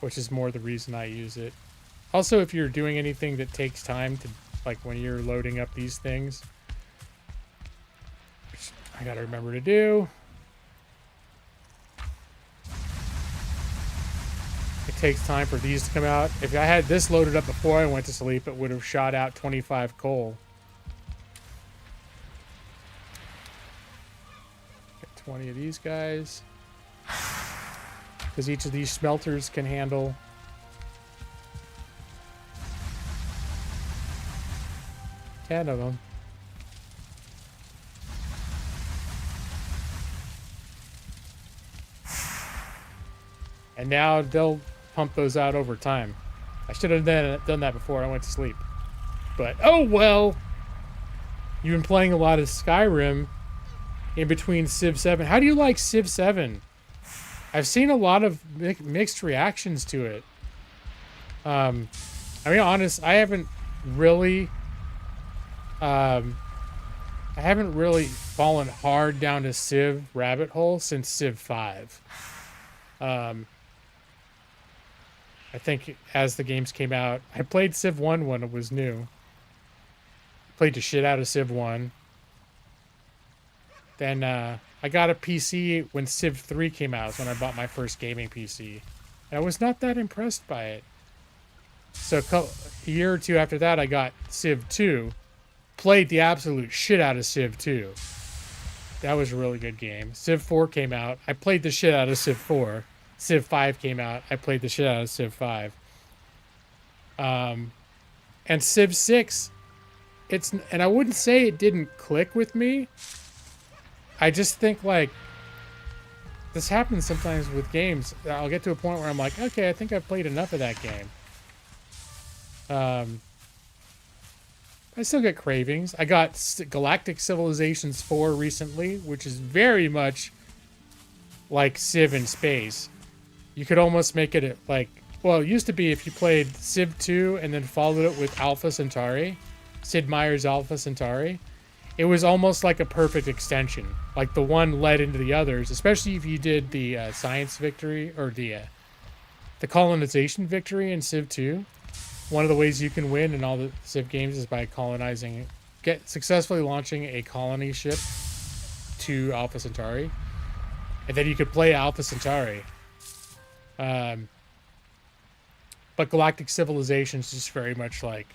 [SPEAKER 3] which is more the reason I use it. Also, if you're doing anything that takes time to, like when you're loading up these things, which I gotta remember to do. It takes time for these to come out. If I had this loaded up before I went to sleep, it would have shot out 25 coal. Get 20 of these guys. Because each of these smelters can handle 10 of them. And now they'll pump those out over time. I should have done that before I went to sleep. But, oh well! You've been playing a lot of Skyrim in between Civ 7. How do you like Civ 7? I've seen a lot of mixed reactions to it. I mean, honest, I haven't really fallen hard down to Civ rabbit hole since Civ 5. I think as the games came out, I played Civ 1 when it was new. Played the shit out of Civ 1. Then I got a PC when Civ 3 came out. That's when I bought my first gaming PC. And I was not that impressed by it. So a year or two after that, I got Civ 2. Played the absolute shit out of Civ 2. That was a really good game. Civ 4 came out. I played the shit out of Civ 4. Civ 5 came out. I played the shit out of Civ 5. And Civ 6, and I wouldn't say it didn't click with me. I just think, like, this happens sometimes with games. I'll get to a point where I'm like, okay, I think I've played enough of that game. I still get cravings. I got Galactic Civilizations 4 recently, which is very much like Civ in space. You could almost make it like, well, it used to be if you played Civ 2 and then followed it with Alpha Centauri, Sid Meier's Alpha Centauri, it was almost like a perfect extension. Like the one led into the others, especially if you did the science victory or the colonization victory in Civ 2. One of the ways you can win in all the Civ games is by colonizing, successfully launching a colony ship to Alpha Centauri. And then you could play Alpha Centauri. But Galactic Civilizations is just very much like,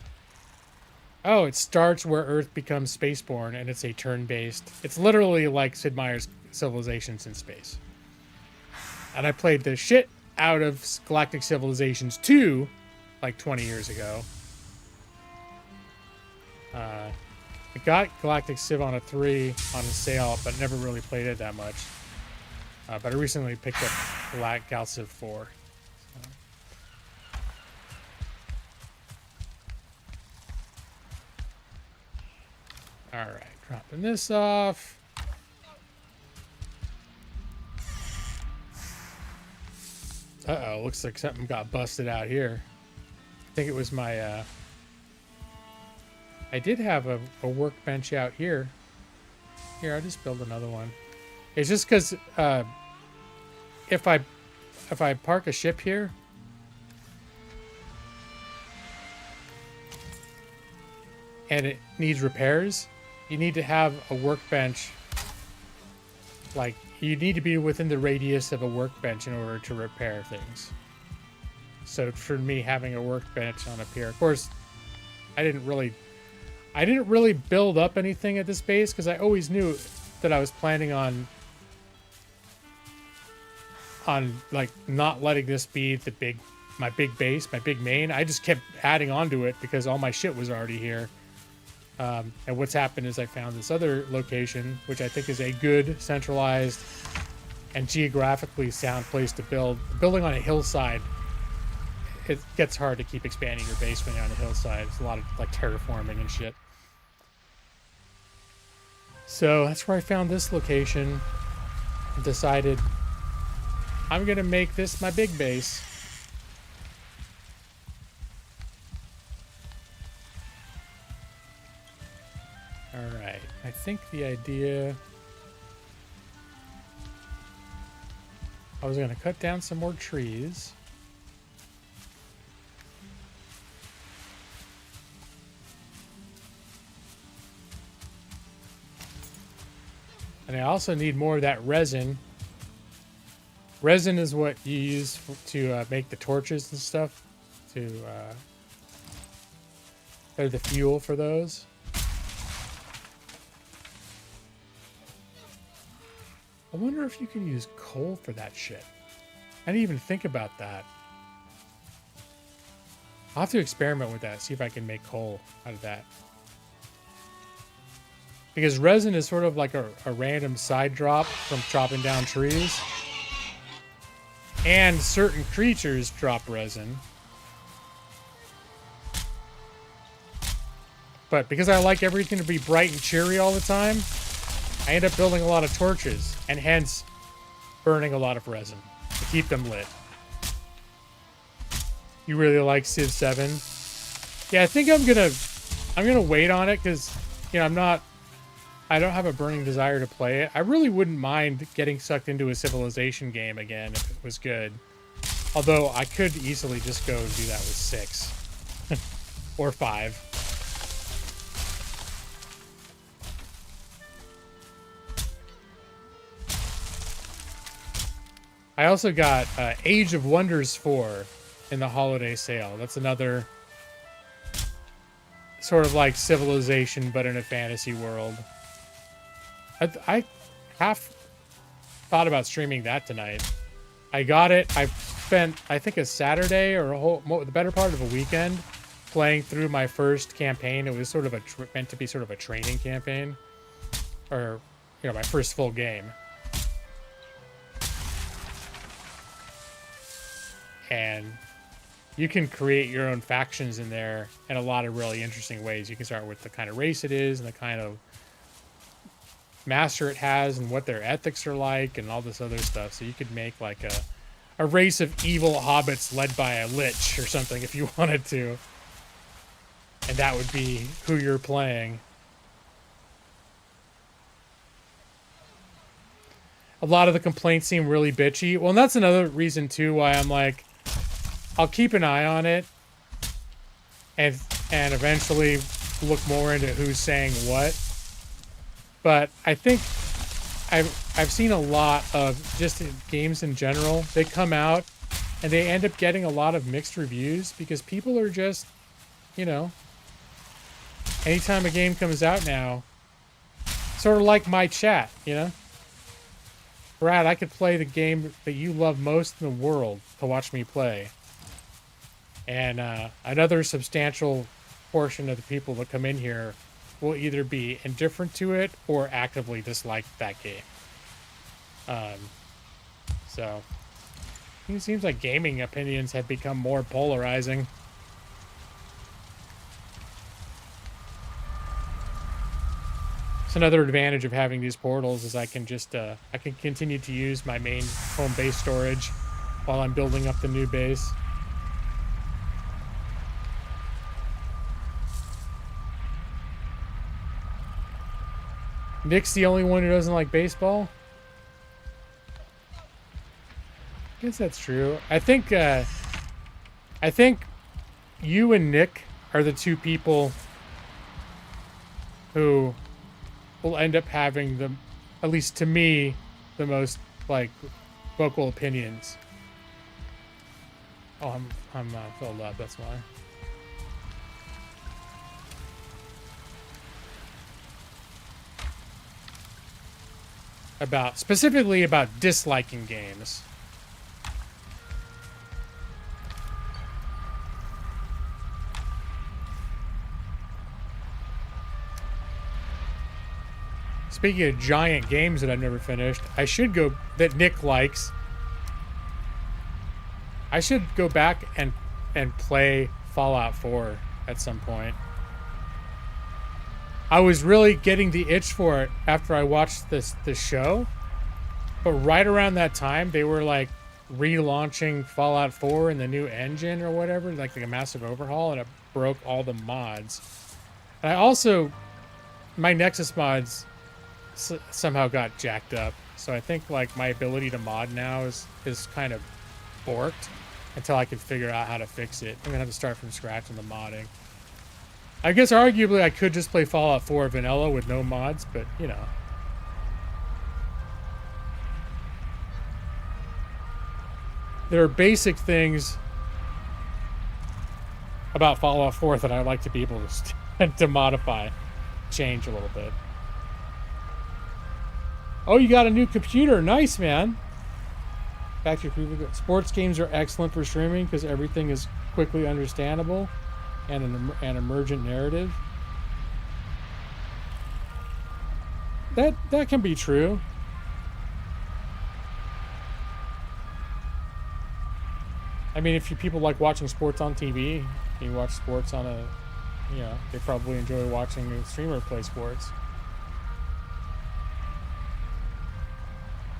[SPEAKER 3] oh, it starts where Earth becomes spaceborne, and it's a turn-based. It's literally like Sid Meier's Civilizations in space. And I played the shit out of Galactic Civilizations 2 like 20 years ago. I got Galactic Civ on a 3 on a sale, but never really played it that much. But I recently picked up Gal Civ 4. Alright, dropping this off. Uh-oh, looks like something got busted out here. I think it was my, I did have a workbench out here. Here, I'll just build another one. It's just because, if I park a ship here, and it needs repairs, you need to have a workbench. Like, you need to be within the radius of a workbench in order to repair things. So for me, having a workbench on up here, of course, I didn't really build up anything at this base because I always knew that I was planning on like not letting this be my big base, my big main. I just kept adding onto it because all my shit was already here. And what's happened is I found this other location, which I think is a good, centralized, and geographically sound place to build. Building on a hillside, it gets hard to keep expanding your base when you're on a hillside. It's a lot of like terraforming and shit. So that's where I found this location. Decided I'm gonna make this my big base. Alright, I think the idea... I was going to cut down some more trees. And I also need more of that resin. Resin is what you use to make the torches and stuff. They're the fuel for those. I wonder if you can use coal for that shit. I didn't even think about that. I'll have to experiment with that, see if I can make coal out of that. Because resin is sort of like a random side drop from chopping down trees. and certain creatures drop resin. But because I like everything to be bright and cheery all the time, I end up building a lot of torches, and hence burning a lot of resin to keep them lit. You really like Civ 7? Yeah, I think I'm gonna wait on it because, you know, I don't have a burning desire to play it. I really wouldn't mind getting sucked into a Civilization game again if it was good. Although I could easily just go and do that with 6 or 5. I also got Age of Wonders 4 in the holiday sale. That's another sort of like Civilization, but in a fantasy world. I half thought about streaming that tonight. I got it. I spent, I think, a Saturday or the better part of a weekend playing through my first campaign. It was sort of meant to be sort of a training campaign, or, you know, my first full game. And you can create your own factions in there in a lot of really interesting ways. You can start with the kind of race it is and the kind of master it has and what their ethics are like and all this other stuff. So you could make like a race of evil hobbits led by a lich or something if you wanted to. And that would be who you're playing. A lot of the complaints seem really bitchy. Well, and that's another reason too why I'm like, I'll keep an eye on it and eventually look more into who's saying what. But I think I've seen a lot of just games in general. They come out and they end up getting a lot of mixed reviews because people are just, you know, anytime a game comes out now, sort of like my chat, you know? Brad, I could play the game that you love most in the world to watch me play. And another substantial portion of the people that come in here will either be indifferent to it or actively dislike that game. So it seems like gaming opinions have become more polarizing. It's another advantage of having these portals is I can just I can continue to use my main home base storage while I'm building up the new base. Nick's the only one who doesn't like baseball? I guess that's true. I think you and Nick are the two people who will end up having the, at least to me, the most like vocal opinions. Oh, I'm filled up. That's why. Specifically about disliking games. Speaking of giant games that I've never finished, that Nick likes, I should go back and play Fallout 4 at some point. I was really getting the itch for it after I watched this show, but right around that time they were like relaunching Fallout 4 and the new engine or whatever, like a massive overhaul, and it broke all the mods. And I also, my Nexus mods somehow got jacked up, so I think like my ability to mod now is kind of borked until I can figure out how to fix it. I'm gonna have to start from scratch on the modding. I guess arguably I could just play Fallout 4 vanilla with no mods, but you know. There are basic things about Fallout 4 that I like to be able to modify, change a little bit. Oh, you got a new computer. Nice, man. Back to your previous. Sports games are excellent for streaming because everything is quickly understandable. And an emergent narrative. That can be true. I mean, if you people like watching sports on TV, you watch sports on a, you know, they probably enjoy watching a streamer play sports.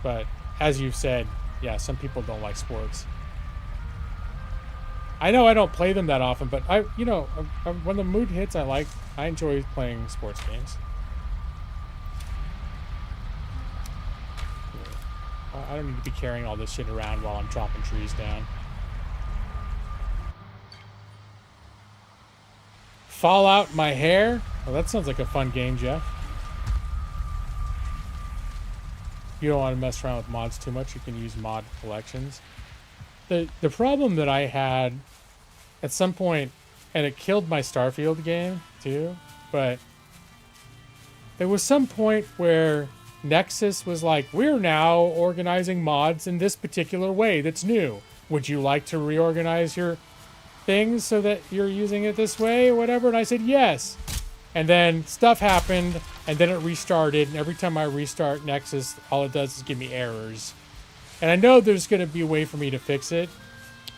[SPEAKER 3] But as you've said, yeah, some people don't like sports. I know I don't play them that often, but you know, when the mood hits, I enjoy playing sports games. I don't need to be carrying all this shit around while I'm chopping trees down. Fallout my hair? Well, that sounds like a fun game, Jeff. If you don't want to mess around with mods too much, you can use mod collections. The problem that I had at some point, and it killed my Starfield game too, but there was some point where Nexus was like, we're now organizing mods in this particular way that's new. Would you like to reorganize your things so that you're using it this way or whatever? And I said yes. And then stuff happened, and then it restarted, and every time I restart Nexus, all it does is give me errors. And I know there's going to be a way for me to fix it,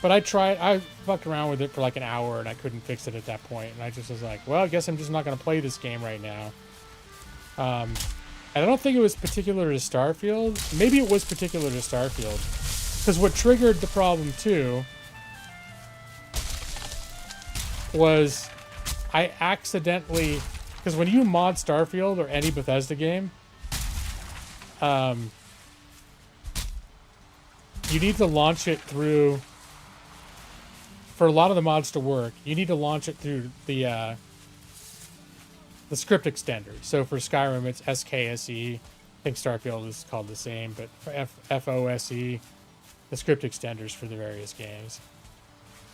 [SPEAKER 3] but I fucked around with it for like an hour, and I couldn't fix it at that point. And I just was like, well, I guess I'm just not going to play this game right now. And I don't think it was particular to Starfield. Maybe it was particular to Starfield. Because what triggered the problem, too, was I accidentally... Because when you mod Starfield or any Bethesda game, you need to launch it through... For a lot of the mods to work, you need to launch it through the script extender. So for Skyrim, it's SKSE. I think Starfield is called the same, but for FOSE, the script extenders for the various games.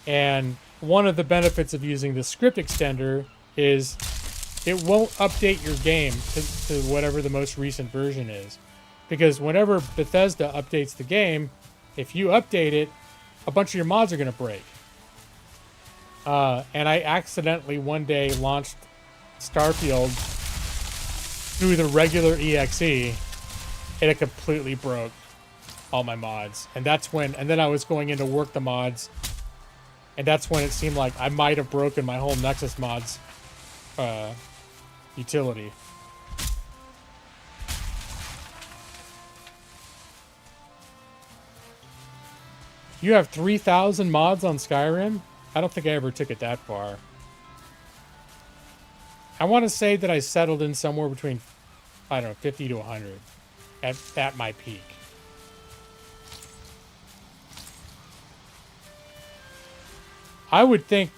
[SPEAKER 3] And one of the benefits of using the script extender is it won't update your game to whatever the most recent version is. Because whenever Bethesda updates the game, if you update it, a bunch of your mods are going to break. And I accidentally one day launched Starfield through the regular EXE, and it completely broke all my mods. And then I was going in to work the mods, and that's when it seemed like I might have broken my whole Nexus mods utility. You have 3,000 mods on Skyrim? I don't think I ever took it that far. I want to say that I settled in somewhere between, I don't know, 50 to 100 at my peak. I would think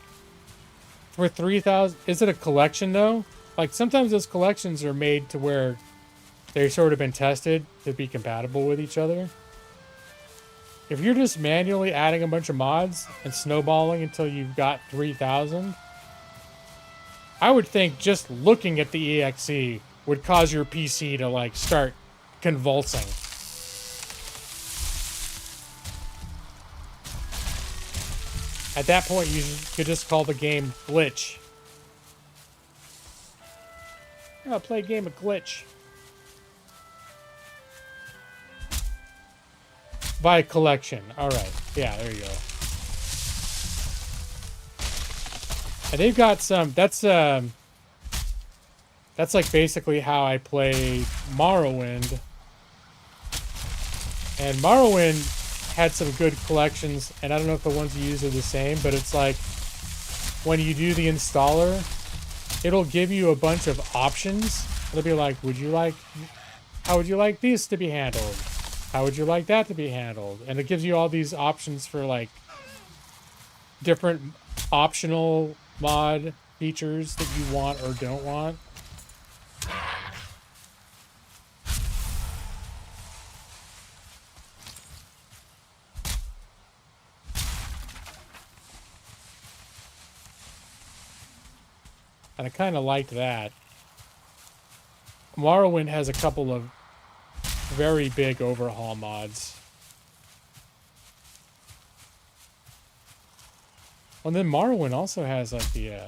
[SPEAKER 3] for 3,000, is it a collection though? Like sometimes those collections are made to where they've sort of been tested to be compatible with each other. If you're just manually adding a bunch of mods and snowballing until you've got 3,000, I would think just looking at the EXE would cause your PC to like start convulsing. At that point, you could just call the game glitch. I'll play a game of glitch. By collection. Alright. Yeah, there you go. And they've got some... That's like basically how I play Morrowind. And Morrowind had some good collections, and I don't know if the ones you use are the same, but it's like when you do the installer, it'll give you a bunch of options. It'll be like, how would you like these to be handled? How would you like that to be handled? And it gives you all these options for like different optional mod features that you want or don't want. And I kind of liked that. Morrowind has a couple of very big overhaul mods. Well, then Morrowind also has like the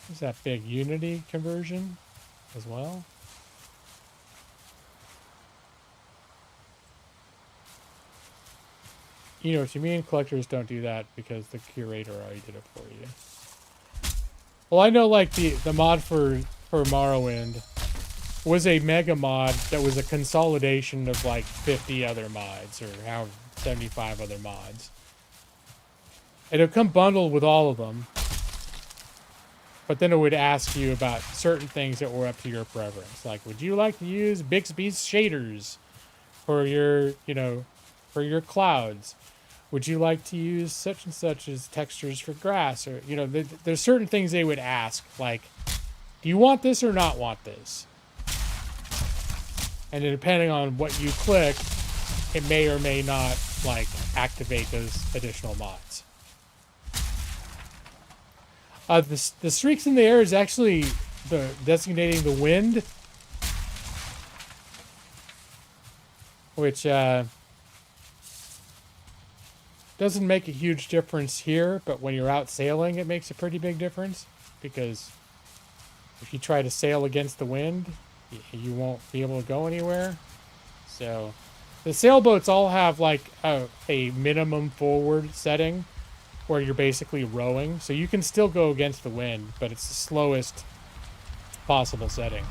[SPEAKER 3] what's that big Unity conversion as well? you know what you mean. Collectors don't do that because the curator already did it for you. Well, I know like the mod for Morrowind was a mega mod that was a consolidation of like 50 other mods or how 75 other mods. And it would come bundled with all of them. But then it would ask you about certain things that were up to your preference. Like, would you like to use Bixby's shaders for your, you know, for your clouds? Would you like to use such and such as textures for grass? Or, you know, there's certain things they would ask, like, do you want this or not want this? And then depending on what you click, it may or may not, like, activate those additional mods. The streaks in the air is actually designating the wind, which doesn't make a huge difference here, but when you're out sailing, it makes a pretty big difference, because if you try to sail against the wind, you won't be able to go anywhere. So the sailboats all have like a minimum forward setting, where you're basically rowing, so you can still go against the wind, but it's the slowest possible setting.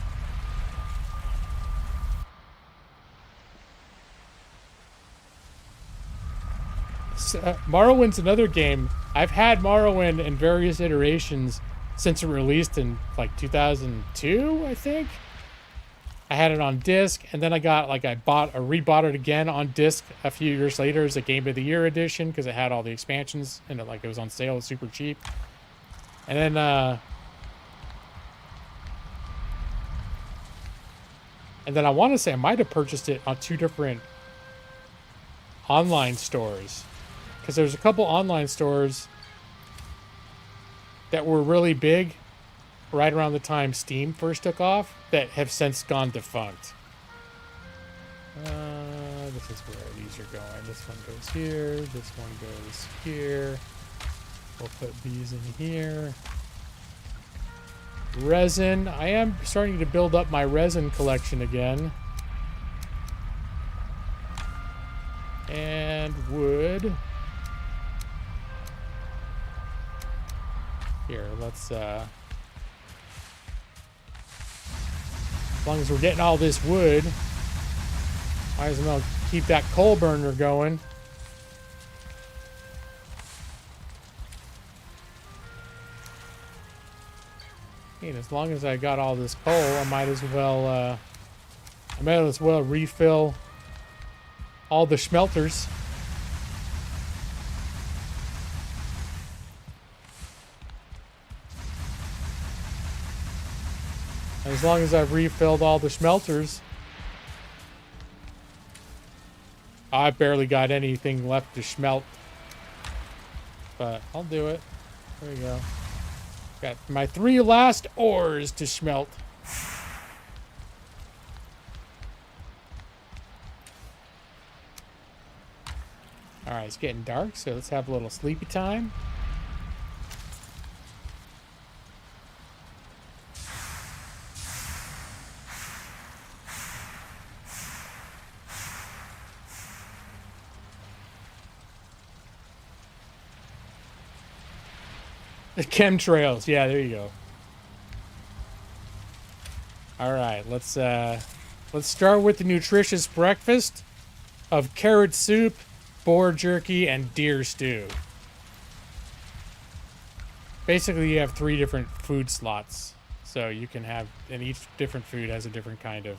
[SPEAKER 3] Morrowind's another game. I've had Morrowind in various iterations since it released in like 2002, I think. I had it on disc, and then I rebought it again on disc a few years later as a Game of the Year edition because it had all the expansions and it was on sale, it was super cheap. And then I want to say I might have purchased it on 2 different online stores, because there's a couple online stores that were really big right around the time Steam first took off that have since gone defunct. This is where these are going. This one goes here. This one goes here. We'll put these in here. Resin. I am starting to build up my resin collection again. And wood. Here, let's as long as we're getting all this wood, might as well keep that coal burner going. And as long as I got all this coal, I might as well refill all the smelters. As long as I've refilled all the smelters, I barely got anything left to smelt. But I'll do it. There we go. Got my 3 last ores to smelt. Alright, it's getting dark, so let's have a little sleepy time. The chemtrails, yeah, there you go. All right, let's start with the nutritious breakfast of carrot soup, boar jerky, and deer stew. Basically, you have 3 different food slots, so you can have, and each different food has a different kind of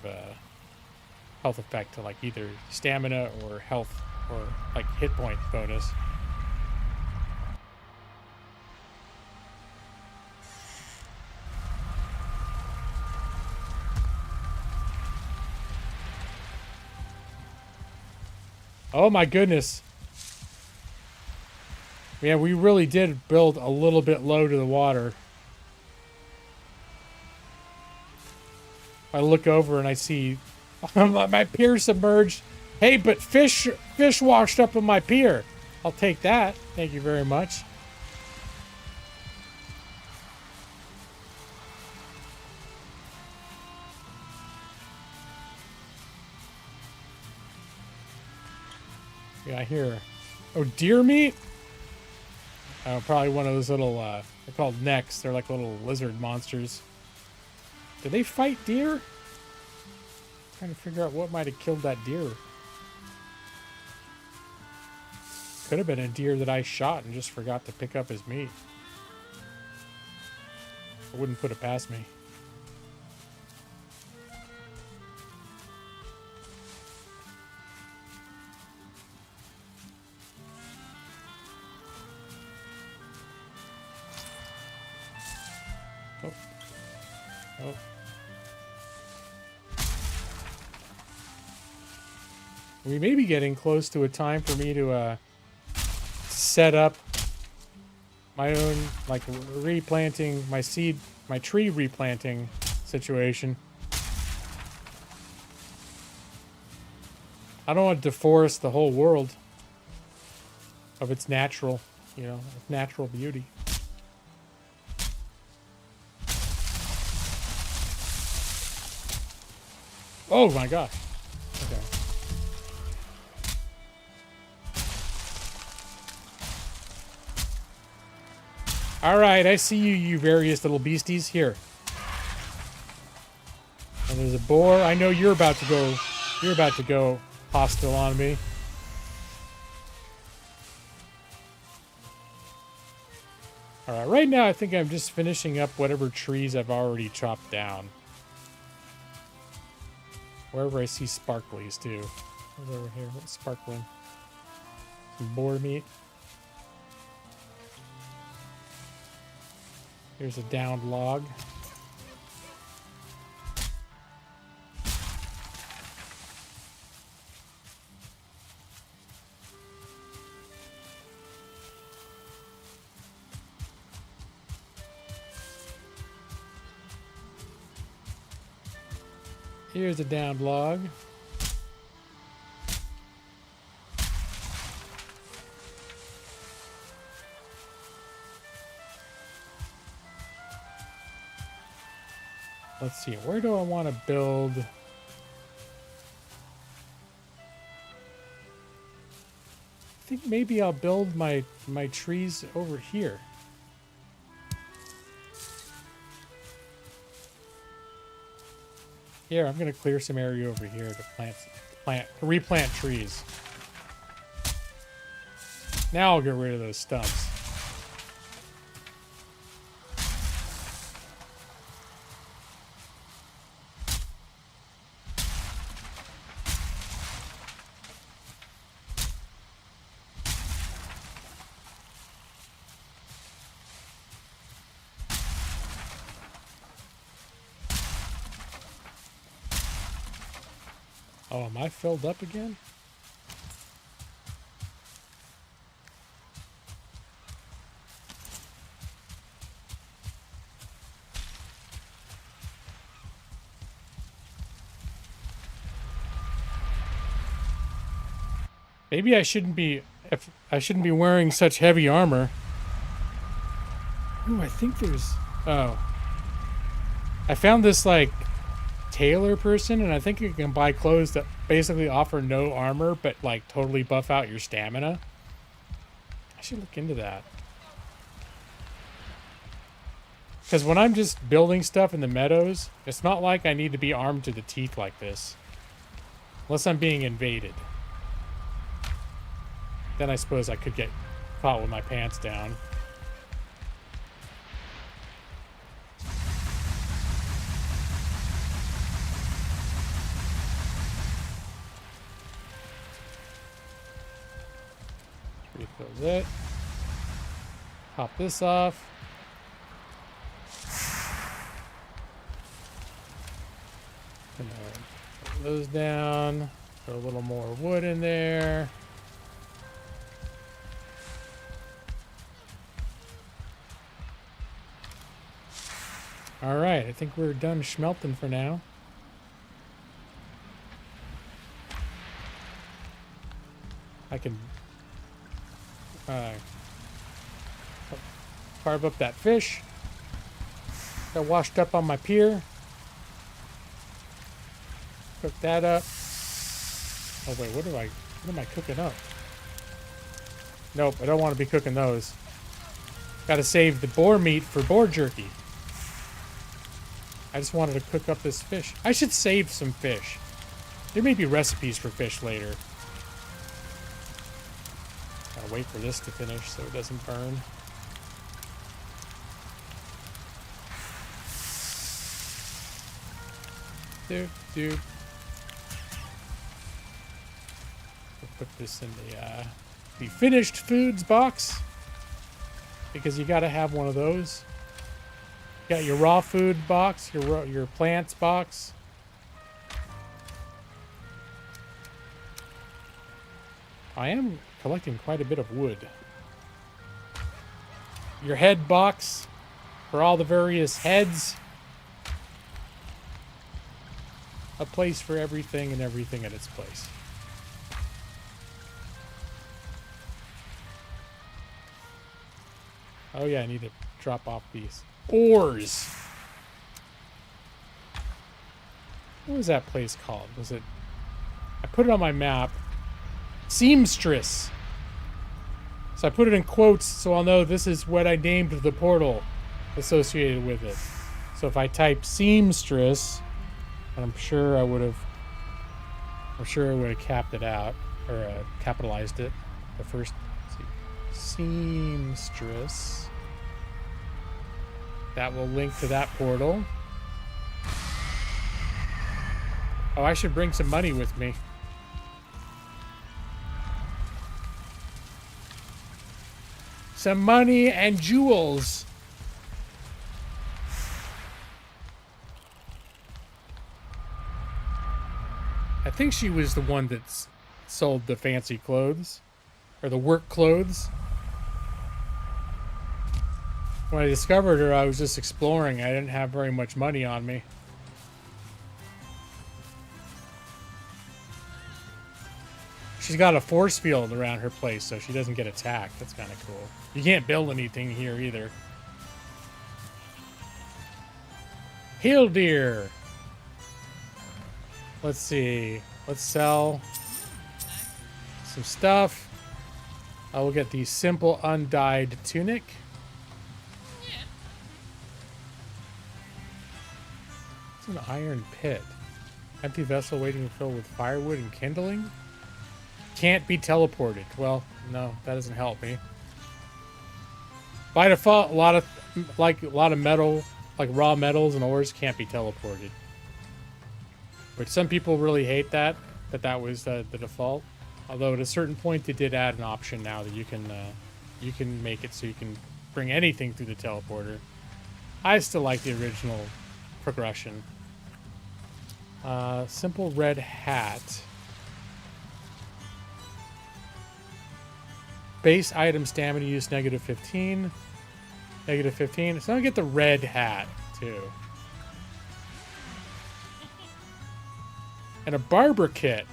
[SPEAKER 3] health effect to like either stamina or health or like hit point bonus. Oh my goodness. Yeah, we really did build a little bit low to the water. I look over and I see my pier submerged. Hey, but fish washed up in my pier. I'll take that. Thank you very much. Yeah, here. Oh, deer meat? Oh, probably one of those little, they're called necks. They're like little lizard monsters. Do they fight deer? Trying to figure out what might have killed that deer. Could have been a deer that I shot and just forgot to pick up his meat. I wouldn't put it past me. Oh. Oh. We may be getting close to a time for me to set up my own, like, replanting my seed, my tree replanting situation. I don't want to deforest the whole world of its natural, you know, natural beauty. Oh my gosh. Okay. All right, I see you, you various little beasties. Here. And there's a boar. I know you're about to go hostile on me. All right, right now I think I'm just finishing up whatever trees I've already chopped down. Wherever I see sparklies too. What's over here? What's sparkling? Some boar meat. Here's a downed log. Here's a downed log. Let's see, where do I want to build? I think maybe I'll build my trees over here. Here, I'm gonna clear some area over here to replant trees. Now I'll get rid of those stumps. Oh, am I filled up again? Maybe I shouldn't be wearing such heavy armor. Ooh, I think there's I found this like tailor person, and I think you can buy clothes that basically offer no armor but like totally buff out your stamina. I should look into that. Because when I'm just building stuff in the meadows, it's not like I need to be armed to the teeth like this. Unless I'm being invaded. Then I suppose I could get caught with my pants down. Refill it. Pop this off. And put those down. Put a little more wood in there. All right, I think we're done schmelting for now. I can carve up that fish that washed up on my pier. Cook that up. Oh wait, what am I cooking up? Nope, I don't want to be cooking those. Gotta save the boar meat for boar jerky. I just wanted to cook up this fish. I should save some fish. There may be recipes for fish later. Gotta wait for this to finish so it doesn't burn. Dude. We'll put this in the finished foods box. Because you gotta have one of those. You got your raw food box, your plants box. I am collecting quite a bit of wood. Your head box for all the various heads. A place for everything and everything at its place. Oh yeah, I need to drop off these ores. What was that place called? Was it... I put it on my map. Seamstress. So I put it in quotes so I'll know this is what I named the portal associated with it. So if I type seamstress, and I'm sure I would have capped it out or capitalized it. The first seamstress. That will link to that portal. Oh, I should bring some money with me. Some money and jewels. I think she was the one that sold the fancy clothes. Or the work clothes. When I discovered her, I was just exploring. I didn't have very much money on me. She's got a force field around her place, so she doesn't get attacked. That's kind of cool. You can't build anything here either. Hill deer. Let's see. Let's sell some stuff. I will get the simple undyed tunic. It's an iron pit. Empty vessel waiting to fill with firewood and kindling. Can't be teleported. Well, no, that doesn't help me. By default, a lot of metal, like raw metals and ores, can't be teleported. Which some people really hate that was the default. Although at a certain point they did add an option now that you can make it so you can bring anything through the teleporter. I still like the original progression. Simple red hat. Base item stamina use -15. -15. So I get the red hat too. And a barber kit.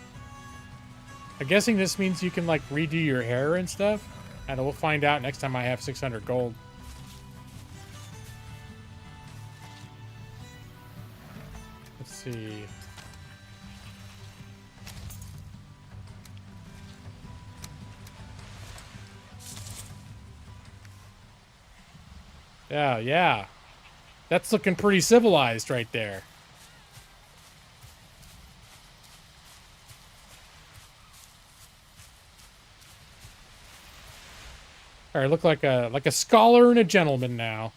[SPEAKER 3] I'm guessing this means you can like redo your hair and stuff. And we'll find out next time I have 600 gold. Let's see. Yeah. That's looking pretty civilized right there. All right, look like a scholar and a gentleman now.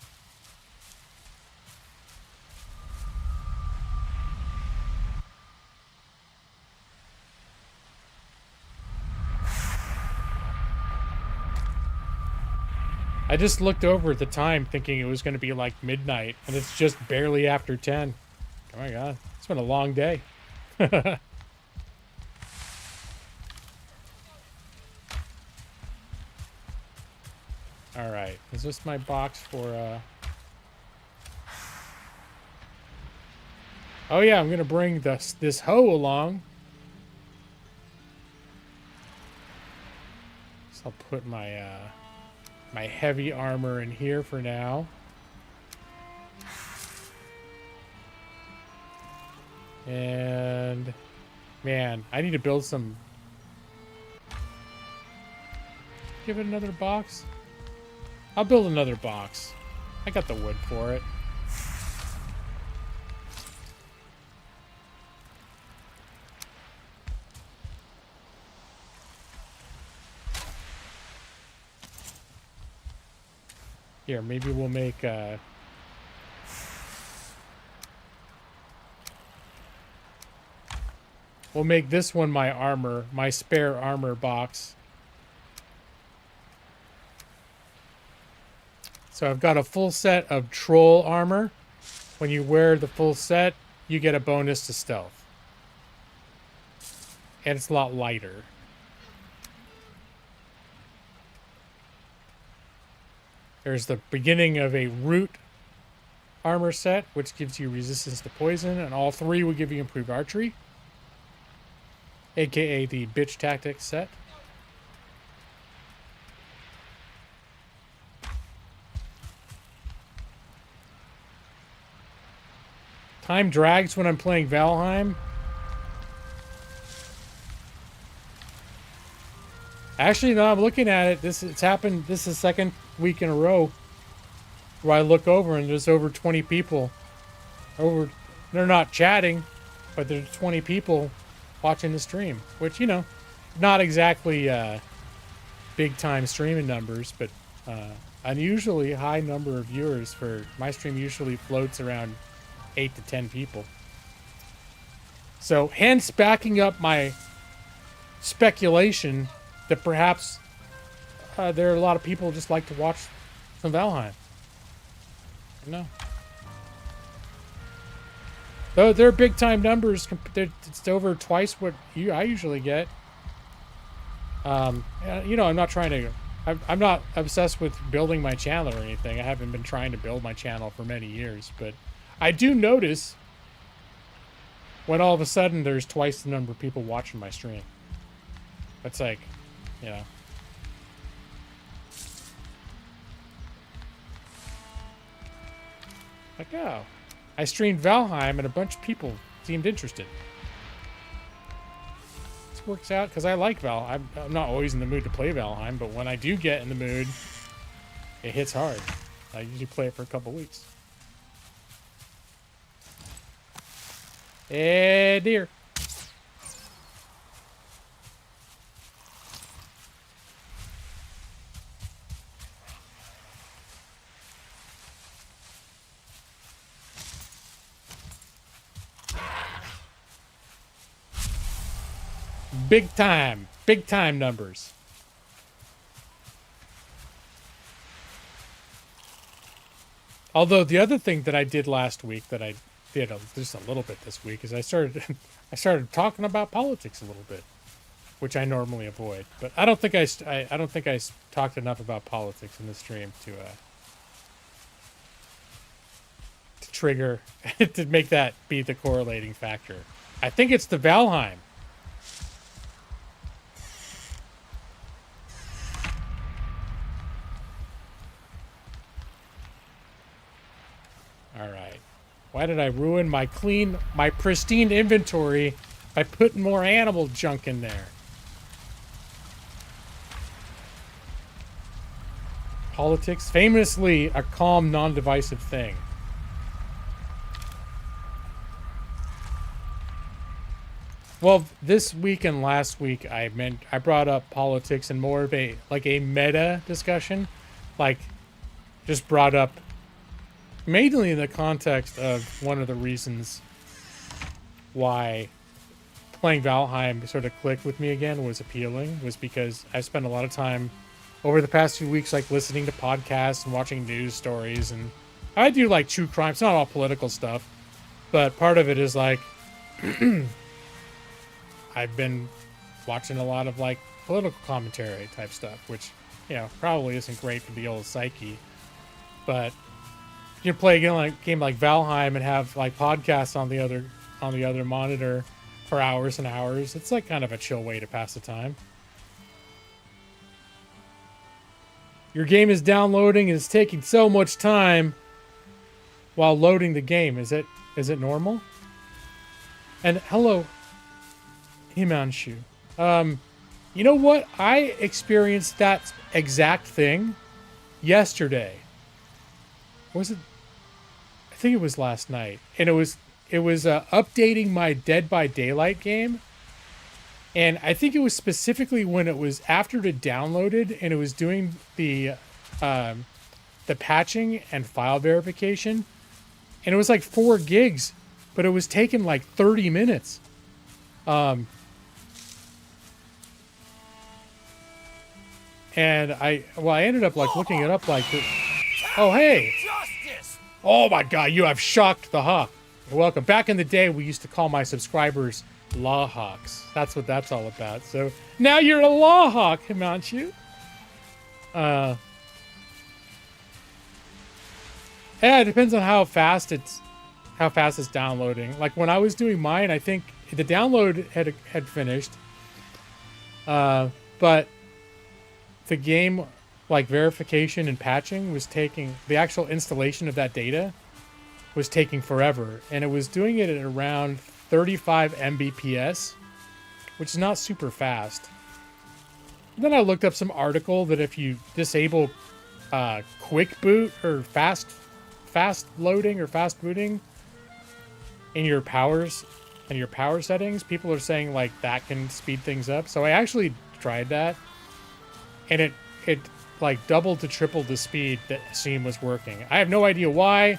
[SPEAKER 3] I just looked over at the time thinking it was going to be like midnight, and it's just barely after 10. Oh my god, it's been a long day. Alright, is this my box for, Oh yeah, I'm going to bring this hoe along. So I'll put my, my heavy armor in here for now. And man, I need to build some give it another box? I'll build another box. I got the wood for it. Here, maybe we'll make we'll make this one my armor, my spare armor box. So I've got a full set of troll armor. When you wear the full set, you get a bonus to stealth. And it's a lot lighter. There's the beginning of a root armor set, which gives you resistance to poison, and all three will give you improved archery, a.k.a. the bitch tactics set. Time drags when I'm playing Valheim. Actually, no, I'm looking at it. It's happened. This is the second week in a row where I look over and there's over 20 people. They're not chatting, but there's 20 people watching the stream, which, you know, not exactly big time streaming numbers, but unusually high number of viewers. For my stream usually floats around 8 to 10 people. So, hence backing up my speculation that perhaps there are a lot of people who just like to watch some Valheim. No. Though they're big time numbers, it's over twice what I usually get. You know, I'm not trying to. I'm not obsessed with building my channel or anything. I haven't been trying to build my channel for many years, but I do notice when all of a sudden there's twice the number of people watching my stream. It's like, you know. Like, oh, I streamed Valheim and a bunch of people seemed interested. This works out because I like Valheim. I'm not always in the mood to play Valheim, but when I do get in the mood, it hits hard. I usually play it for a couple weeks. Eh, dear. Big time numbers. Although the other thing that I did last week that I did just a little bit this week is I started talking about politics a little bit, which I normally avoid. But I don't think I talked enough about politics in the stream to trigger to make that be the correlating factor. I think it's the Valheim. All right. Why did I ruin my pristine inventory by putting more animal junk in there? Politics, famously a calm, non-divisive thing. Well, this week and last week, I brought up politics in more of a meta discussion, like just brought up. Mainly in the context of one of the reasons why playing Valheim sort of clicked with me again was appealing, was because I spent a lot of time over the past few weeks like listening to podcasts and watching news stories, and I do like true crime. It's not all political stuff, but part of it is like I've been watching a lot of like political commentary type stuff, which, you know, probably isn't great for the old psyche, but you play a game like Valheim and have like podcasts on the other monitor for hours and hours. It's like kind of a chill way to pass the time. Your game is downloading and it's taking so much time while loading the game. Is it normal? And hello, Himanshu. You know what? I experienced that exact thing yesterday. Was it? I think it was last night, and it was updating my Dead by Daylight game, and I think it was specifically when it was after it downloaded and it was doing the patching and file verification, and it was like 4 gigs, but it was taking like 30 minutes. And I ended up like looking it up like, oh, hey.
[SPEAKER 2] Justice!
[SPEAKER 3] Oh my God, you have shocked the hawk. You're welcome. Back in the day, we used to call my subscribers law hawks. That's what that's all about. So now you're a law hawk, Himanshu. Yeah, it depends on how fast it's downloading. Like when I was doing mine, I think the download had finished. But the game, like verification and patching, was taking, the actual installation of that data was taking forever, and it was doing it at around 35 Mbps, which is not super fast. And then I looked up some article that if you disable quick boot or fast loading or fast booting in your powers and your power settings, people are saying like that can speed things up. So I actually tried that, and it like doubled to tripled the speed that Steam was working. I have no idea why.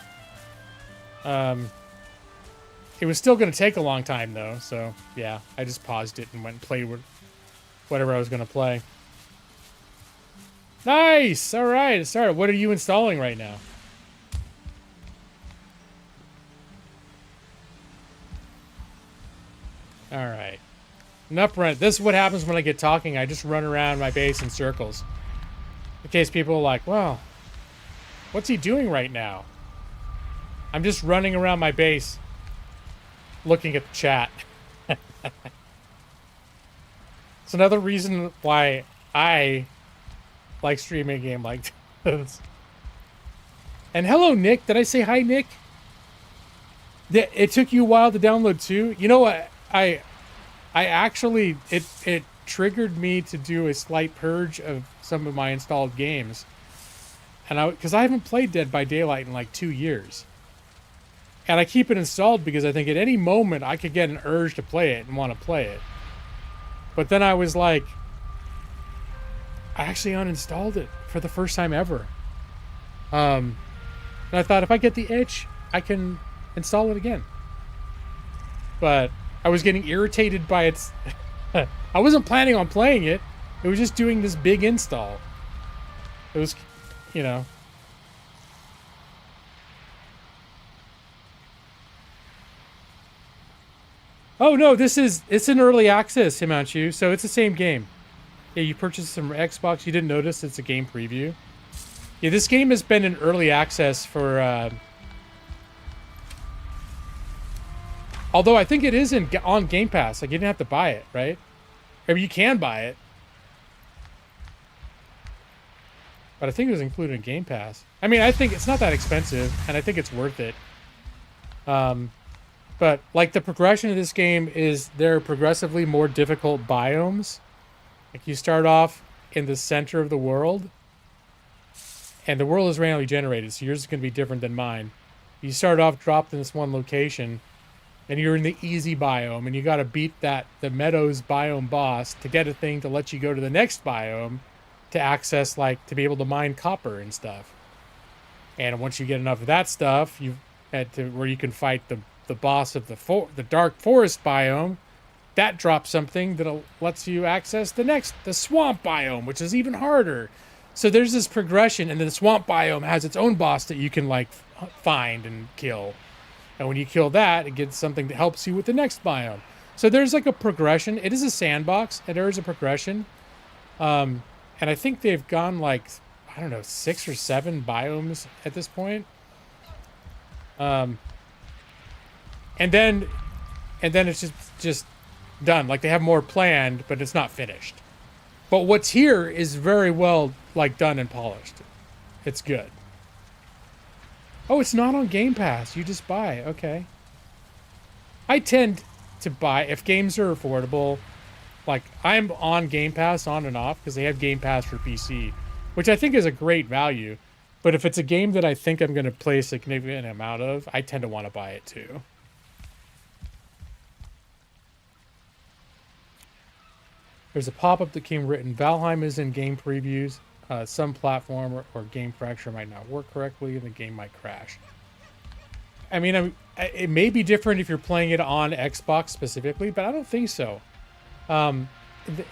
[SPEAKER 3] It was still going to take a long time though, so yeah, I just paused it and went and played with whatever I was going to play. Nice! All right, it started. What are you installing right now? All right. Enough run. This is what happens when I get talking. I just run around my base in circles. In case people are like, well, what's he doing right now? I'm just running around my base looking at the chat. It's another reason why I like streaming a game like this. And hello, Nick. Did I say hi, Nick? It took you a while to download too? You know what? I actually, it triggered me to do a slight purge of some of my installed games. And because I haven't played Dead by Daylight in like 2 years. And I keep it installed because I think at any moment I could get an urge to play it and want to play it. But then I was like, I actually uninstalled it for the first time ever. And I thought if I get the itch, I can install it again. But I was getting irritated by its... I wasn't planning on playing it. It was just doing this big install. It was, you know... Oh no, it's an early access, Himanshu, so it's the same game. Yeah, you purchased some Xbox, you didn't notice it's a game preview. Yeah, this game has been in early access for, although I think it is on Game Pass, like you didn't have to buy it, right? Or you can buy it. But I think it was included in Game Pass. I mean, I think it's not that expensive, and I think it's worth it. But, like, the progression of this game is there are progressively more difficult biomes. Like, you start off in the center of the world, and the world is randomly generated, so yours is going to be different than mine. You start off dropped in this one location, and you're in the easy biome, and you got to beat the Meadows biome boss to get a thing to let you go to the next biome to access, like, to be able to mine copper and stuff. And once you get enough of that stuff, you head to where you can fight the boss of the dark forest biome. That drops something that lets you access the swamp biome, which is even harder. So there's this progression, and then the swamp biome has its own boss that you can like find and kill. And when you kill that, it gets something that helps you with the next biome. So there's like a progression. It is a sandbox, and there is a progression. And I think they've gone like, I don't know, 6 or 7 biomes at this point. And then it's just done. Like they have more planned, but it's not finished. But what's here is very well like done and polished. It's good. Oh, it's not on Game Pass. You just buy. Okay. I tend to buy if games are affordable. Like, I'm on Game Pass on and off because they have Game Pass for PC, which I think is a great value. But if it's a game that I think I'm going to play a significant amount of, I tend to want to buy it too. There's a pop-up that came written. Valheim is in game previews. Some platform or game fracture might not work correctly, and the game might crash. I mean, it may be different if you're playing it on Xbox specifically, but I don't think so. And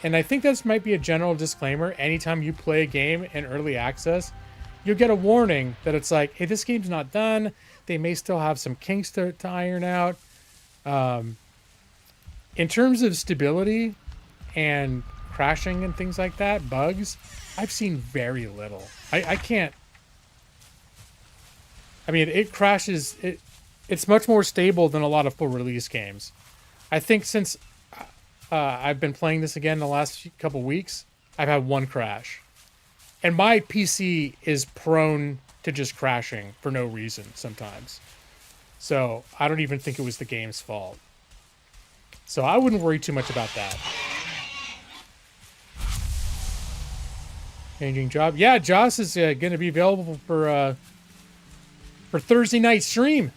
[SPEAKER 3] I think this might be a general disclaimer. Anytime you play a game in early access, you'll get a warning that it's like, hey, this game's not done. They may still have some kinks to iron out. In terms of stability and crashing and things like that, bugs, I've seen very little. I can't. I mean, it crashes. It's much more stable than a lot of full release games. I think since I've been playing this again the last couple weeks, I've had one crash. And my PC is prone to just crashing for no reason sometimes. So I don't even think it was the game's fault. So I wouldn't worry too much about that. Changing job. Yeah, Joss is going to be available for Thursday night stream.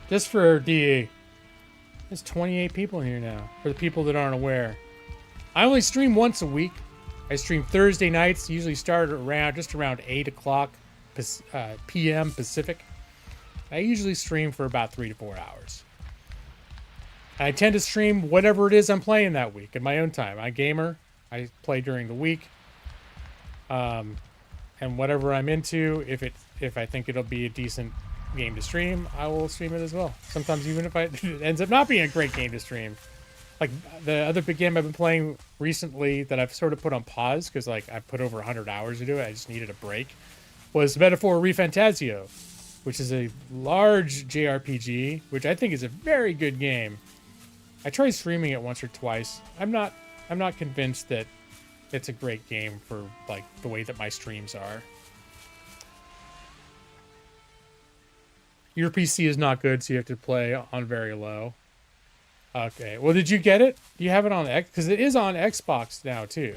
[SPEAKER 3] Just for DE. There's 28 people here now, for the people that aren't aware. I only stream once a week. I stream Thursday nights, usually start just around 8 o'clock p.m. Pacific. I usually stream for about 3 to 4 hours. I tend to stream whatever it is I'm playing that week in my own time. I'm a gamer. I play during the week. And whatever I'm into, if I think it'll be a decent game to stream, I will stream it as well. Sometimes even if it ends up not being a great game to stream. Like the other big game I've been playing recently that I've sort of put on pause because like I put over 100 hours into it, I just needed a break, was Metaphor Refantasio, which is a large JRPG, which I think is a very good game. I tried streaming it once or twice. I'm not convinced that it's a great game for like the way that my streams are. Your PC is not good, so you have to play on very low. Okay. Well, did you get it? Do you have it on X? Because it is on Xbox now too.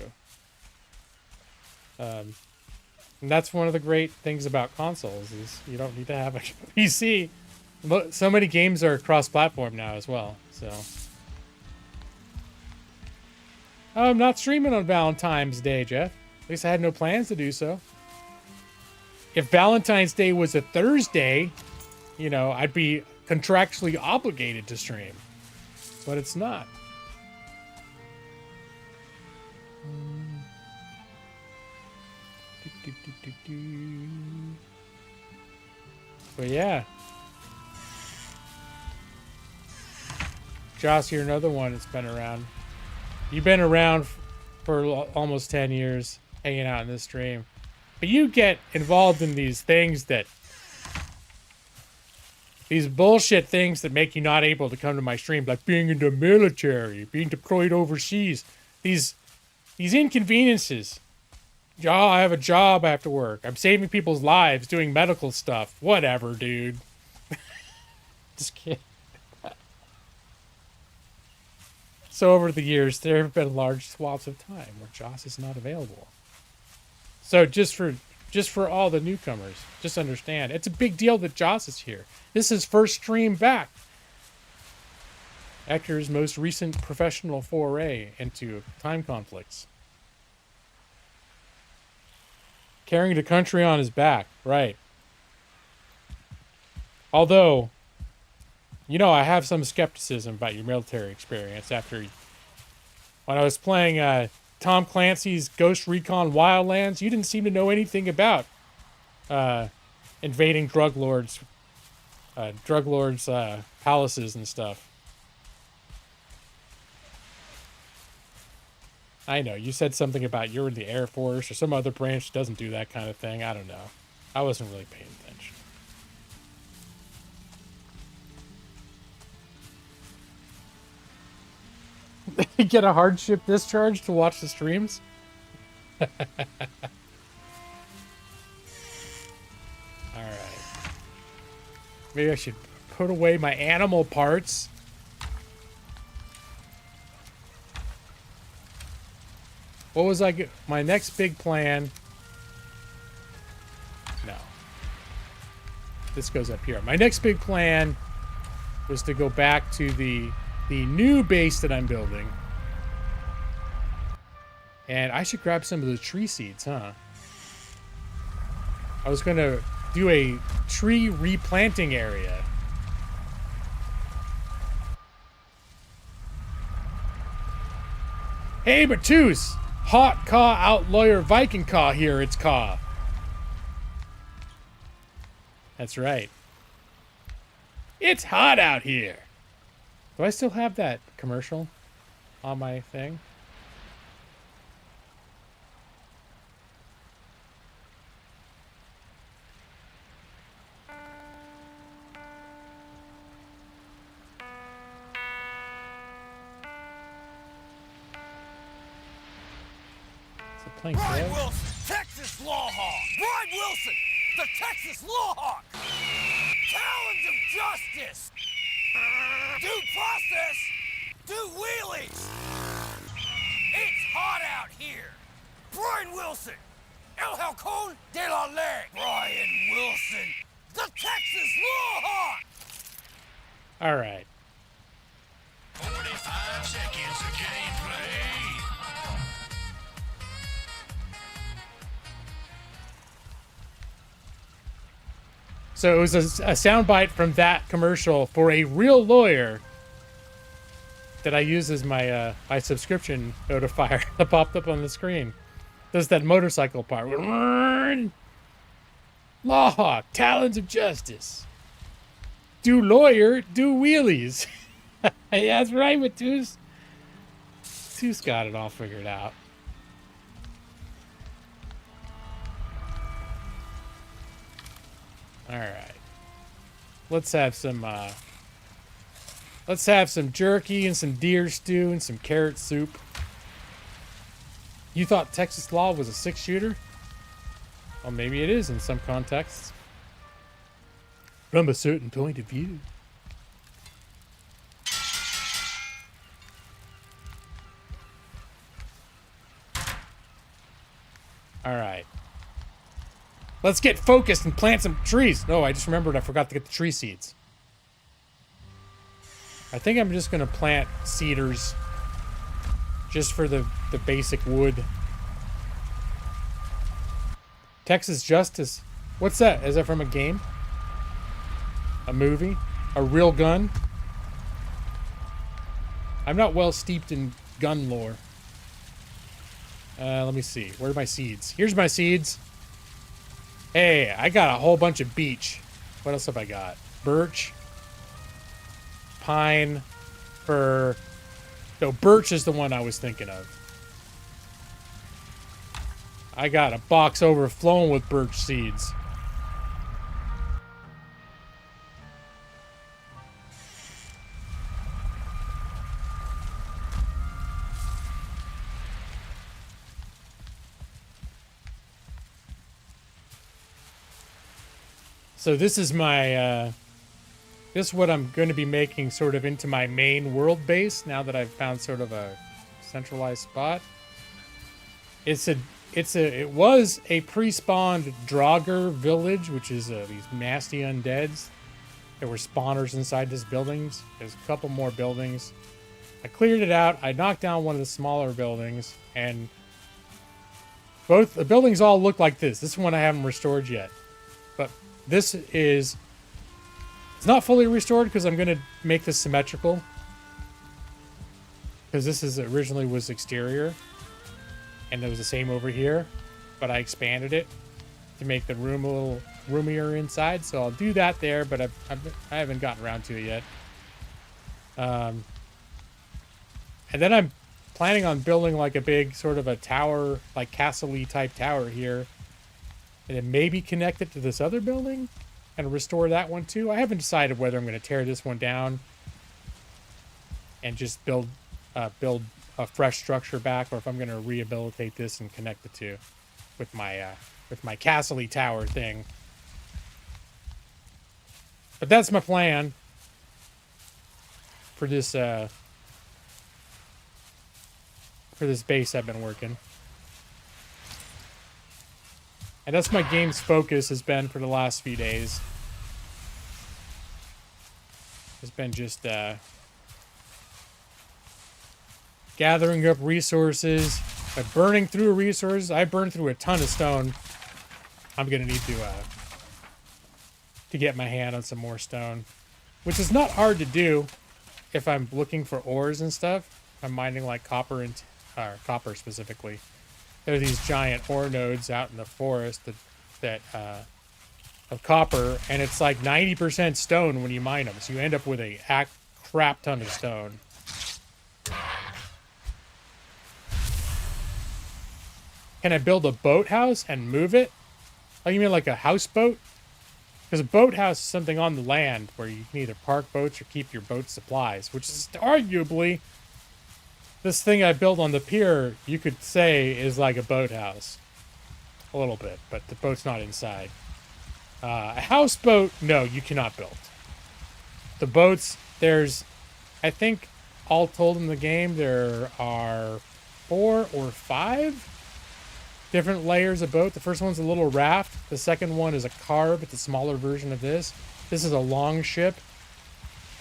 [SPEAKER 3] And that's one of the great things about consoles is you don't need to have a PC. So many games are cross-platform now as well. So. Oh, I'm not streaming on Valentine's Day, Jeff. At least I had no plans to do so. If Valentine's Day was a Thursday, you know, I'd be contractually obligated to stream. But it's not. But yeah. Joss, you're another one that's been around. You've been around for almost 10 years hanging out in this stream. But you get involved in these things that... These bullshit things that make you not able to come to my stream, like being in the military, being deployed overseas. These inconveniences. Oh, I have a job, I have to work. I'm saving people's lives, doing medical stuff. Whatever, dude. Just kidding. So over the years, there have been large swaths of time where Joss is not available. So just for all the newcomers, just understand, it's a big deal that Joss is here. This is his first stream back. Hector's most recent professional foray into time conflicts. Carrying the country on his back, right. Although, you know, I have some skepticism about your military experience after when I was playing Tom Clancy's Ghost Recon Wildlands, you didn't seem to know anything about invading drug lords' palaces and stuff. I know, you said something about you're in the Air Force or some other branch doesn't do that kind of thing. I don't know. I wasn't really paying attention. Get a hardship discharge to watch the streams? Alright. Maybe I should put away my animal parts What was my next big plan? No. This goes up here. My next big plan was to go back to the new base that I'm building. And I should grab some of the tree seeds, huh? I was gonna do a tree replanting area. Hey, Matus! Hot Caw out lawyer Viking Caw here, it's Caw. That's right. It's hot out here. Do I still have that commercial on my thing? Playing
[SPEAKER 2] Brian
[SPEAKER 3] Sales?
[SPEAKER 2] Wilson, Texas Law Hawk. Brian Wilson, the Texas Law Hawk. Talons of justice. Due process. Do wheelies. It's hot out here. Brian Wilson, El Halcon de la Ley. Brian Wilson, the Texas Law Hawk.
[SPEAKER 3] All right.
[SPEAKER 1] 45 seconds of gameplay.
[SPEAKER 3] So it was a soundbite from that commercial for a real lawyer that I use as my my subscription notifier that popped up on the screen. Does that motorcycle part. Law Hawk, Talons of Justice. Do lawyer, do wheelies. Hey, that's right, Matus. Matus got it all figured out. All right. Let's have some jerky and some deer stew and some carrot soup. You thought Texas Law was a 6-shooter? Well, maybe it is in some contexts. From a certain point of view. All right. Let's get focused and plant some trees. No, I just remembered I forgot to get the tree seeds. I think I'm just going to plant cedars just for the basic wood. Texas Justice. What's that? Is that from a game? A movie? A real gun? I'm not well steeped in gun lore. Let me see. Where are my seeds? Here's my seeds. Hey, I got a whole bunch of beech. What else have I got? Birch. Pine. Fir. No, birch is the one I was thinking of. I got a box overflowing with birch seeds. So this is my, this is what I'm going to be making sort of into my main world base now that I've found sort of a centralized spot. It was a pre-spawned Draugr village, which is these nasty undeads. There were spawners inside this building. There's a couple more buildings. I cleared it out. I knocked down one of the smaller buildings, and both the buildings all look like this. This one I haven't restored yet. But this is, it's not fully restored because I'm going to make this symmetrical. Because this is originally was exterior. And it was the same over here. But I expanded it to make the room a little roomier inside. So I'll do that there, but I haven't gotten around to it yet. And then I'm planning on building like a big sort of a tower, like castle-y type tower here. And then maybe connect it to this other building and restore that one too. I haven't decided whether I'm going to tear this one down and just build a fresh structure back, or if I'm going to rehabilitate this and connect the two with my castle-y tower thing. But that's my plan for this base I've been working. And that's my game's focus has been for the last few days. It's been just gathering up resources, burning through resources. I burned through a ton of stone. I'm gonna need to get my hand on some more stone, which is not hard to do if I'm looking for ores and stuff. I'm mining like copper and copper specifically. There are these giant ore nodes out in the forest that of copper, and it's like 90% stone when you mine them, so you end up with a crap ton of stone. Can I build a boathouse and move it? Oh, you mean like a houseboat? Because a boathouse is something on the land where you can either park boats or keep your boat supplies, which is arguably this thing I built on the pier, you could say is like a boathouse. A little bit, but the boat's not inside. A houseboat, no, you cannot build. The boats, there's, I think, all told in the game, there are 4 or 5 different layers of boat. The first one's a little raft. The second one is a carb. It's a smaller version of this. This is a long ship.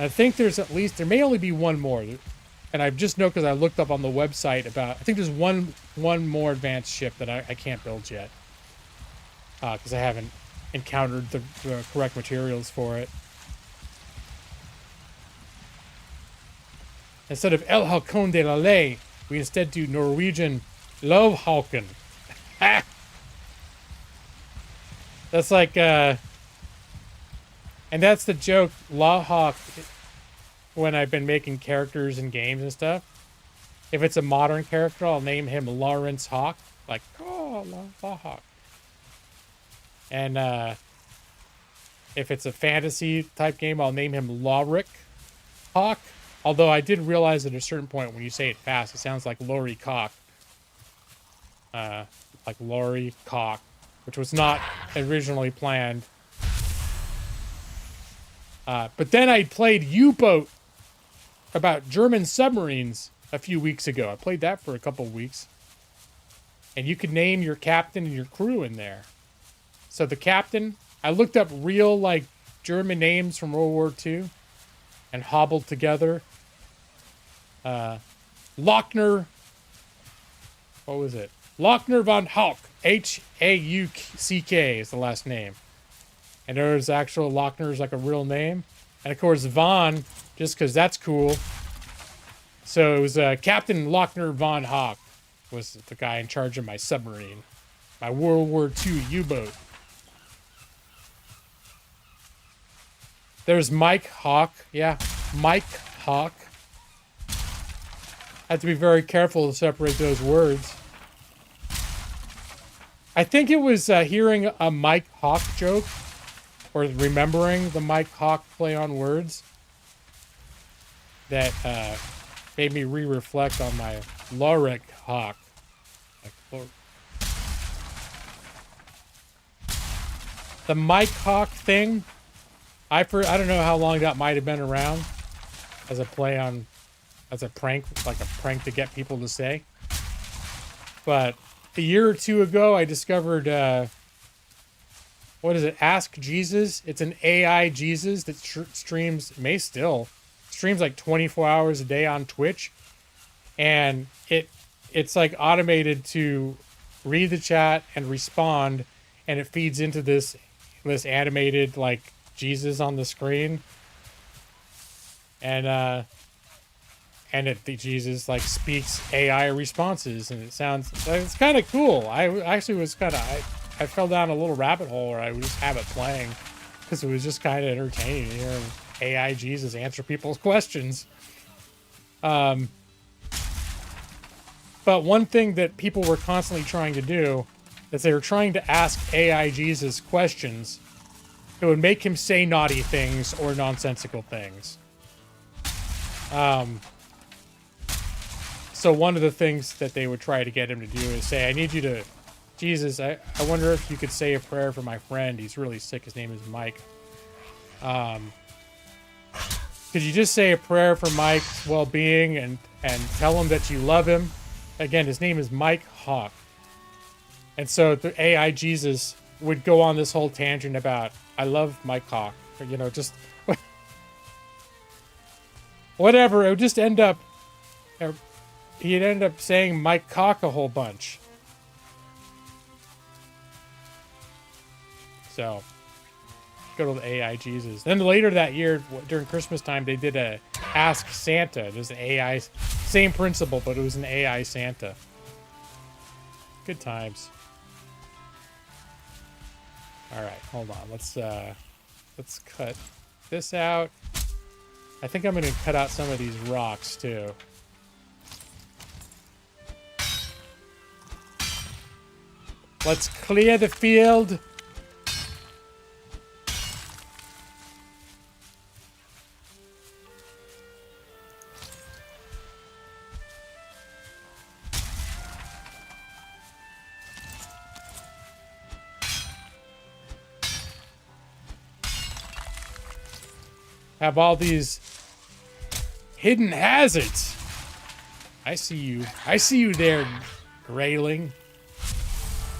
[SPEAKER 3] I think there's at least, there may only be one more. And I just know because I looked up on the website about, I think there's one more advanced ship that I can't build yet. Because I haven't encountered the correct materials for it. Instead of El Halcon de la Ley, we instead do Norwegian Lovhalken. That's like, and that's the joke, Lawhawk, when I've been making characters in games and stuff. If it's a modern character, I'll name him Lawrence Hawk. Like, oh, Lawhawk. And if it's a fantasy type game, I'll name him Lawrick Hawk. Although I did realize at a certain point when you say it fast, it sounds like Lori Cock. Like Lori Cock, which was not originally planned. But then I played U-Boat about German submarines a few weeks ago. I played that for a couple of weeks. And you could name your captain and your crew in there. So the captain, I looked up real, like, German names from World War II and hobbled together. Lochner, what was it? Lochner von Hauck, H-A-U-C-K is the last name. And there's actual Lochner is like a real name. And of course, Von, just because that's cool. So it was Captain Lochner von Hauck was the guy in charge of my submarine. My World War II U-boat. There's Mike Hawk. Yeah, Mike Hawk. I have to be very careful to separate those words. I think it was hearing a Mike Hawk joke, or remembering the Mike Hawk play on words, that made me re-reflect on my Lorick Hawk. The Mike Hawk thing, I don't know how long that might have been around as a play on, as a prank, like a prank to get people to say. But a year or two ago, I discovered, what is it? Ask Jesus. It's an AI Jesus that streams, streams like 24 hours a day on Twitch. And it's like automated to read the chat and respond. And it feeds into this animated, like, Jesus on the screen. And the Jesus, like, speaks AI responses, and it's kind of cool. I actually was I fell down a little rabbit hole where I would just have it playing because it was just kind of entertaining to hear AI Jesus answer people's questions. But one thing that people were constantly trying to do is they were trying to ask AI Jesus questions that would make him say naughty things or nonsensical things. So one of the things that they would try to get him to do is say, I need you to, Jesus, I wonder if you could say a prayer for my friend. He's really sick. His name is Mike. Could you just say a prayer for Mike's well-being and tell him that you love him? Again, his name is Mike Hawk. And so the AI Jesus would go on this whole tangent about, I love my cock. Or, you know, just whatever. It would just end up, he'd end up saying my cock a whole bunch. So, good old AI Jesus. Then later that year, during Christmas time, they did a Ask Santa. It was an AI, same principle, but it was an AI Santa. Good times. All right, hold on. Let's cut this out. I think I'm gonna cut out some of these rocks too. Let's clear the field. Have all these hidden hazards. I see you. I see you there, Grayling.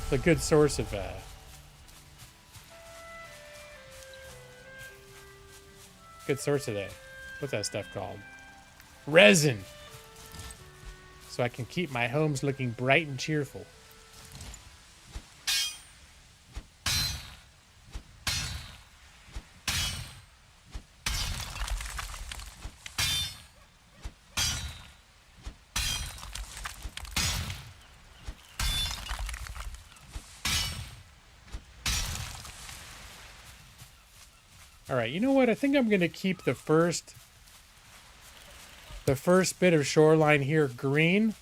[SPEAKER 3] It's a good source of good source of that. What's that stuff called? Resin. So I can keep my homes looking bright and cheerful. All right, you know what? I think I'm going to keep the first bit of shoreline here green.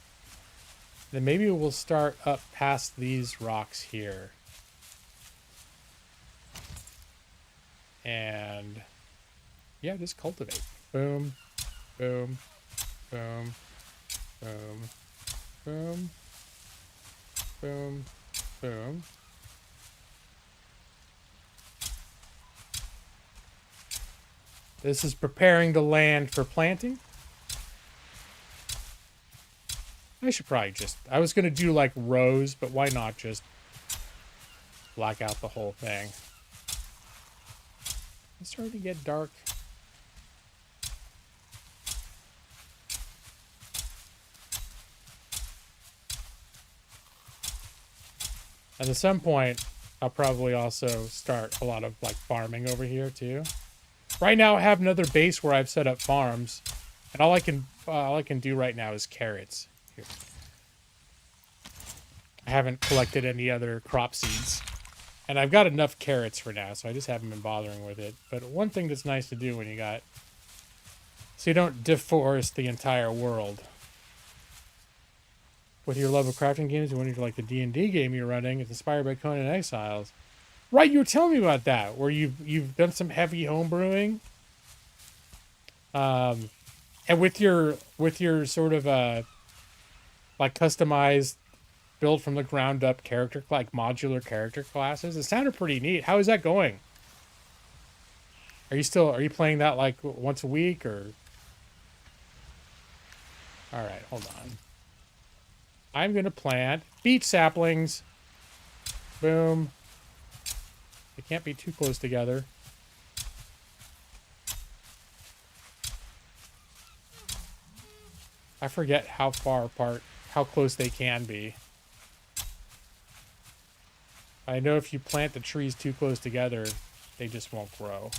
[SPEAKER 3] Then maybe we'll start up past these rocks here. And yeah, just cultivate. Boom, boom, boom, boom, boom, boom, boom. This is preparing the land for planting. I should probably just... I was going to do like rows, but why not just black out the whole thing? It's starting to get dark. And at some point, I'll probably also start a lot of like farming over here too. Right now, I have another base where I've set up farms, and all I can do right now is carrots. Here. I haven't collected any other crop seeds, and I've got enough carrots for now, so I just haven't been bothering with it. But one thing that's nice to do when you got, so you don't deforest the entire world. With your love of crafting games, you wonder like the D&D game you're running is inspired by Conan Exiles. Right, you were telling me about that, where you've done some heavy home brewing, and with your sort of like customized, built from the ground up character, like modular character classes. It sounded pretty neat. How is that going? Are you playing that like once a week or? All right, hold on. I'm gonna plant beech saplings. Boom. They can't be too close together. I forget how far apart, how close they can be. I know if you plant the trees too close together, they just won't grow.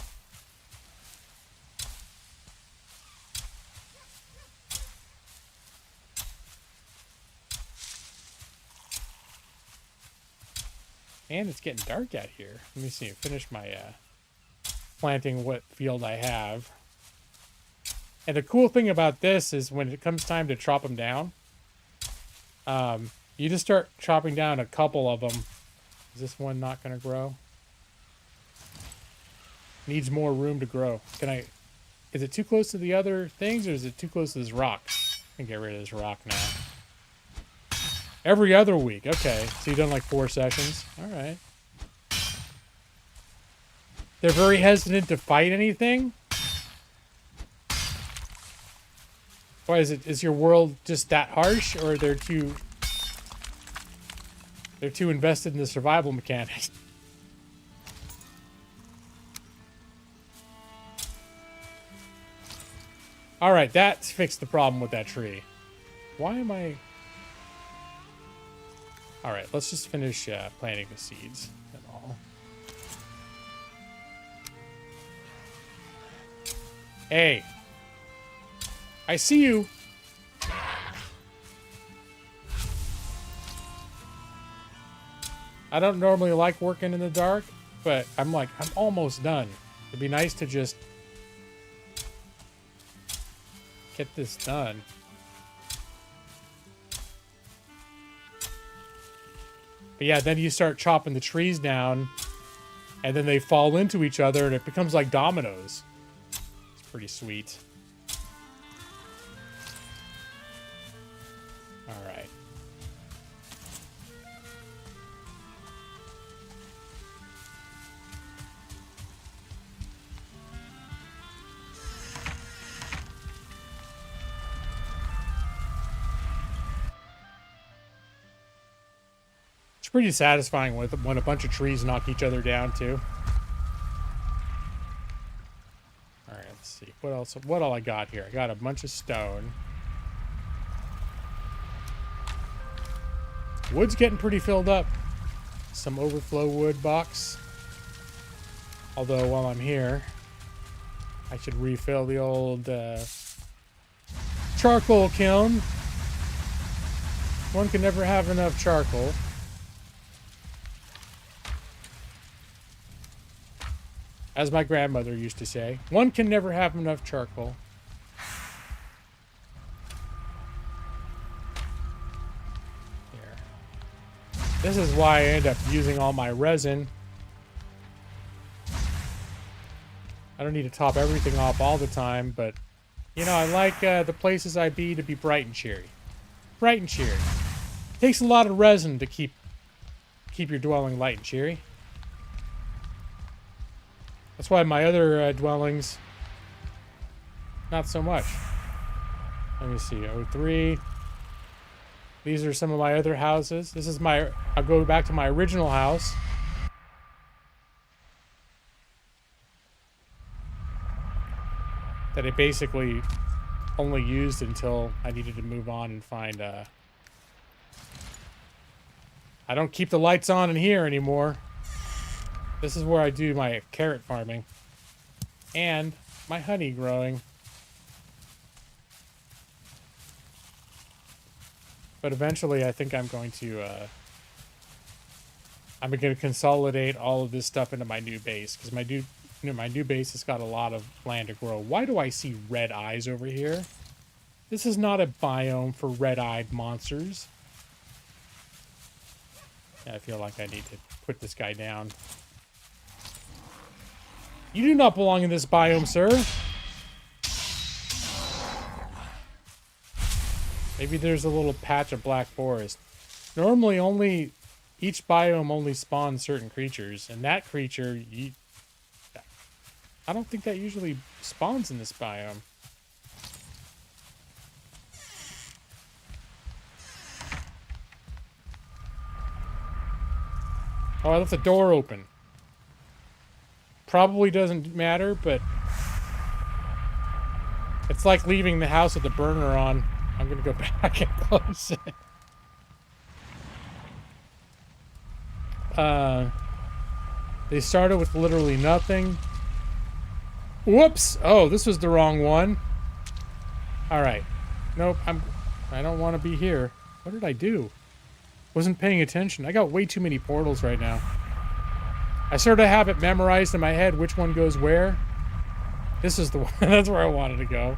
[SPEAKER 3] And it's getting dark out here. Let me see. Finish my planting what field I have. And the cool thing about this is when it comes time to chop them down, you just start chopping down a couple of them. Is this one not going to grow? Needs more room to grow. Is it too close to the other things or is it too close to this rock? I can get rid of this rock now. Every other week. Okay. So you've done like 4 sessions. All right. They're very hesitant to fight anything. Why is it? Is your world just that harsh or they're too... They're too invested in the survival mechanics. Alright, that's fixed the problem with that tree. Why am I... Alright, let's just finish planting the seeds and all. Hey. I see you. I don't normally like working in the dark, but I'm almost done. It'd be nice to just get this done. But yeah, then you start chopping the trees down, and then they fall into each other, and it becomes like dominoes. It's pretty sweet. All right. It's pretty satisfying when a bunch of trees knock each other down too. All right, let's see what else. What all I got here? I got a bunch of stone. Wood's getting pretty filled up. Some overflow wood box. Although while I'm here, I should refill the old charcoal kiln. One can never have enough charcoal. As my grandmother used to say, one can never have enough charcoal. Here. This is why I end up using all my resin. I don't need to top everything off all the time, but, you know, I like the places I be to be bright and cheery. Bright and cheery. Takes a lot of resin to keep your dwelling light and cheery. That's why my other dwellings, not so much. Let me see, 03. These are some of my other houses. This is I'll go back to my original house. That I basically only used until I needed to move on and find, I don't keep the lights on in here anymore. This is where I do my carrot farming and my honey growing. But eventually I think I'm going to consolidate all of this stuff into my new base, because my new base has got a lot of land to grow. Why do I see red eyes over here? This is not a biome for red-eyed monsters. Yeah, I feel like I need to put this guy down. You do not belong in this biome, sir. Maybe there's a little patch of black forest. Normally, each biome only spawns certain creatures, and that creature, I don't think that usually spawns in this biome. Oh, I left the door open. Probably doesn't matter, but it's like leaving the house with the burner on. I'm gonna go back and close it. They started with literally nothing. Whoops! Oh, this was the wrong one. Alright. Nope, I don't want to be here. What did I do? Wasn't paying attention. I got way too many portals right now. I sort of have it memorized in my head which one goes where. This is the one. That's where I wanted to go.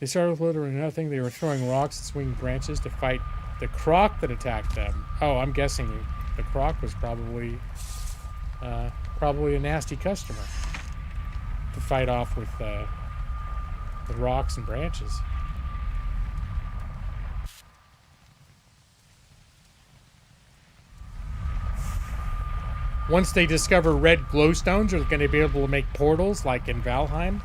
[SPEAKER 3] They started with literally nothing. They were throwing rocks and swinging branches to fight the croc that attacked them. Oh, I'm guessing the croc was probably a nasty customer to fight off with rocks and branches. Once they discover red glowstones, they're going to be able to make portals like in Valheim.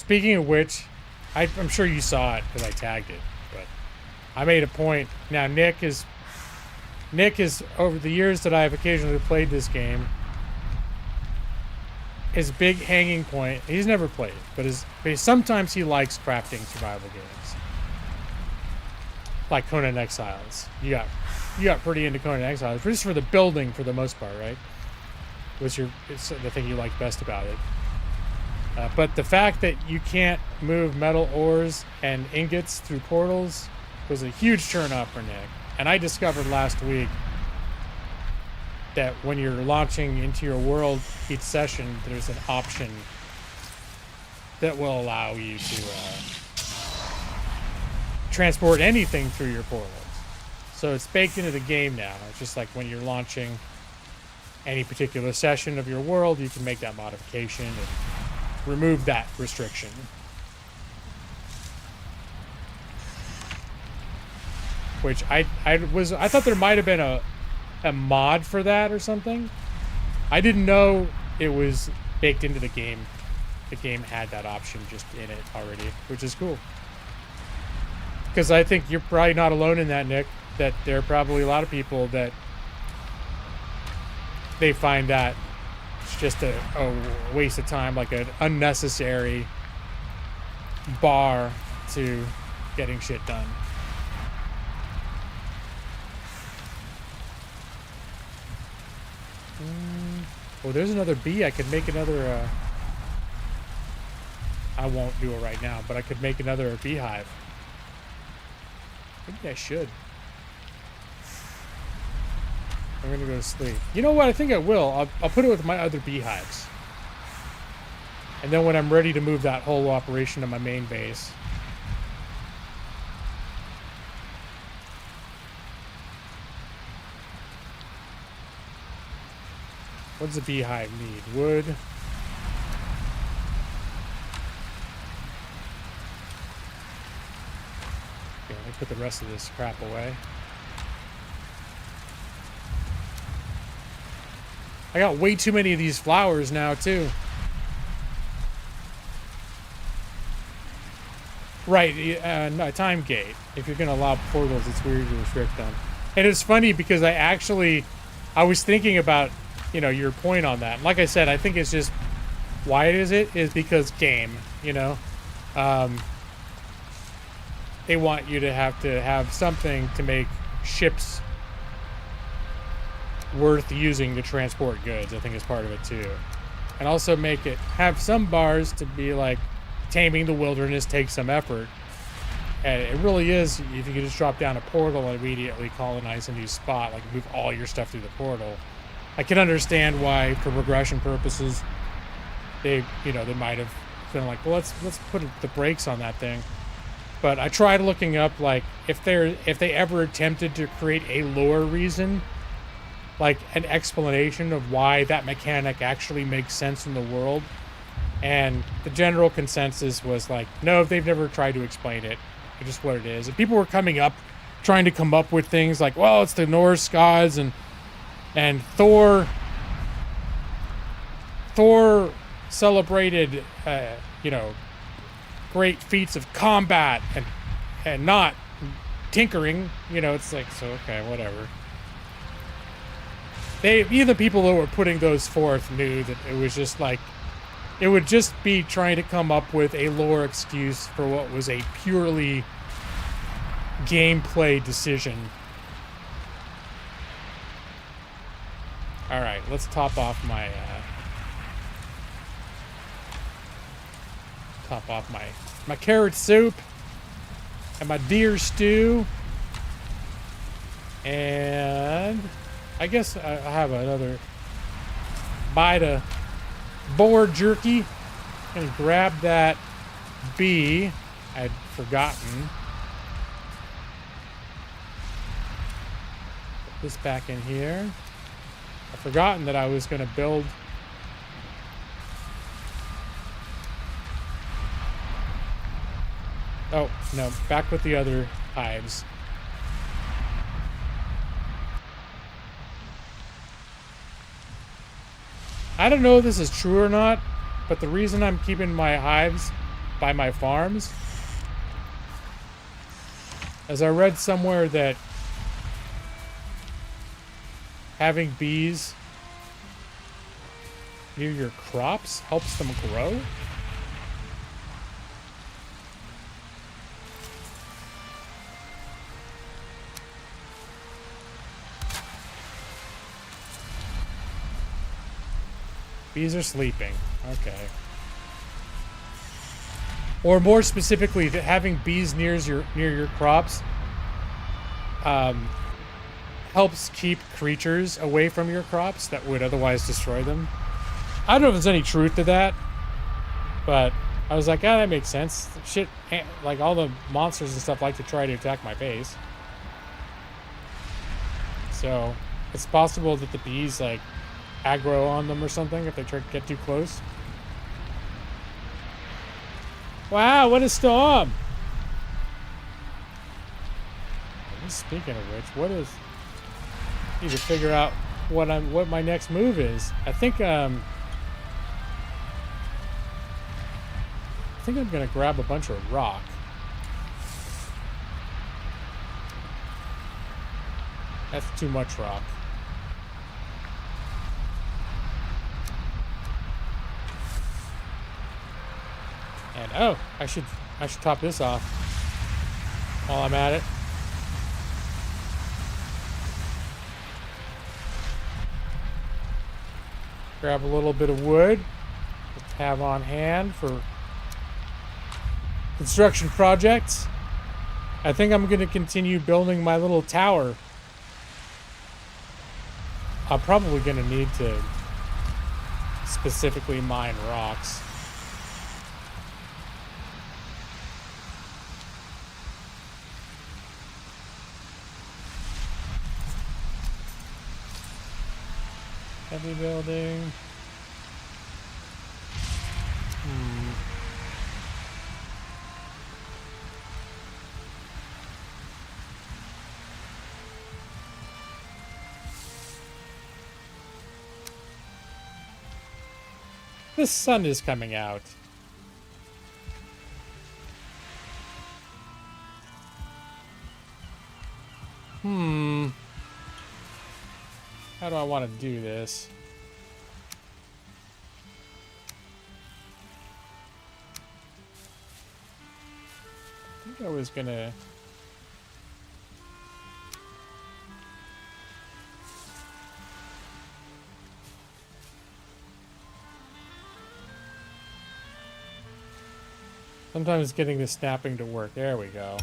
[SPEAKER 3] Speaking of which, I'm sure you saw it because I tagged it, but I made a point. Now Nick is over the years that I've occasionally played this game, his big hanging point, he's never played it, but sometimes he likes crafting survival games. Like Conan Exiles. You got pretty into Conan Exiles, just for the building for the most part, right? It's the thing you like best about it. But the fact that you can't move metal ores and ingots through portals was a huge turn up for Nick. And I discovered last week that when you're launching into your world each session, there's an option that will allow you to transport anything through your portals. So it's baked into the game now. It's just like when you're launching any particular session of your world, you can make that modification and remove that restriction. Which I thought there might have been a mod for that or something. I didn't know it was baked into the game. The game had that option just in it already, which is cool. Because I think you're probably not alone in that, Nick, that there are probably a lot of people that they find that it's just a waste of time, like an unnecessary bar to getting shit done. Oh, there's another bee. I could make another, I won't do it right now, but I could make another beehive. Maybe I should. I'm gonna go to sleep. You know what? I think I will. I'll put it with my other beehives. And then when I'm ready to move that whole operation to my main base. What does a beehive need? Wood. Okay, let me put the rest of this crap away. I got way too many of these flowers now, too. Right, no, time gate. If you're going to allow portals, it's weird to restrict them. And it's funny because I was thinking about, you know, your point on that. Like I said, I think it's just, why is because game, you know? They want you to have something to make ships worth using to transport goods. I think is part of it too. And also have some bars to be like, taming the wilderness takes some effort. And it really is, if you could just drop down a portal and immediately colonize a new spot, like move all your stuff through the portal. I can understand why, for progression purposes, they might have been like, well, let's put the brakes on that thing. But I tried looking up, like, if they ever attempted to create a lore reason, like an explanation of why that mechanic actually makes sense in the world. And the general consensus was like, no, they've never tried to explain it. It's just what it is. And people were trying to come up with things like, well, it's the Norse gods and Thor celebrated, great feats of combat and not tinkering. You know, it's like, so, okay, whatever. Even people who were putting those forth knew that it was just like, it would just be trying to come up with a lore excuse for what was a purely gameplay decision. All right, let's top off my carrot soup and my deer stew. And I guess I have another bite of boar jerky. And grab that bee I'd forgotten. Put this back in here. I've forgotten that I was going to build. Oh, no, back with the other hives. I don't know if this is true or not, but the reason I'm keeping my hives by my farms. As I read somewhere that having bees near your crops helps them grow. Bees are sleeping. Okay. Or more specifically, that having bees near your crops helps keep creatures away from your crops that would otherwise destroy them. I don't know if there's any truth to that, but I was like, that makes sense. Shit, like all the monsters and stuff like to try to attack my base. So it's possible that the bees like aggro on them or something if they try to get too close. Wow, what a storm! Speaking of which, I need to figure out what my next move is. I think I'm gonna grab a bunch of rock. That's too much rock. And oh, I should top this off while I'm at it. Grab a little bit of wood to have on hand for construction projects. I think I'm going to continue building my little tower. I'm probably going to need to specifically mine rocks. Heavy building. The sun is coming out. How do I want to do this? I think I was gonna... Sometimes getting the snapping to work. There we go.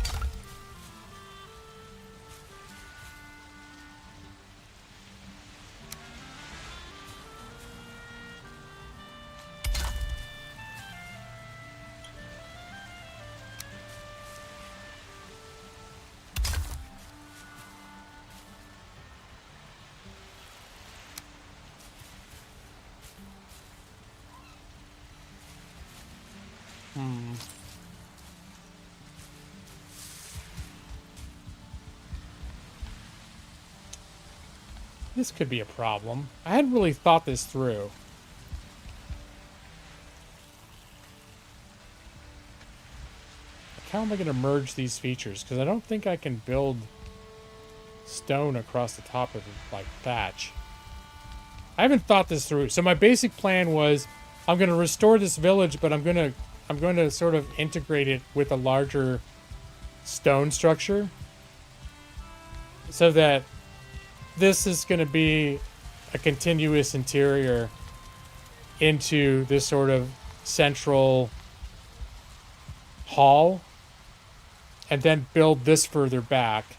[SPEAKER 3] This could be a problem. I hadn't really thought this through. How am I going to merge these features? Because I don't think I can build stone across the top of the, like, thatch. I haven't thought this through. So my basic plan was I'm going to restore this village, but I'm going to sort of integrate it with a larger stone structure so that this is going to be a continuous interior into this sort of central hall, and then build this further back,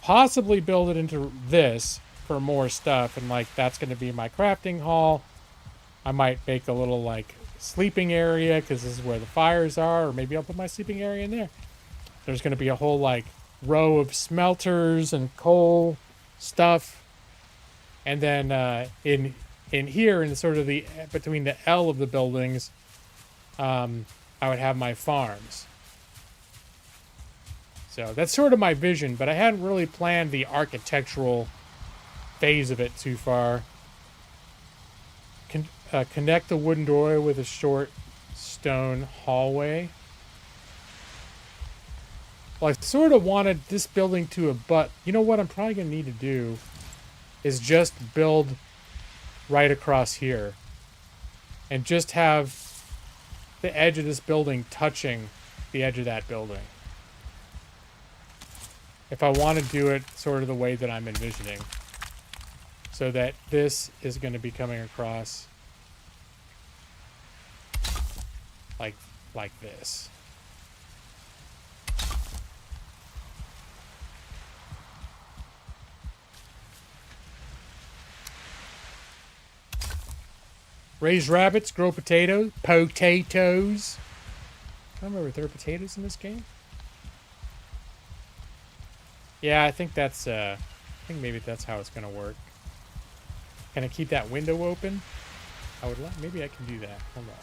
[SPEAKER 3] possibly build it into this for more stuff, and like that's going to be my crafting hall. I might make a little like sleeping area because this is where the fires are, or maybe I'll put my sleeping area in there. There's going to be a whole like row of smelters and coal stuff, and then in here, in sort of the between the L of the buildings, I would have my farms. So that's sort of my vision, but I hadn't really planned the architectural phase of it too far. Connect the wooden doorway with a short stone hallway. Well, I sort of wanted this building to abut. You know what I'm probably going to need to do is just build right across here. And just have the edge of this building touching the edge of that building. If I want to do it sort of the way that I'm envisioning. So that this is going to be coming across like this. Raise rabbits, grow potatoes. Potatoes. I don't remember if there are potatoes in this game. Yeah, I think that's I think maybe that's how it's gonna work. Can I keep that window open? I would like, maybe I can do that. Hold on.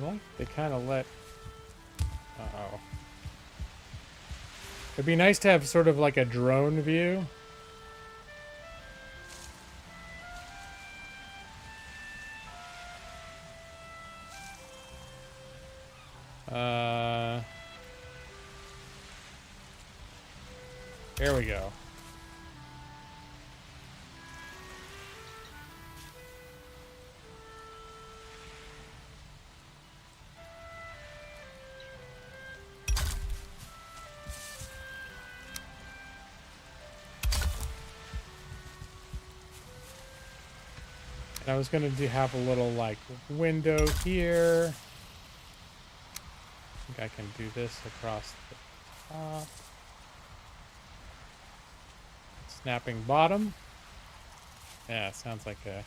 [SPEAKER 3] Well, they kind of let... Uh-oh. It'd be nice to have sort of like a drone view. There we go. I was gonna have a little like window here. I think I can do this across the top. Snapping bottom. Yeah, sounds like a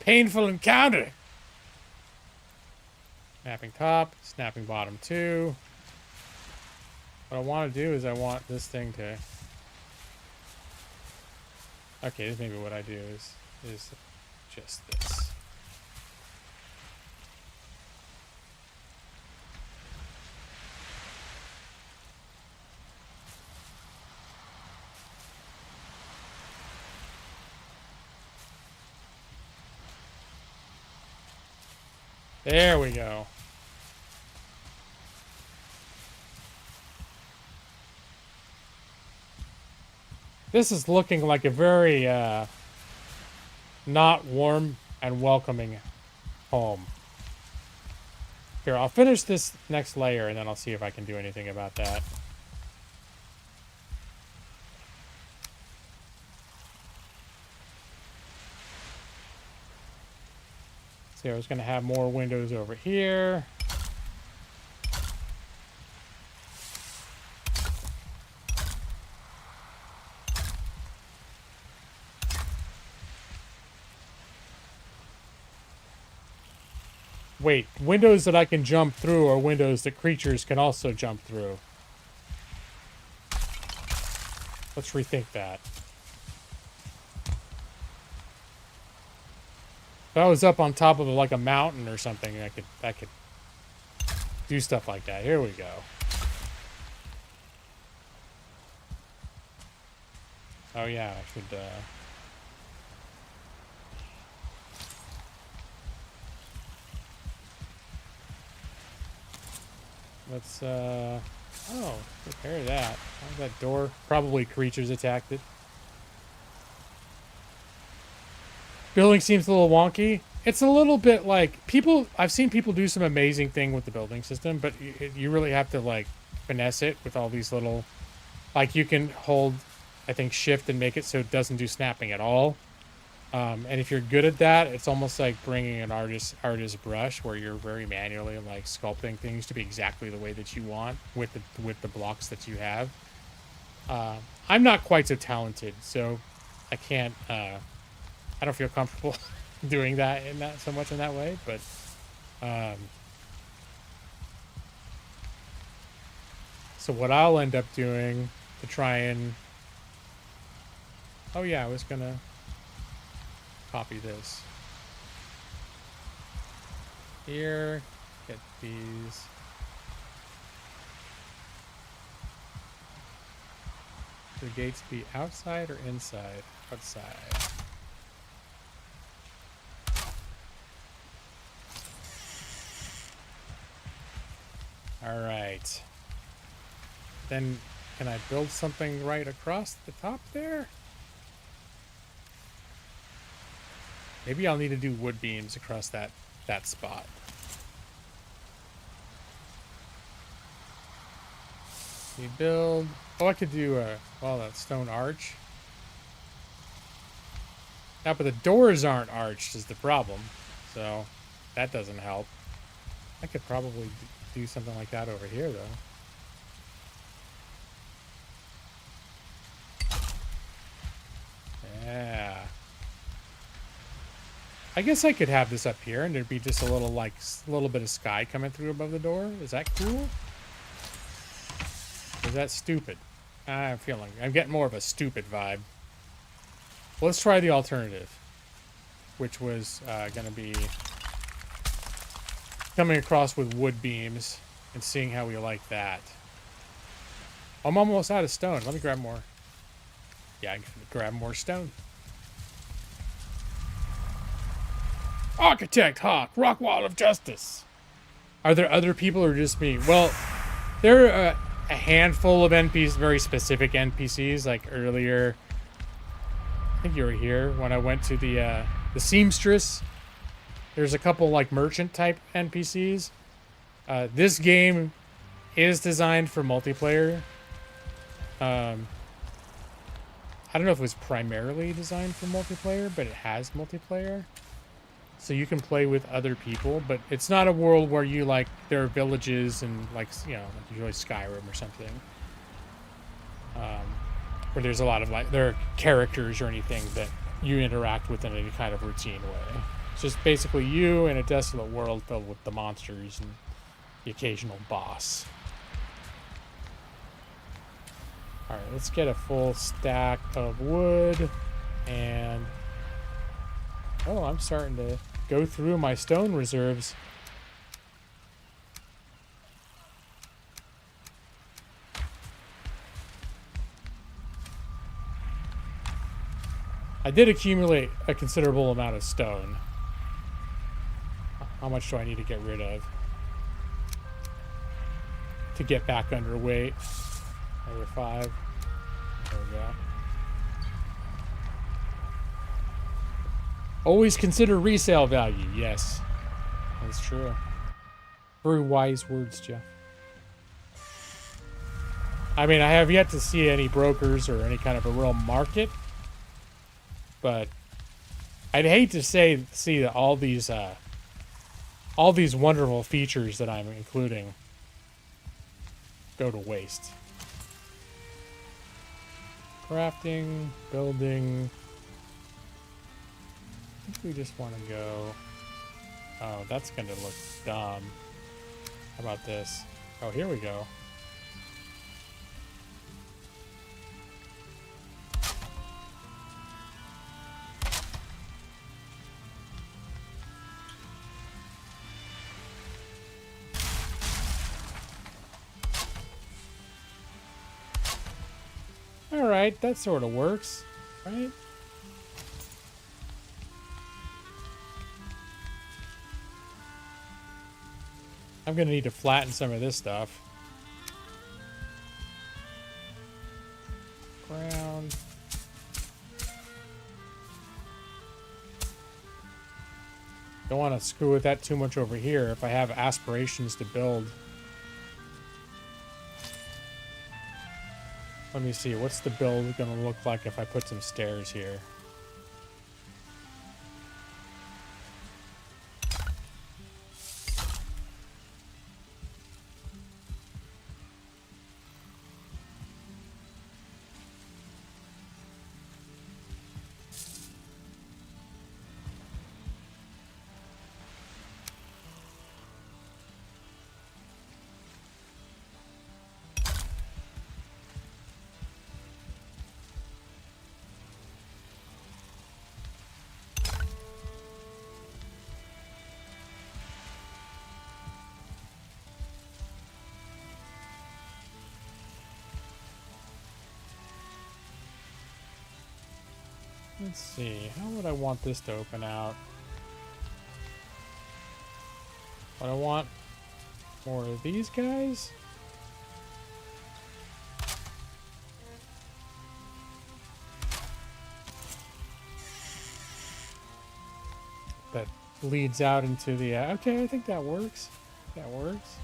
[SPEAKER 3] painful encounter. Snapping top, snapping bottom too. What I want to do is I want this thing to... Okay, this maybe what I do is just this. There we go. This is looking like a very not warm and welcoming home. Here, I'll finish this next layer and then I'll see if I can do anything about that. See, I was going to have more windows over here. Wait, windows that I can jump through are windows that creatures can also jump through. Let's rethink that. If I was up on top of like a mountain or something, I could do stuff like that. Here we go. Oh yeah, I should let's oh, repair that. How's that door? Probably creatures attacked it. Building seems a little wonky. It's a little bit like I've seen people do some amazing thing with the building system, but you really have to like finesse it with all these little, like you can hold, I think, shift and make it so it doesn't do snapping at all. And if you're good at that, it's almost like bringing an artist brush where you're very manually like sculpting things to be exactly the way that you want with the blocks that you have. I'm not quite so talented, so I can't. I don't feel comfortable doing that so much in that way, but So what I'll end up doing to try and... Oh yeah, I was gonna copy this. Here, get these. Should the gates be outside or inside? Outside. All right. Then can I build something right across the top there? Maybe I'll need to do wood beams across that spot. You build... Oh, I could do a... Well, that stone arch. Now, but the doors aren't arched is the problem. So, that doesn't help. I could probably do something like that over here, though. Yeah. I guess I could have this up here and there'd be just a little, like, a little bit of sky coming through above the door. Is that cool? Or is that stupid? I'm getting more of a stupid vibe. Well, let's try the alternative, which was going to be coming across with wood beams and seeing how we like that. I'm almost out of stone. Let me grab more. Yeah, I can grab more stone. Architect Hawk, Rock Wall of Justice. Are there other people or just me? Well, there are a handful of NPCs, very specific NPCs. Like earlier, I think you were here when I went to the seamstress. There's a couple like merchant type NPCs. This game is designed for multiplayer. I don't know if it was primarily designed for multiplayer, but it has multiplayer. So you can play with other people, but it's not a world where you like, there are villages and like, you know, like usually Skyrim or something. Where there's a lot of like, there are characters or anything that you interact with in any kind of routine way. It's just basically you in a desolate world filled with the monsters and the occasional boss. All right, let's get a full stack of wood and... Oh, I'm starting to go through my stone reserves. I did accumulate a considerable amount of stone. How much do I need to get rid of to get back underweight? Another 5. There we go. Always consider resale value. Yes, that's true. Very wise words, Jeff. I mean, I have yet to see any brokers or any kind of a real market, but I'd hate to see that all these wonderful features that I'm including go to waste. Crafting, building. I think we just want to go... Oh, that's going to look dumb. How about this? Oh, here we go. All right, that sort of works, right? I'm going to need to flatten some of this stuff. Ground. Don't want to screw with that too much over here if I have aspirations to build. Let me see, what's the build going to look like if I put some stairs here? Let's see. How would I want this to open out? Would I want more of these guys? That leads out into the... okay, I think that works. That works.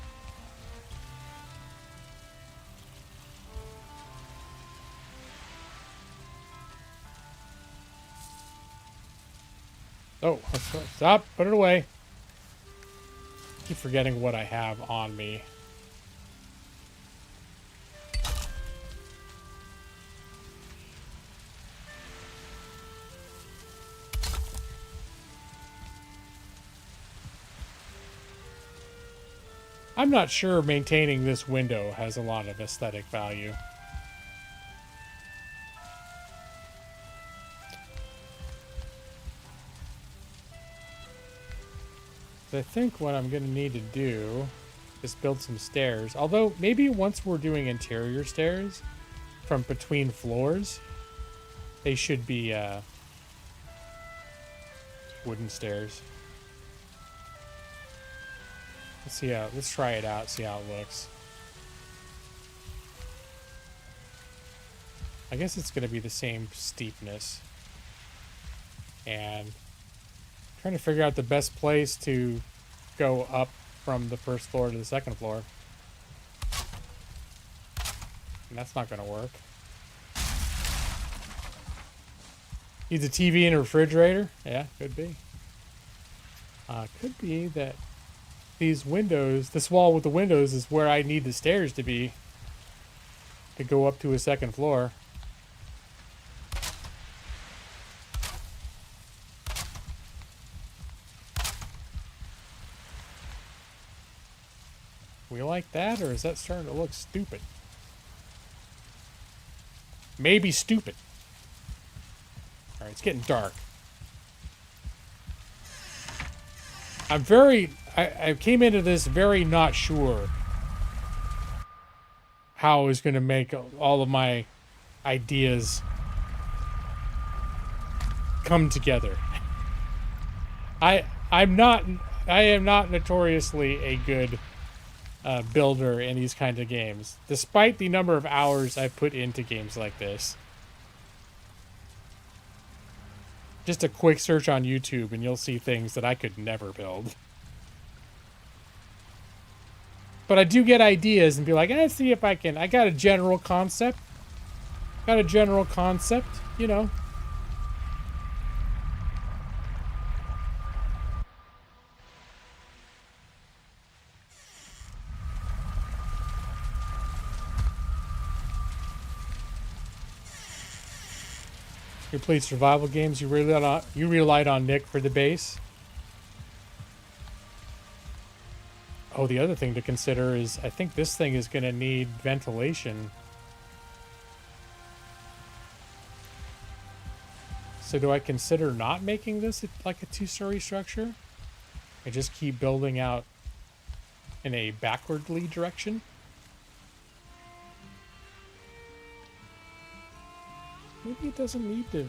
[SPEAKER 3] Oh, stop. Put it away. Keep forgetting what I have on me. I'm not sure maintaining this window has a lot of aesthetic value. I think what I'm going to need to do is build some stairs. Although, maybe once we're doing interior stairs from between floors, they should be wooden stairs. Let's try it out, see how it looks. I guess it's going to be the same steepness. And trying to figure out the best place to go up from the first floor to the second floor. And that's not going to work. Needs a TV and a refrigerator? Yeah, could be. Could be that these windows, this wall with the windows is where I need the stairs to be to go up to a second floor. We like that, or is that starting to look stupid? Maybe stupid. Alright, it's getting dark. I came into this very not sure how I was going to make all of my ideas come together. I am not notoriously a good builder in these kinds of games, despite the number of hours I've put into games like this. Just a quick search on YouTube and you'll see things that I could never build. But I do get ideas and be like, see if I can. I got a general concept. You know. You played survival games. You relied on Nick for the base. Oh, the other thing to consider is I think this thing is going to need ventilation. So do I consider not making this like a two-story structure? I just keep building out in a backwardly direction? Maybe it doesn't need to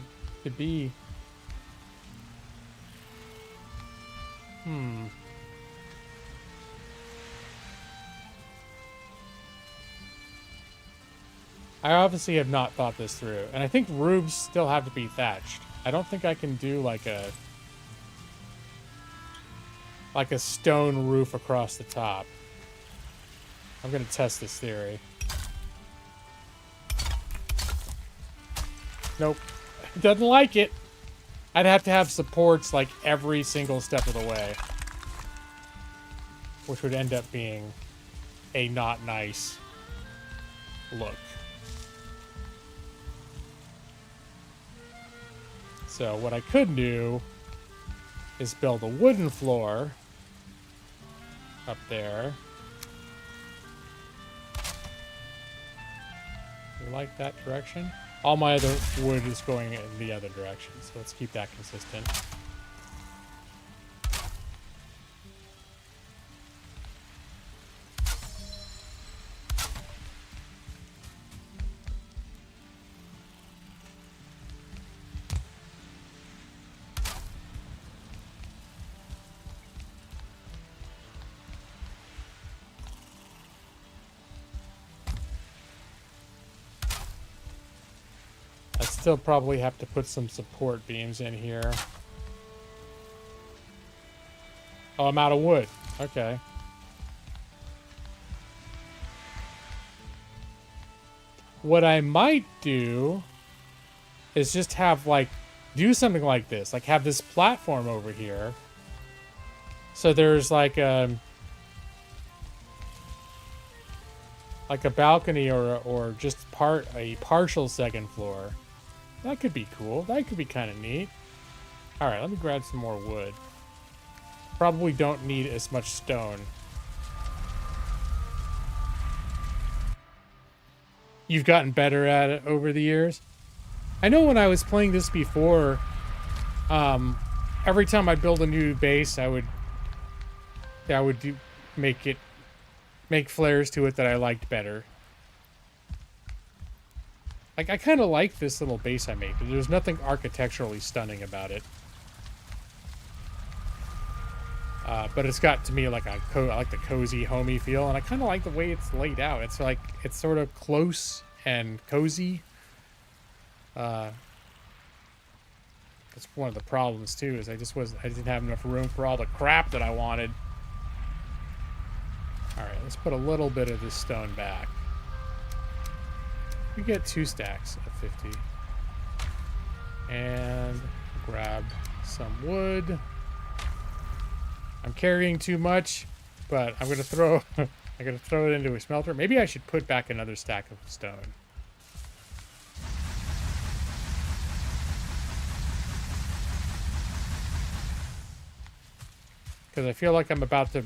[SPEAKER 3] be... I obviously have not thought this through. And I think roofs still have to be thatched. I don't think I can do like a stone roof across the top. I'm going to test this theory. Nope. Doesn't like it. I'd have to have supports like every single step of the way. Which would end up being a not nice look. So what I could do is build a wooden floor up there. You like that direction? All my other wood is going in the other direction, so let's keep that consistent. I still probably have to put some support beams in here. Oh, I'm out of wood. Okay. What I might do is just have, like, do something like this. Like, have this platform over here. So there's, like a balcony or just a partial second floor. That could be cool. That could be kind of neat. All right, let me grab some more wood. Probably don't need as much stone. You've gotten better at it over the years. I know when I was playing this before, every time I build a new base, I would make flares to it that I liked better. Like, I kind of like this little base I made. There's nothing architecturally stunning about it. But it's got, to me, like I like the cozy, homey feel, and I kind of like the way it's laid out. It's like, it's sort of close and cozy. That's one of the problems too, is I didn't have enough room for all the crap that I wanted. All right, let's put a little bit of this stone back. We get 2 stacks of 50. And grab some wood. I'm carrying too much, but I'm gonna throw it into a smelter. Maybe I should put back another stack of stone. Because I feel like I'm about to,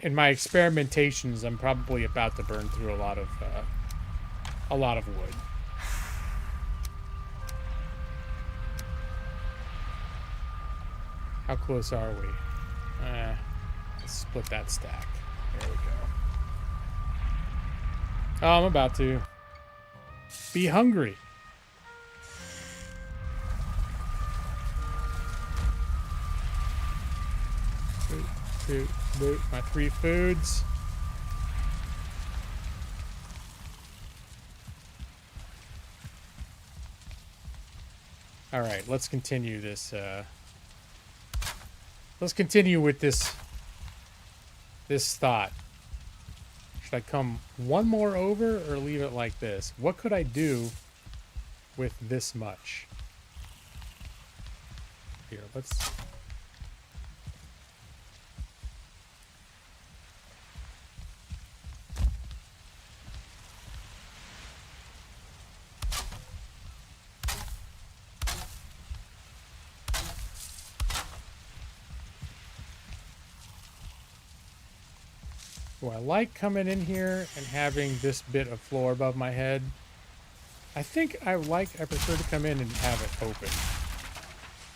[SPEAKER 3] in my experimentations, I'm probably about to burn through a lot of wood. How close are we? Let's split that stack. There we go. Oh, I'm about to be hungry. My 3 foods. All right, let's continue this. Let's continue with this thought. Should I come one more over or leave it like this? What could I do with this much? Here, let's... Do I like coming in here and having this bit of floor above my head? I think I prefer to come in and have it open.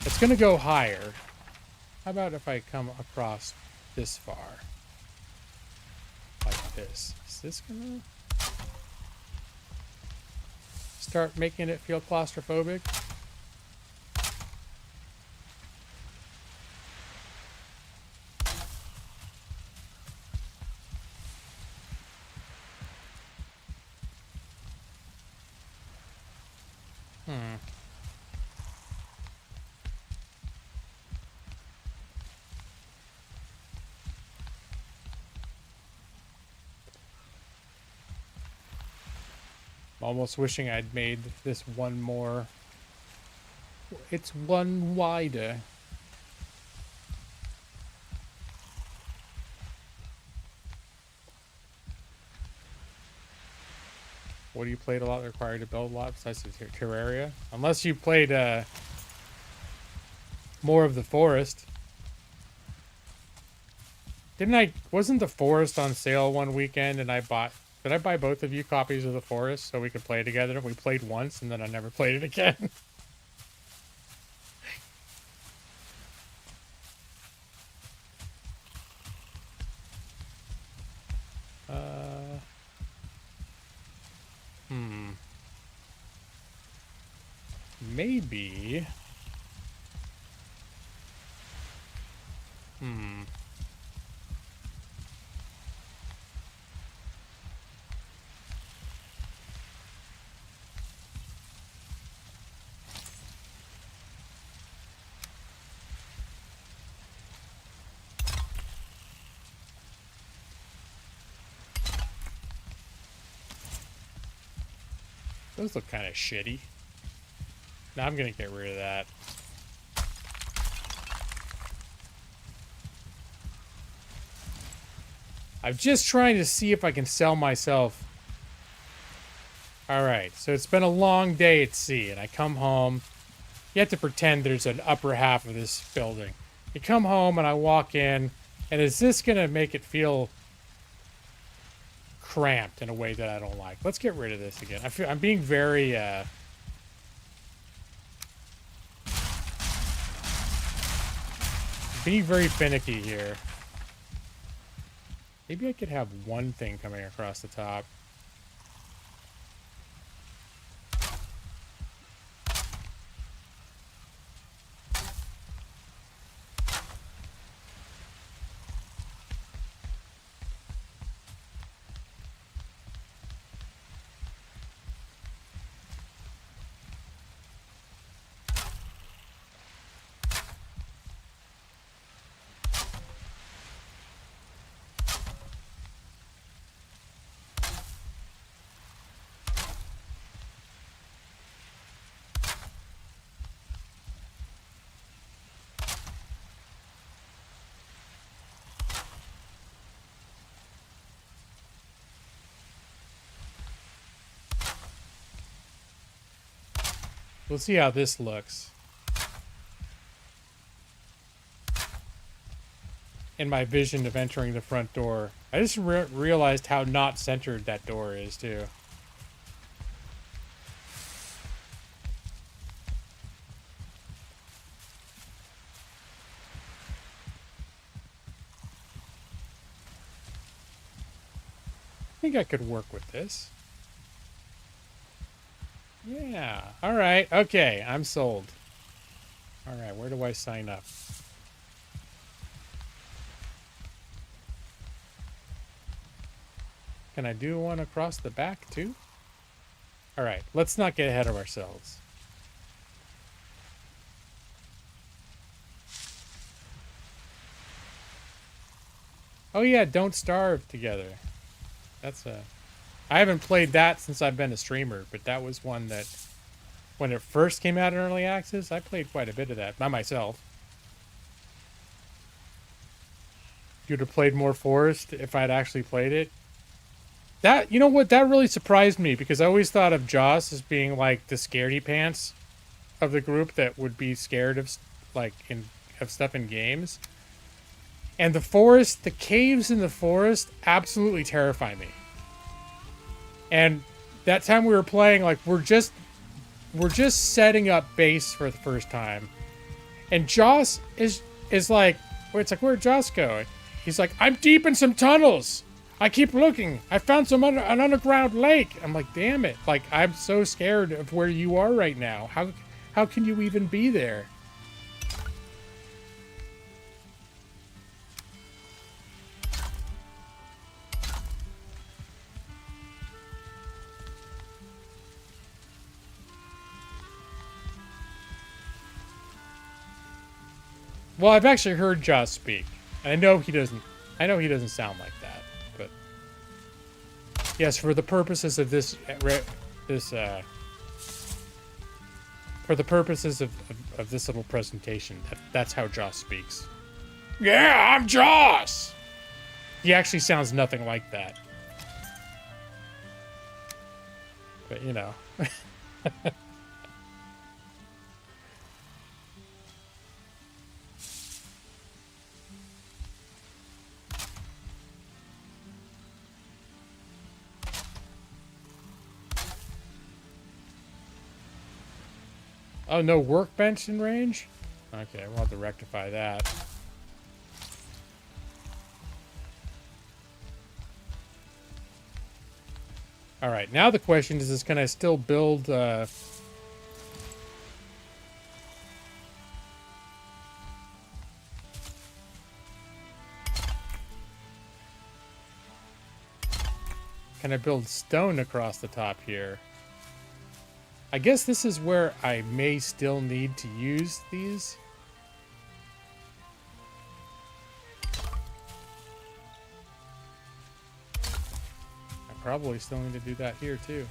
[SPEAKER 3] It's gonna go higher. How about if I come across this far? Like this. Is this gonna start making it feel claustrophobic? Almost wishing I'd made this one more. It's one wider. What do you played a lot required to build a lot besides the Terraria? Unless you played more of the Forest. Wasn't the Forest on sale one weekend and did I buy both of you copies of the Forest so we could play together? We played once and then I never played it again. Maybe. Those look kind of shitty. No, I'm gonna get rid of that. I'm just trying to see if I can sell myself. Alright, so it's been a long day at sea, and I come home. You have to pretend there's an upper half of this building. You come home, and I walk in, and is this gonna make it feel cramped in a way that I don't like? Let's get rid of this again. I'm being very, being very finicky here. Maybe I could have one thing coming across the top. We'll see how this looks. In my vision of entering the front door. I just realized how not centered that door is, too. I think I could work with this. Yeah. All right. Okay. I'm sold. All right. Where do I sign up? Can I do one across the back too? All right. Let's not get ahead of ourselves. Oh yeah. Don't starve together. That's a... I haven't played that since I've been a streamer, but that was one that, when it first came out in early access, I played quite a bit of that by myself. You'd have played more Forest if I'd actually played it. That, you know what, that really surprised me, because I always thought of Joss as being like the scaredy pants of the group that would be scared of of stuff in games. And the forest, the caves in the forest absolutely terrify me. And that time we were playing, like, we're just setting up base for the first time. And Joss is like, it's like, where'd Joss go? He's like, I'm deep in some tunnels. I keep looking. I found an underground lake. I'm like, damn it. Like, I'm so scared of where you are right now. How can you even be there? Well, I've actually heard Joss speak, and I know he doesn't sound like that. But yes, for the purposes of this little presentation, that's how Joss speaks. Yeah, I'm Joss. He actually sounds nothing like that. But you know. Oh, no workbench in range? Okay, we'll have to rectify that. Alright, now the question is can I still build... Can I build stone across the top here? I guess this is where I may still need to use these. I probably still need to do that here too.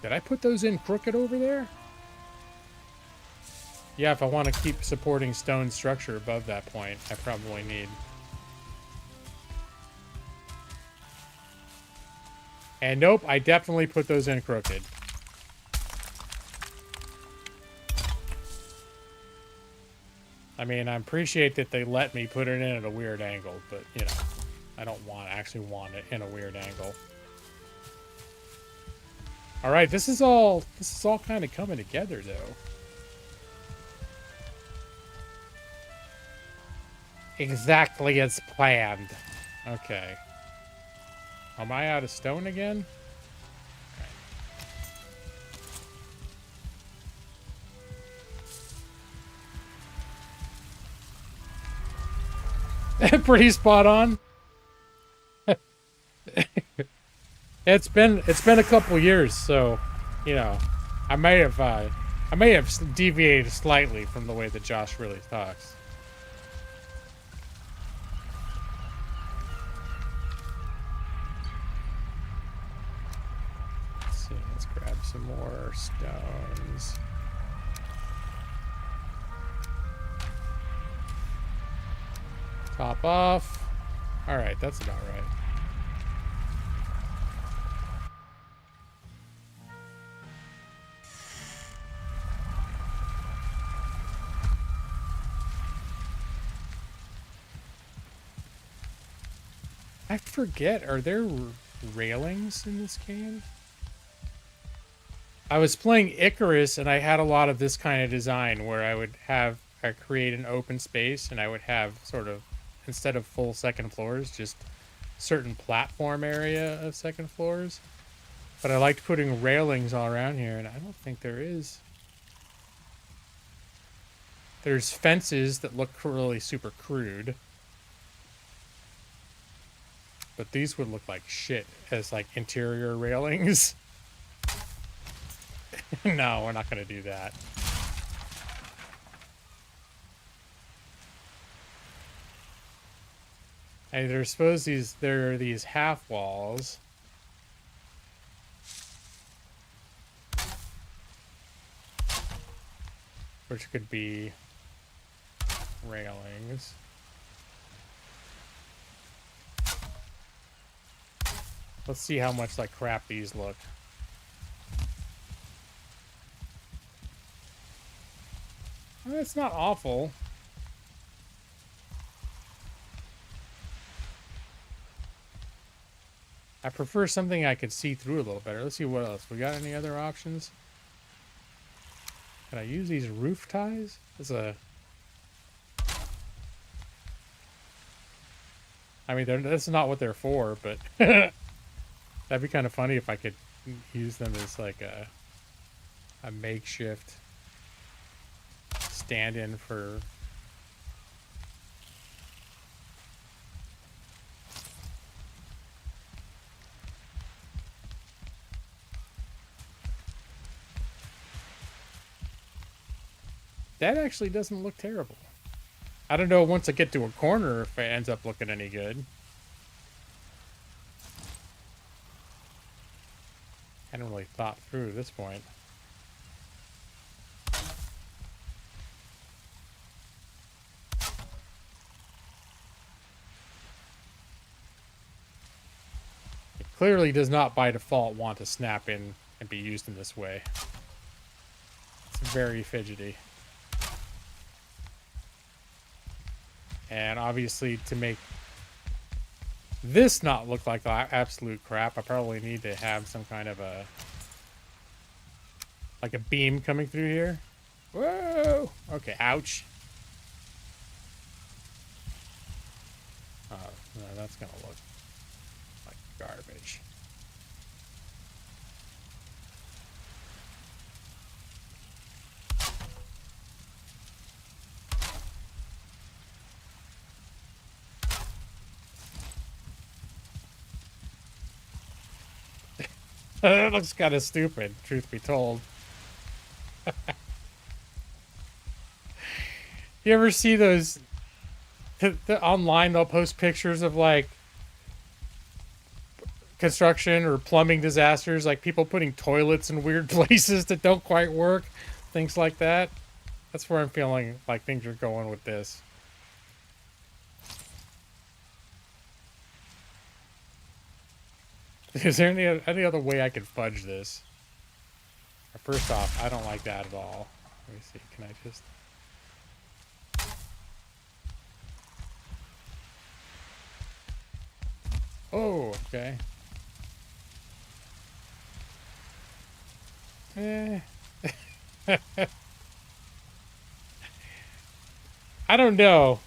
[SPEAKER 3] Did I put those in crooked over there? Yeah, if I want to keep supporting stone structure above that point, I probably need. And nope, I definitely put those in crooked. I mean, I appreciate that they let me put it in at a weird angle, but, you know, I don't actually want it in a weird angle. All right, this is all kind of coming together, though. Exactly as planned. Okay. Am I out of stone again? Pretty spot on. It's been a couple years, so you know, I may have deviated slightly from the way that Josh really talks. Let's see, let's grab some more stones. Top off. All right, that's about right. I forget, are there railings in this game? I was playing Icarus and I had a lot of this kind of design where I create an open space and I would have sort of, instead of full second floors, just certain platform area of second floors. But I liked putting railings all around here, and I don't think there is. There's fences that look really super crude. But these would look like shit as like interior railings. No, we're not going to do that. Hey, there are these half walls. Which could be railings. Let's see how much like crap these look. Well, it's not awful. I prefer something I could see through a little better. Let's see what else. We got any other options? Can I use these roof ties? I mean, that's not what they're for, but that'd be kind of funny if I could use them as like a makeshift stand-in for. That actually doesn't look terrible. I don't know once I get to a corner if it ends up looking any good. I hadn't really thought through this point. It clearly does not by default want to snap in and be used in this way. It's very fidgety. And obviously, to make this not look like absolute crap, I probably need to have some kind of like a beam coming through here. Whoa! Okay, ouch. Oh, no, that's gonna look like garbage. It looks kind of stupid, truth be told. You ever see those online? They'll post pictures of like construction or plumbing disasters, like people putting toilets in weird places that don't quite work, things like that. That's where I'm feeling like things are going with this. Is there any other way I could fudge this? First off, I don't like that at all. Let me see. Can I just... Oh, okay. I don't know.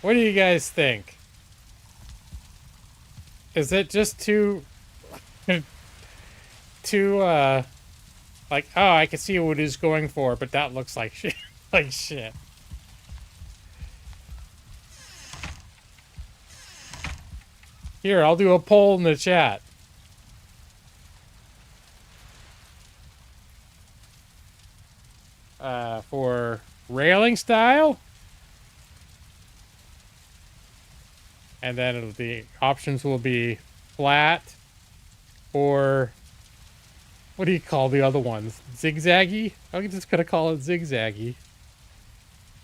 [SPEAKER 3] What do you guys think? Is it just too... too, like, oh, I can see what it's going for, but that looks like shit. Like shit. Here, I'll do a poll in the chat. For railing style. And then the options will be flat or what do you call the other ones? Zigzaggy? I'm just gonna call it zigzaggy.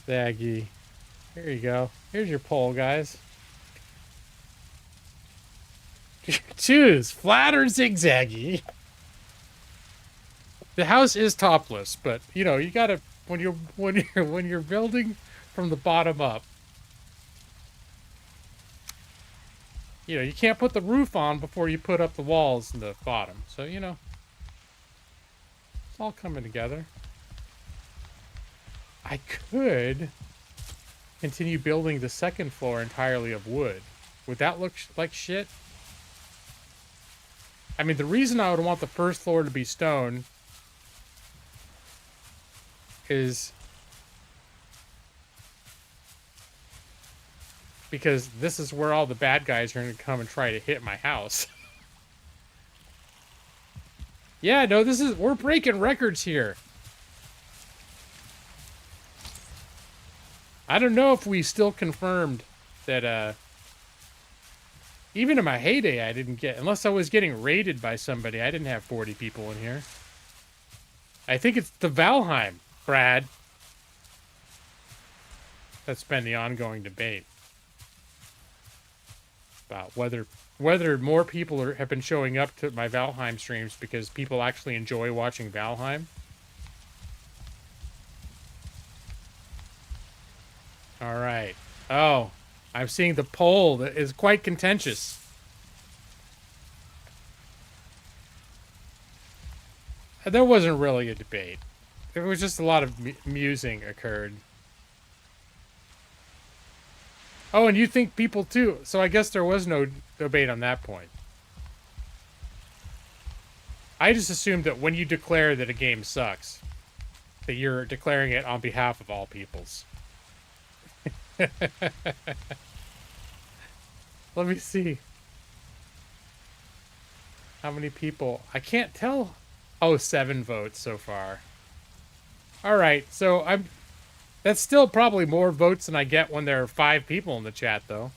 [SPEAKER 3] Zaggy. Here you go. Here's your poll, guys. Choose flat or zigzaggy. The house is topless, but you know you gotta when you're building from the bottom up. You know you can't put the roof on before you put up the walls in the bottom. So you know it's all coming together. I could continue building the second floor entirely of wood. Would that look like shit? I mean, the reason I would want the first floor to be stone is because this is where all the bad guys are going to come and try to hit my house. Yeah, no, we're breaking records here. I don't know if we still confirmed that, even in my heyday, I didn't get, unless I was getting raided by somebody, I didn't have 40 people in here. I think it's the Valheim, Brad. That's been the ongoing debate about whether more people have been showing up to my Valheim streams because people actually enjoy watching Valheim. All right. Oh, I'm seeing the poll that is quite contentious. There wasn't really a debate. There was just a lot of musing occurred. Oh, and you think people too. So I guess there was no debate on that point. I just assumed that when you declare that a game sucks, that you're declaring it on behalf of all peoples. Let me see. How many people? I can't tell. Oh, 7 votes so far. Alright, so that's still probably more votes than I get when there are 5 people in the chat, though.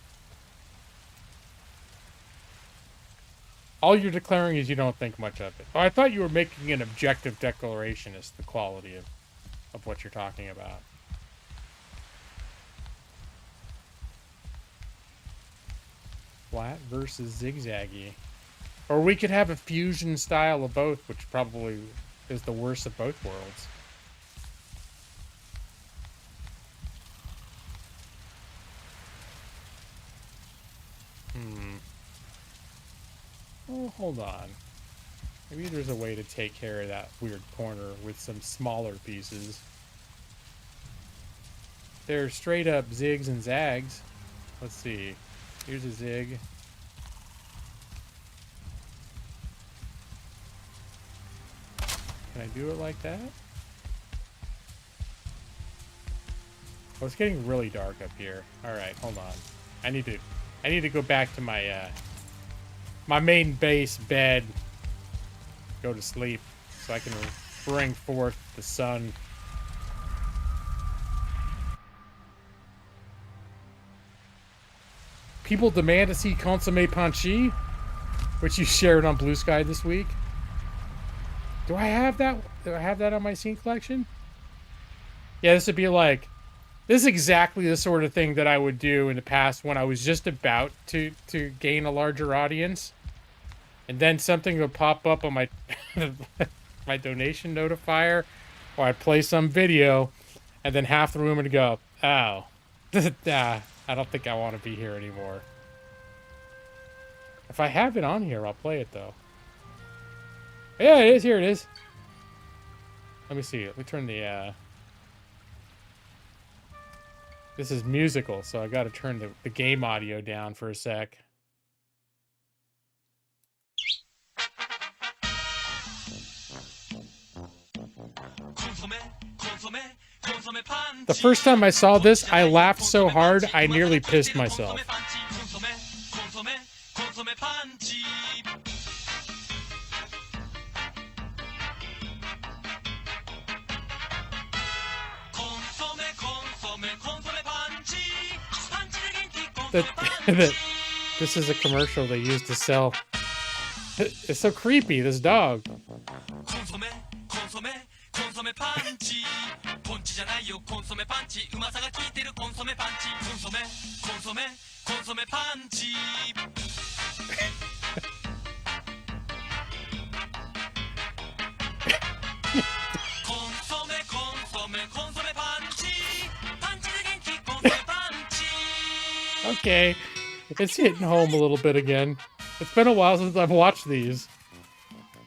[SPEAKER 3] All you're declaring is you don't think much of it. Oh, I thought you were making an objective declaration as the quality of what you're talking about. Flat versus zigzaggy. Or we could have a fusion style of both, which probably is the worst of both worlds. Oh, hold on. Maybe there's a way to take care of that weird corner with some smaller pieces. They're straight up zigs and zags. Let's see. Here's a zig. Can I do it like that? Oh, it's getting really dark up here. Alright, hold on. I need to go back to my my main base bed. Go to sleep so I can bring forth the sun. People demand to see Consomme Panchi, which you shared on Blue Sky this week. Do I have that? Do I have that on my scene collection? Yeah, this would be like... This is exactly the sort of thing that I would do in the past when I was just about to gain a larger audience. And then something would pop up on my my donation notifier, or I'd play some video, and then half the room would go, oh, I don't think I want to be here anymore. If I have it on here, I'll play it, though. Yeah, it is. Here it is. Let me see. Let me turn the... This is musical, so I got to turn the game audio down for a sec. The first time I saw this, I laughed so hard, I nearly pissed myself. This is a commercial they used to sell. It's so creepy, this dog. Okay, it's hitting home a little bit again. It's been a while since I've watched these.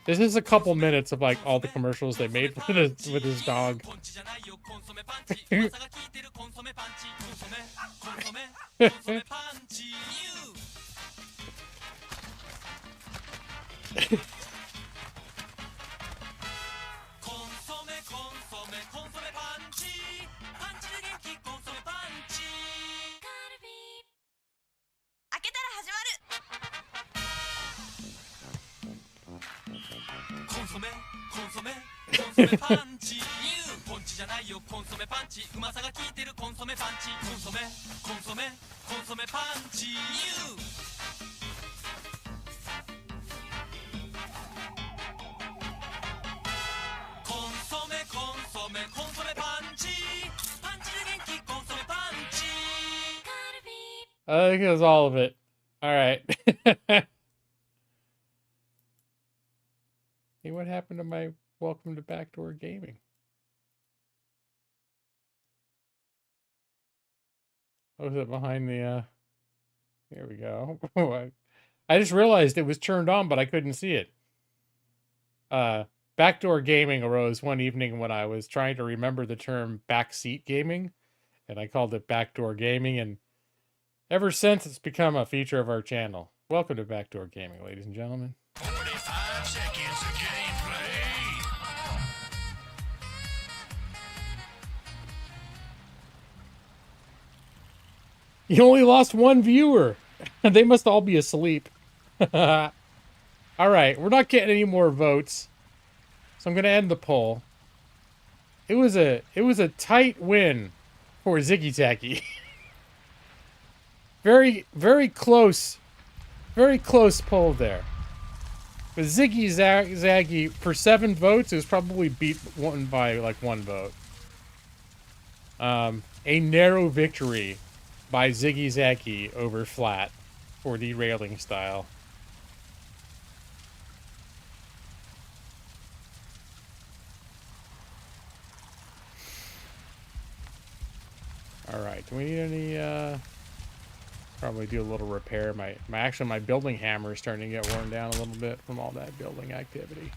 [SPEAKER 3] This is a couple minutes of like all the commercials they made with this dog. I think that's all of it. All right. Hey, what happened to my welcome to Backdoor Gaming? Oh, is it behind the, Here we go. I just realized it was turned on, but I couldn't see it. Backdoor Gaming arose one evening when I was trying to remember the term backseat gaming, and I called it Backdoor Gaming, and ever since it's become a feature of our channel. Welcome to Backdoor Gaming, ladies and gentlemen.
[SPEAKER 1] 45 seconds of gameplay.
[SPEAKER 3] You only lost one viewer. They must all be asleep. All right, we're not getting any more votes, so I'm going to end the poll. It was a tight win for Ziggy Tacky. Very close poll there. But Ziggy Zaggy, for 7 votes, is probably beat one by like 1 vote. A narrow victory by Ziggy Zaggy over Flat for derailing style. Alright, do we need any, probably do a little repair. My building hammer is starting to get worn down a little bit from all that building activity.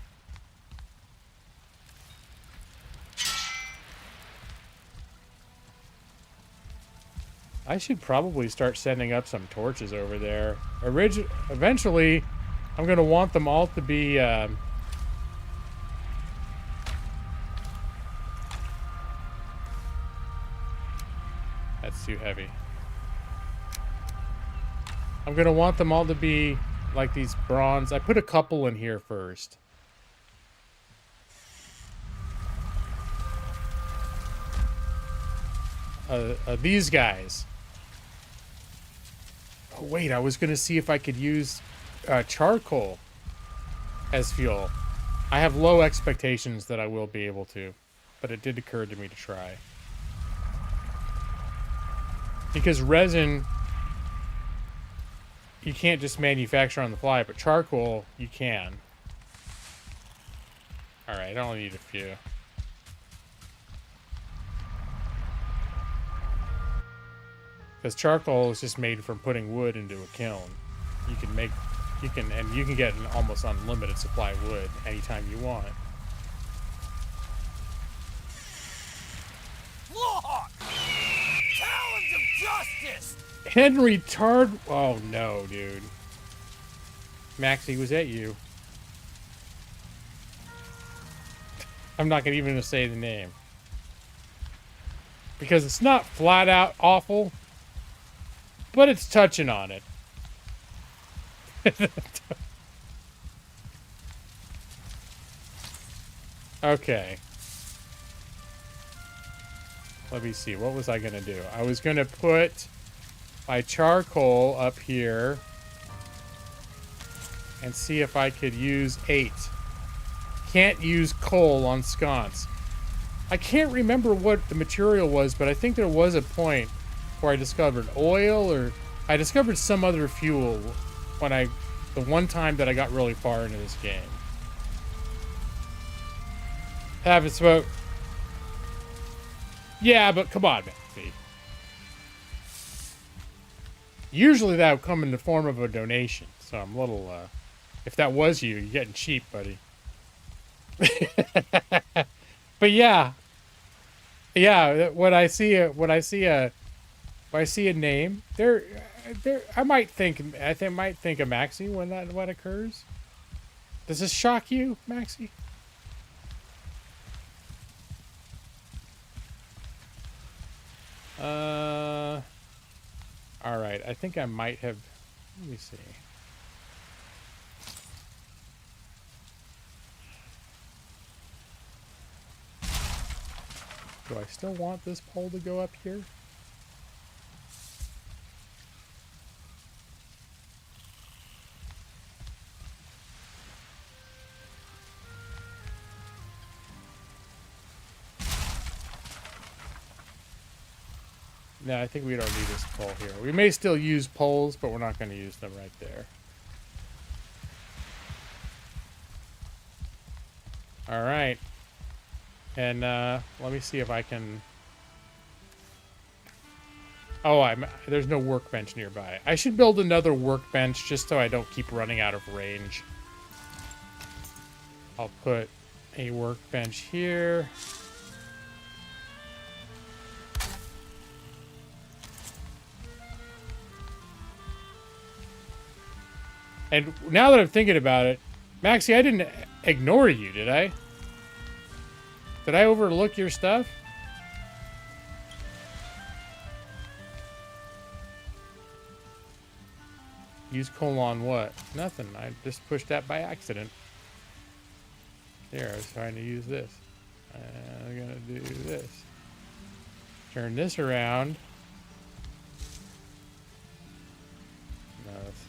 [SPEAKER 3] I should probably start sending up some torches over there. Eventually, I'm going to want them all to be... That's too heavy. I'm going to want them all to be like these bronze. I put a couple in here first. These guys Oh, wait, I was gonna see if I could use charcoal as fuel. I have low expectations that I will be able to, but it did occur to me to try. Because resin, you can't just manufacture on the fly, but charcoal, you can. Alright, I only need a few. Because charcoal is just made from putting wood into a kiln. You can get an almost unlimited supply of wood anytime you want.
[SPEAKER 2] Lawhawk! Talons of justice!
[SPEAKER 3] Henry Tard. Oh no, dude. Maxie, was that you? I'm not gonna even say the name. Because it's not flat out awful, but it's touching on it. Okay. Let me see. What was I going to do? I was going to put my charcoal up here and see if I could use 8. Can't use coal on sconce. I can't remember what the material was, but I think there was a point where I discovered oil, or I discovered some other fuel when the one time that I got really far into this game. Haven't smoked. Yeah, but come on, man. See. Usually that would come in the form of a donation, so I'm a little, if that was you, you're getting cheap, buddy. But yeah, when I see a name, I might think of Maxie when that occurs. Does this shock you, Maxie? All right. I think I might have. Let me see. Do I still want this pole to go up here? No, I think we don't need this pole here. We may still use poles, but we're not going to use them right there. All right. And let me see if I can... Oh, there's no workbench nearby. I should build another workbench just so I don't keep running out of range. I'll put a workbench here. And now that I'm thinking about it, Maxie, I didn't ignore you, did I? Did I overlook your stuff? Use colon what? Nothing. I just pushed that by accident. There, I was trying to use this. I'm gonna do this. Turn this around. No, that's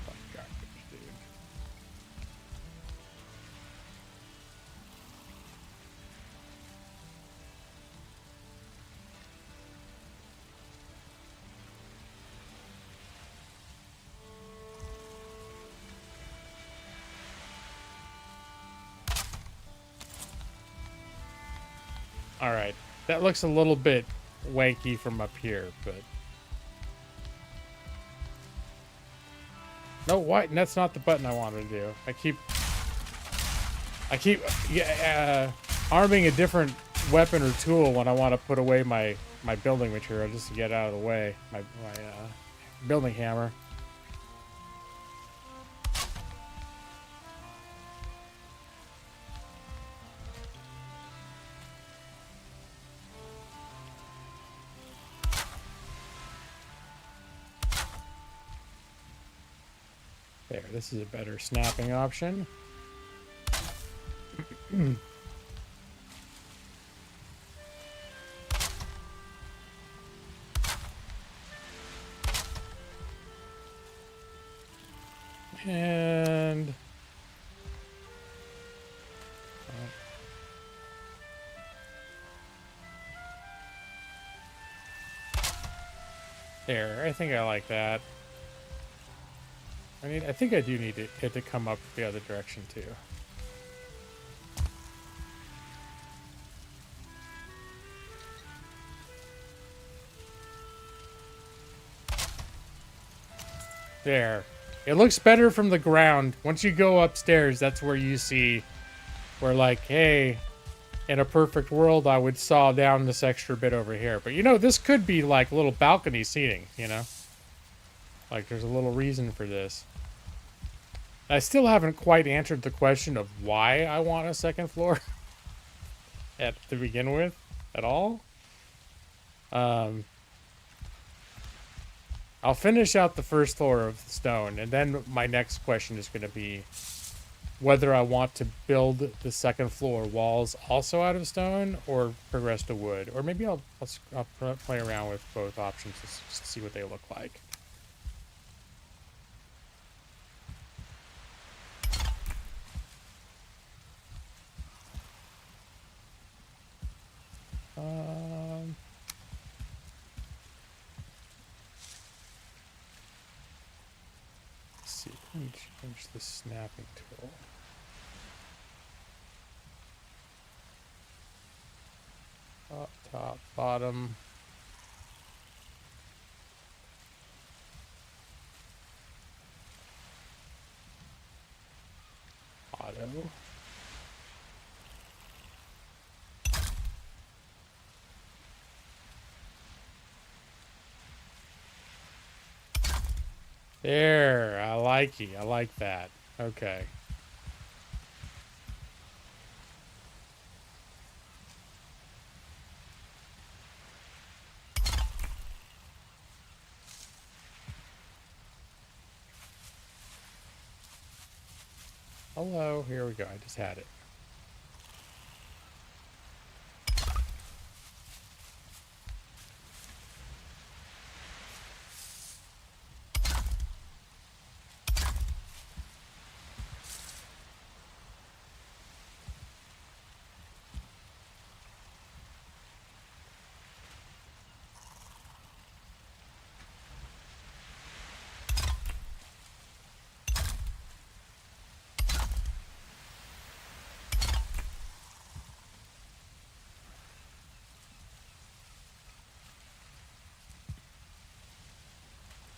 [SPEAKER 3] fucking garbage, dude. All right, that looks a little bit wanky from up here, but no, what? That's not the button I wanted to do. I keep arming a different weapon or tool when I want to put away my building material just to get out of the way. My building hammer. There, this is a better snapping option. And there, I think I like that. I think I do need it to come up the other direction too. There. It looks better from the ground. Once you go upstairs, that's where you see where, like, hey, in a perfect world, I would saw down this extra bit over here. But, you know, this could be, like, little balcony seating, you know? Like, there's a little reason for this. I still haven't quite answered the question of why I want a second floor to begin with at all. I'll finish out the first floor of stone, and then my next question is going to be whether I want to build the second floor walls also out of stone or progress to wood. Or maybe I'll play around with both options just to see what they look like. Let's see, let me change the snapping tool. Top, top, bottom. Auto. There, I like you. I like that. Okay. Hello, here we go. I just had it.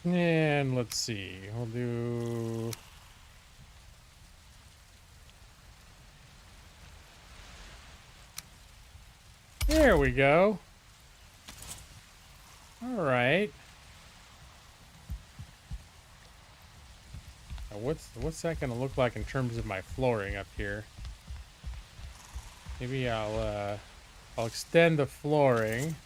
[SPEAKER 3] And let's see, we'll do... There we go. All right. Now what's that going to look like in terms of my flooring up here? Maybe I'll extend the flooring.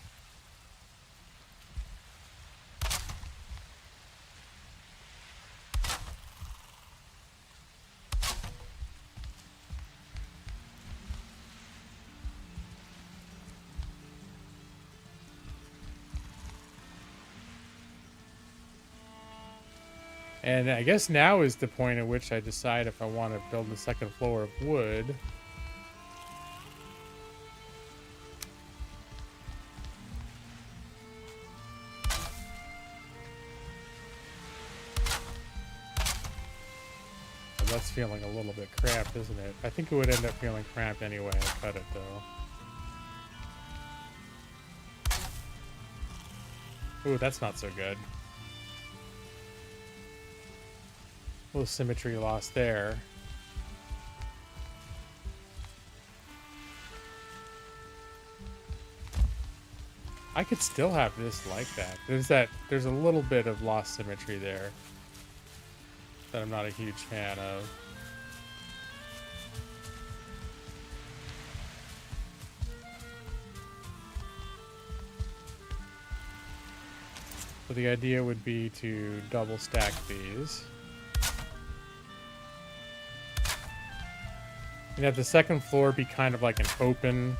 [SPEAKER 3] And I guess now is the point at which I decide if I want to build the second floor of wood. Well, that's feeling a little bit cramped, isn't it? I think it would end up feeling cramped anyway. I cut it though. Ooh, that's not so good. A little symmetry lost there. I could still have this like that. There's a little bit of lost symmetry there that I'm not a huge fan of. So the idea would be to double stack these. And have the second floor be kind of like an open...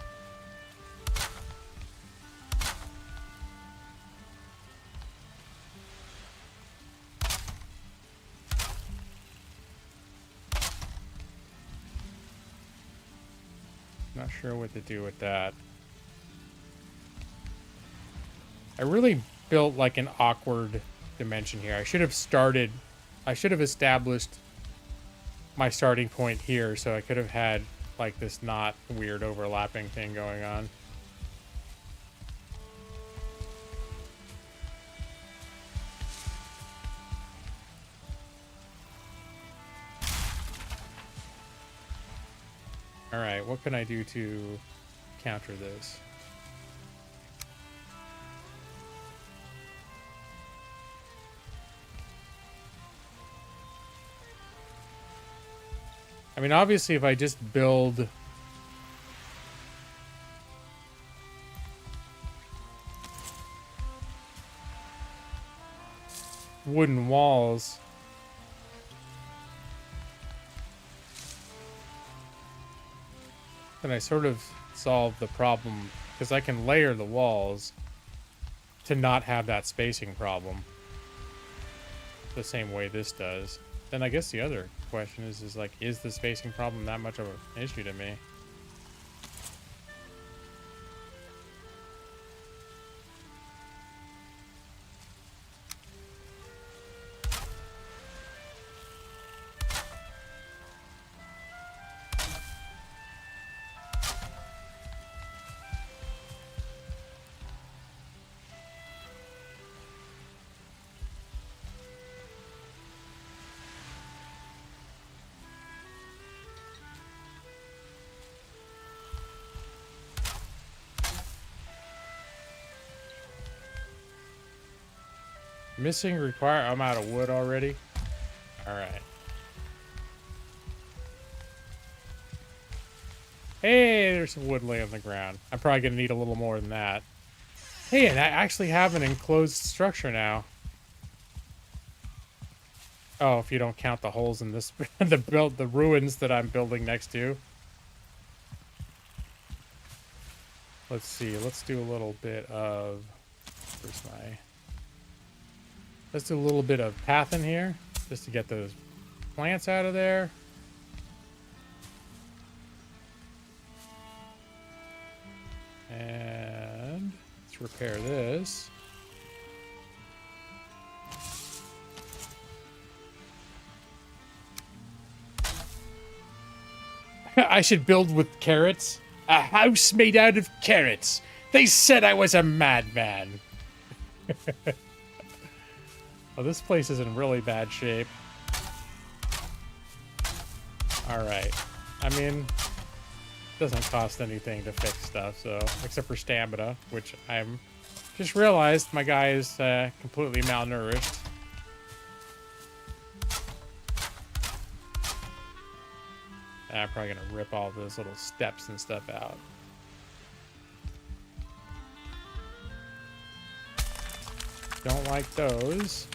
[SPEAKER 3] Not sure what to do with that. I really built like an awkward dimension here. I should have established my starting point here, so I could have had like this not weird overlapping thing going on. All right, what can I do to counter this? I mean, obviously, if I just build wooden walls, then I sort of solve the problem, because I can layer the walls to not have that spacing problem the same way this does. Then I guess the other question is like, is the spacing problem that much of an issue to me? Missing require. I'm out of wood already. All right. Hey, there's some wood laying on the ground. I'm probably gonna need a little more than that. Hey, and I actually have an enclosed structure now. Oh, if you don't count the holes in this, the ruins that I'm building next to. Let's see. Let's do a little bit of. Where's my? Let's do a little bit of path in here, just to get those plants out of there. And let's repair this. I should build with carrots. A house made out of carrots. They said I was a madman. Oh, this place is in really bad shape. Alright. I mean, it doesn't cost anything to fix stuff, so, except for stamina, which I'm just realized my guy is completely malnourished. I'm probably gonna rip all those little steps and stuff out. Don't like those.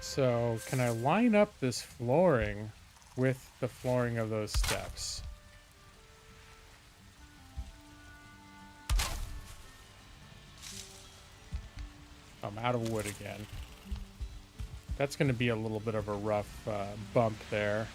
[SPEAKER 3] So, can I line up this flooring with the flooring of those steps? I'm out of wood again. That's going to be a little bit of a rough bump there.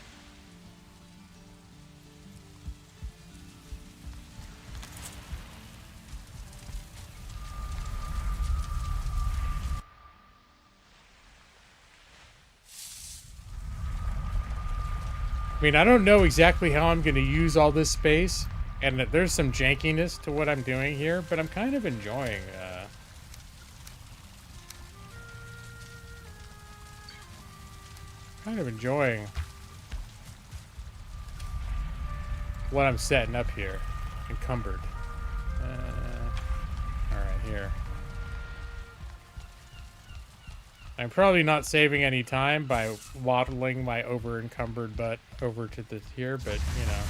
[SPEAKER 3] I mean, I don't know exactly how I'm going to use all this space, and there's some jankiness to what I'm doing here, but I'm kind of enjoying what I'm setting up here. Encumbered. All right, here. I'm probably not saving any time by waddling my over-encumbered butt over to the here, but, you know.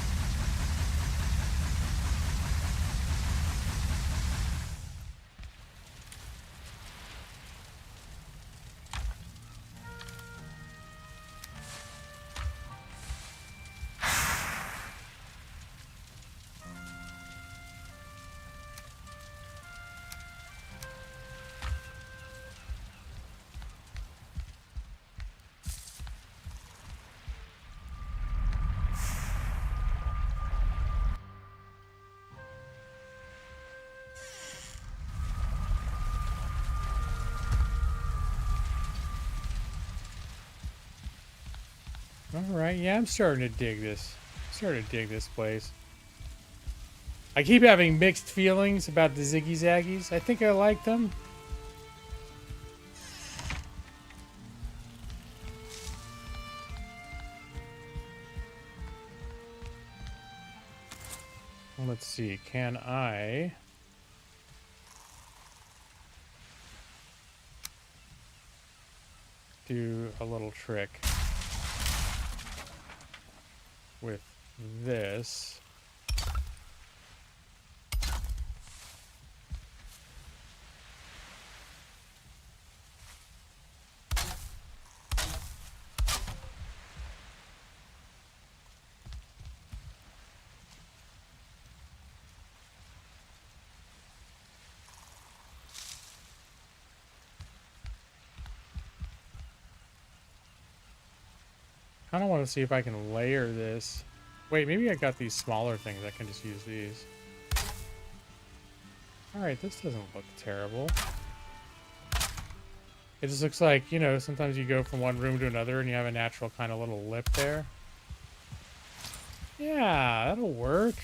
[SPEAKER 3] Alright, yeah, I'm starting to dig this. Starting to dig this place. I keep having mixed feelings about the Ziggy Zaggies. I think I like them. Let's see, can I... do a little trick with this? I don't want to see if I can layer this. Wait, maybe I got these smaller things. I can just use these. Alright, this doesn't look terrible. It just looks like, you know, sometimes you go from one room to another and you have a natural kind of little lip there. Yeah, that'll work.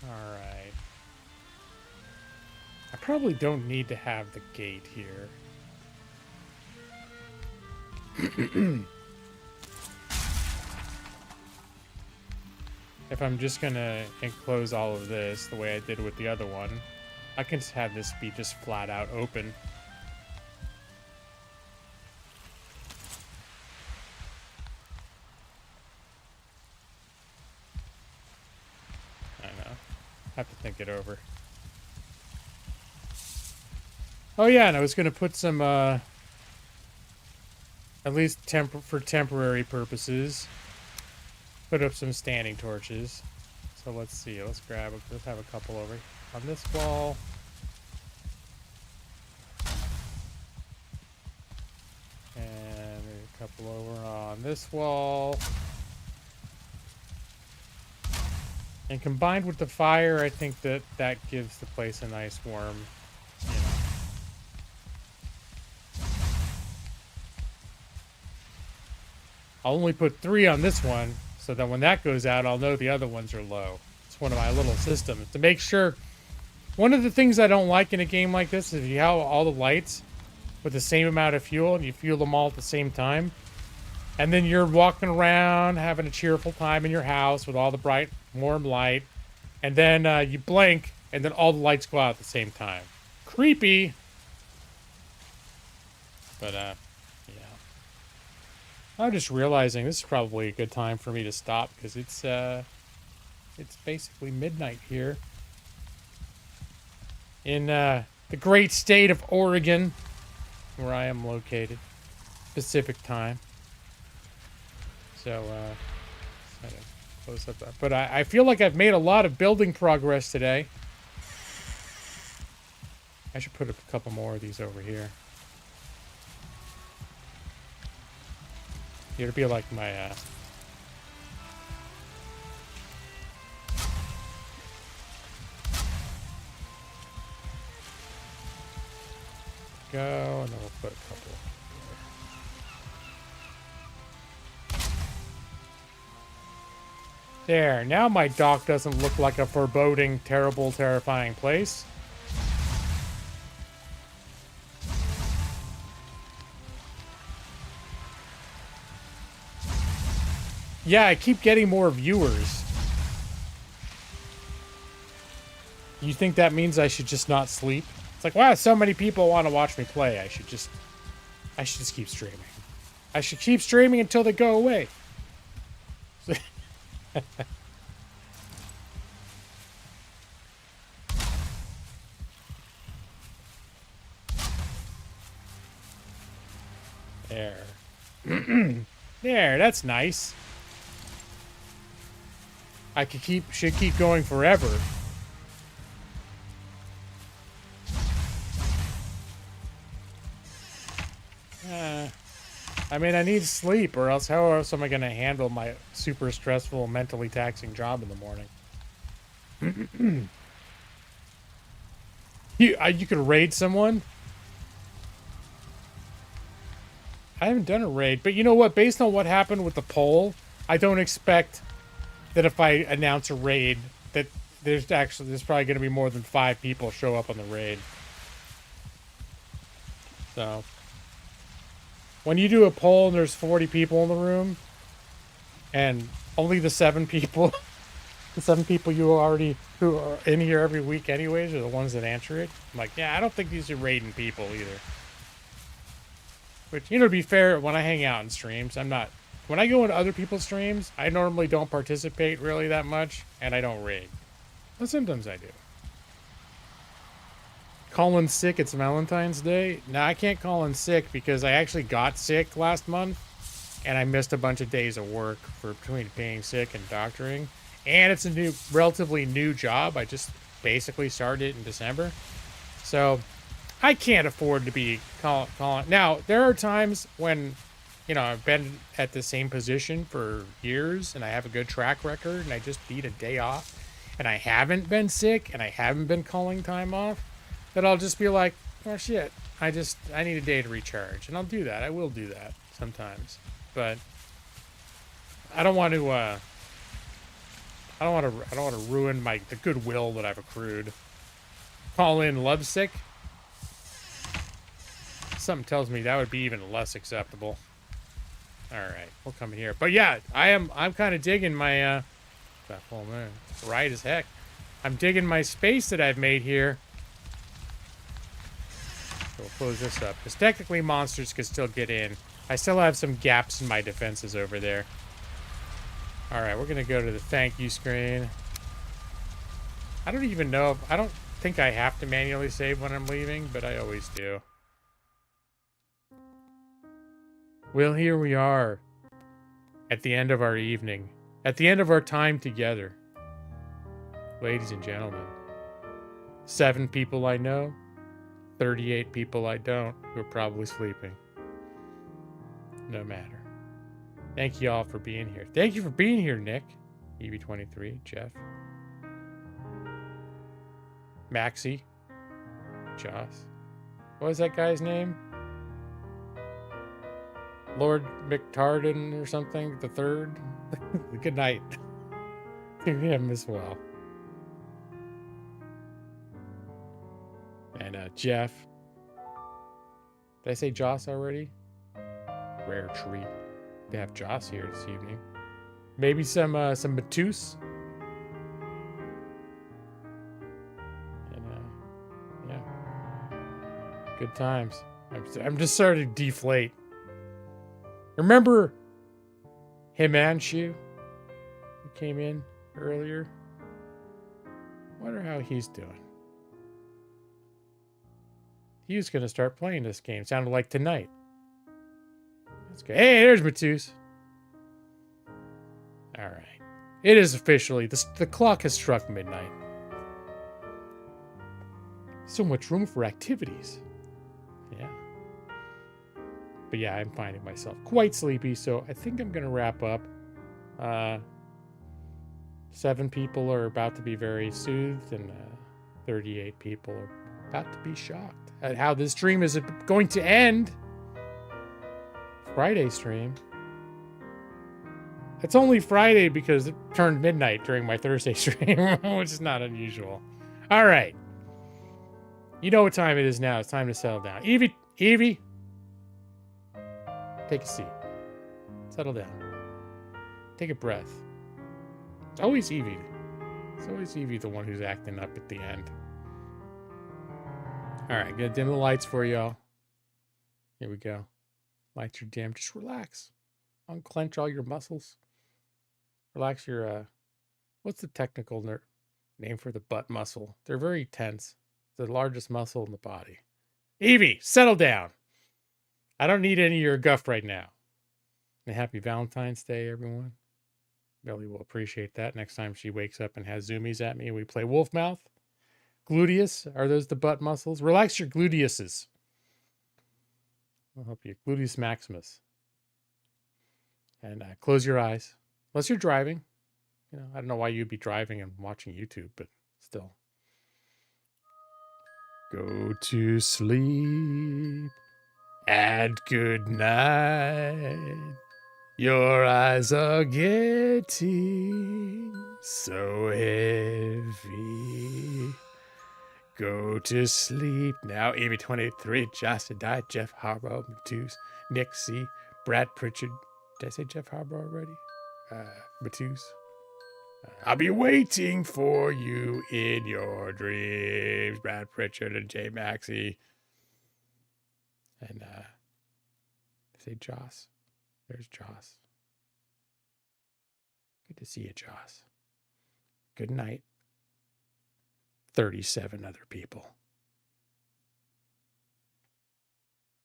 [SPEAKER 3] Alright. I probably don't need to have the gate here. If I'm just gonna enclose all of this the way I did with the other one, I can just have this be just flat out open. I know. Have to think it over. Oh yeah, and I was gonna put some, at least for temporary purposes, put up some standing torches. So let's see. Let's have a couple over on this wall. And a couple over on this wall. And combined with the fire, I think that gives the place a nice warm, you know. I'll only put 3 on this one, so that when that goes out, I'll know the other ones are low. It's one of my little systems to make sure. One of the things I don't like in a game like this is if you have all the lights with the same amount of fuel and you fuel them all at the same time, and then you're walking around having a cheerful time in your house with all the bright, warm light, and then you blink, and then all the lights go out at the same time. Creepy. But, yeah. I'm just realizing this is probably a good time for me to stop, because it's basically midnight here. In the great state of Oregon, where I am located. Pacific time. So, close up that. But I feel like I've made a lot of building progress today. I should put a couple more of these over here. It'll be like my, go, and then we'll put a couple there. Now my dock doesn't look like a foreboding, terrible, terrifying place. Yeah, I keep getting more viewers. You think that means I should just not sleep? It's like, wow, so many people want to watch me play. I should just keep streaming. I should keep streaming until they go away. There. There, that's nice. I should keep going forever. I mean, I need sleep, or else how else am I going to handle my super stressful, mentally taxing job in the morning? You could raid someone? I haven't done a raid, but you know what? Based on what happened with the poll, I don't expect that if I announce a raid that there's probably going to be more than 5 people show up on the raid. So when you do a poll and there's 40 people in the room and only the 7 people the 7 people who are in here every week anyways are the ones that answer it, I'm like, yeah, I don't think these are raiding people either. Which, you know, to be fair, when I hang out in streams, when I go into other people's streams, I normally don't participate really that much, and I don't raid. But sometimes I do. Call in sick, it's Valentine's Day. Now, I can't call in sick because I actually got sick last month, and I missed a bunch of days of work between being sick and doctoring. And it's a relatively new job. I just basically started it in December. So I can't afford to be calling. Now, there are times when, you know, I've been at the same position for years and I have a good track record and I just need a day off and I haven't been sick and I haven't been calling time off, that I'll just be like, oh shit, I need a day to recharge. And I'll do that. I will do that sometimes. But I don't want to ruin the goodwill that I've accrued. Call in lovesick. Something tells me that would be even less acceptable. All right, we'll come in here. But yeah, I'm kind of digging my that full moon. Right as heck. I'm digging my space that I've made here. So we'll close this up because technically monsters can still get in. I still have some gaps in my defenses over there. All right, we're gonna go to the thank you screen. I don't even know I don't think I have to manually save when I'm leaving, but I always do. Well, here we are, at the end of our evening, at the end of our time together. Ladies and gentlemen, 7 people I know, 38 people I don't, who are probably sleeping. No matter. Thank you all for being here. Thank you for being here, Nick. EV23, Jeff. Maxie. Joss. What was that guy's name? Lord McTarden or something, the third. Good night. To him as well. And Jeff. Did I say Joss already? Rare treat to have Joss here this evening. Maybe some Matus. And yeah. Good times. I'm just starting to deflate. Remember Himanshu, who came in earlier? Wonder how he's doing. He was going to start playing this game. Sounded like tonight. That's good. Hey, there's Matus. All right. It is officially, the clock has struck midnight. So much room for activities. Yeah. But yeah, I'm finding myself quite sleepy, so I think I'm going to wrap up. 7 people are about to be very soothed, and 38 people are about to be shocked at how this stream is going to end. Friday stream. It's only Friday because it turned midnight during my Thursday stream, which is not unusual. All right. You know what time it is now. It's time to settle down. Evie, take a seat. Settle down. Take a breath. It's always Evie. It's always Evie the one who's acting up at the end. All right, gonna dim the lights for y'all. Here we go. Lights are dim. Just relax. Unclench all your muscles. Relax your, what's the technical name for the butt muscle? They're very tense. The largest muscle in the body. Evie, settle down. I don't need any of your guff right now. And happy Valentine's Day, everyone. Billy will appreciate that next time she wakes up and has zoomies at me and we play wolf mouth. Gluteus, are those the butt muscles? Relax your gluteuses. I'll help you. Gluteus maximus. And close your eyes. Unless you're driving. You know, I don't know why you'd be driving and watching YouTube, but still. Go to sleep and good night. Your eyes are getting so heavy. Go to sleep now. Amy23, Justin Died, Jeff Harbaugh, Matus, Nick C, Brad Pritchard. Did I say Jeff Harbaugh already? Matus. I'll be waiting for you in your dreams, Brad Pritchard and Jay Maxey. And say Joss. There's Joss. Good to see you, Joss. Good night. 37 other people.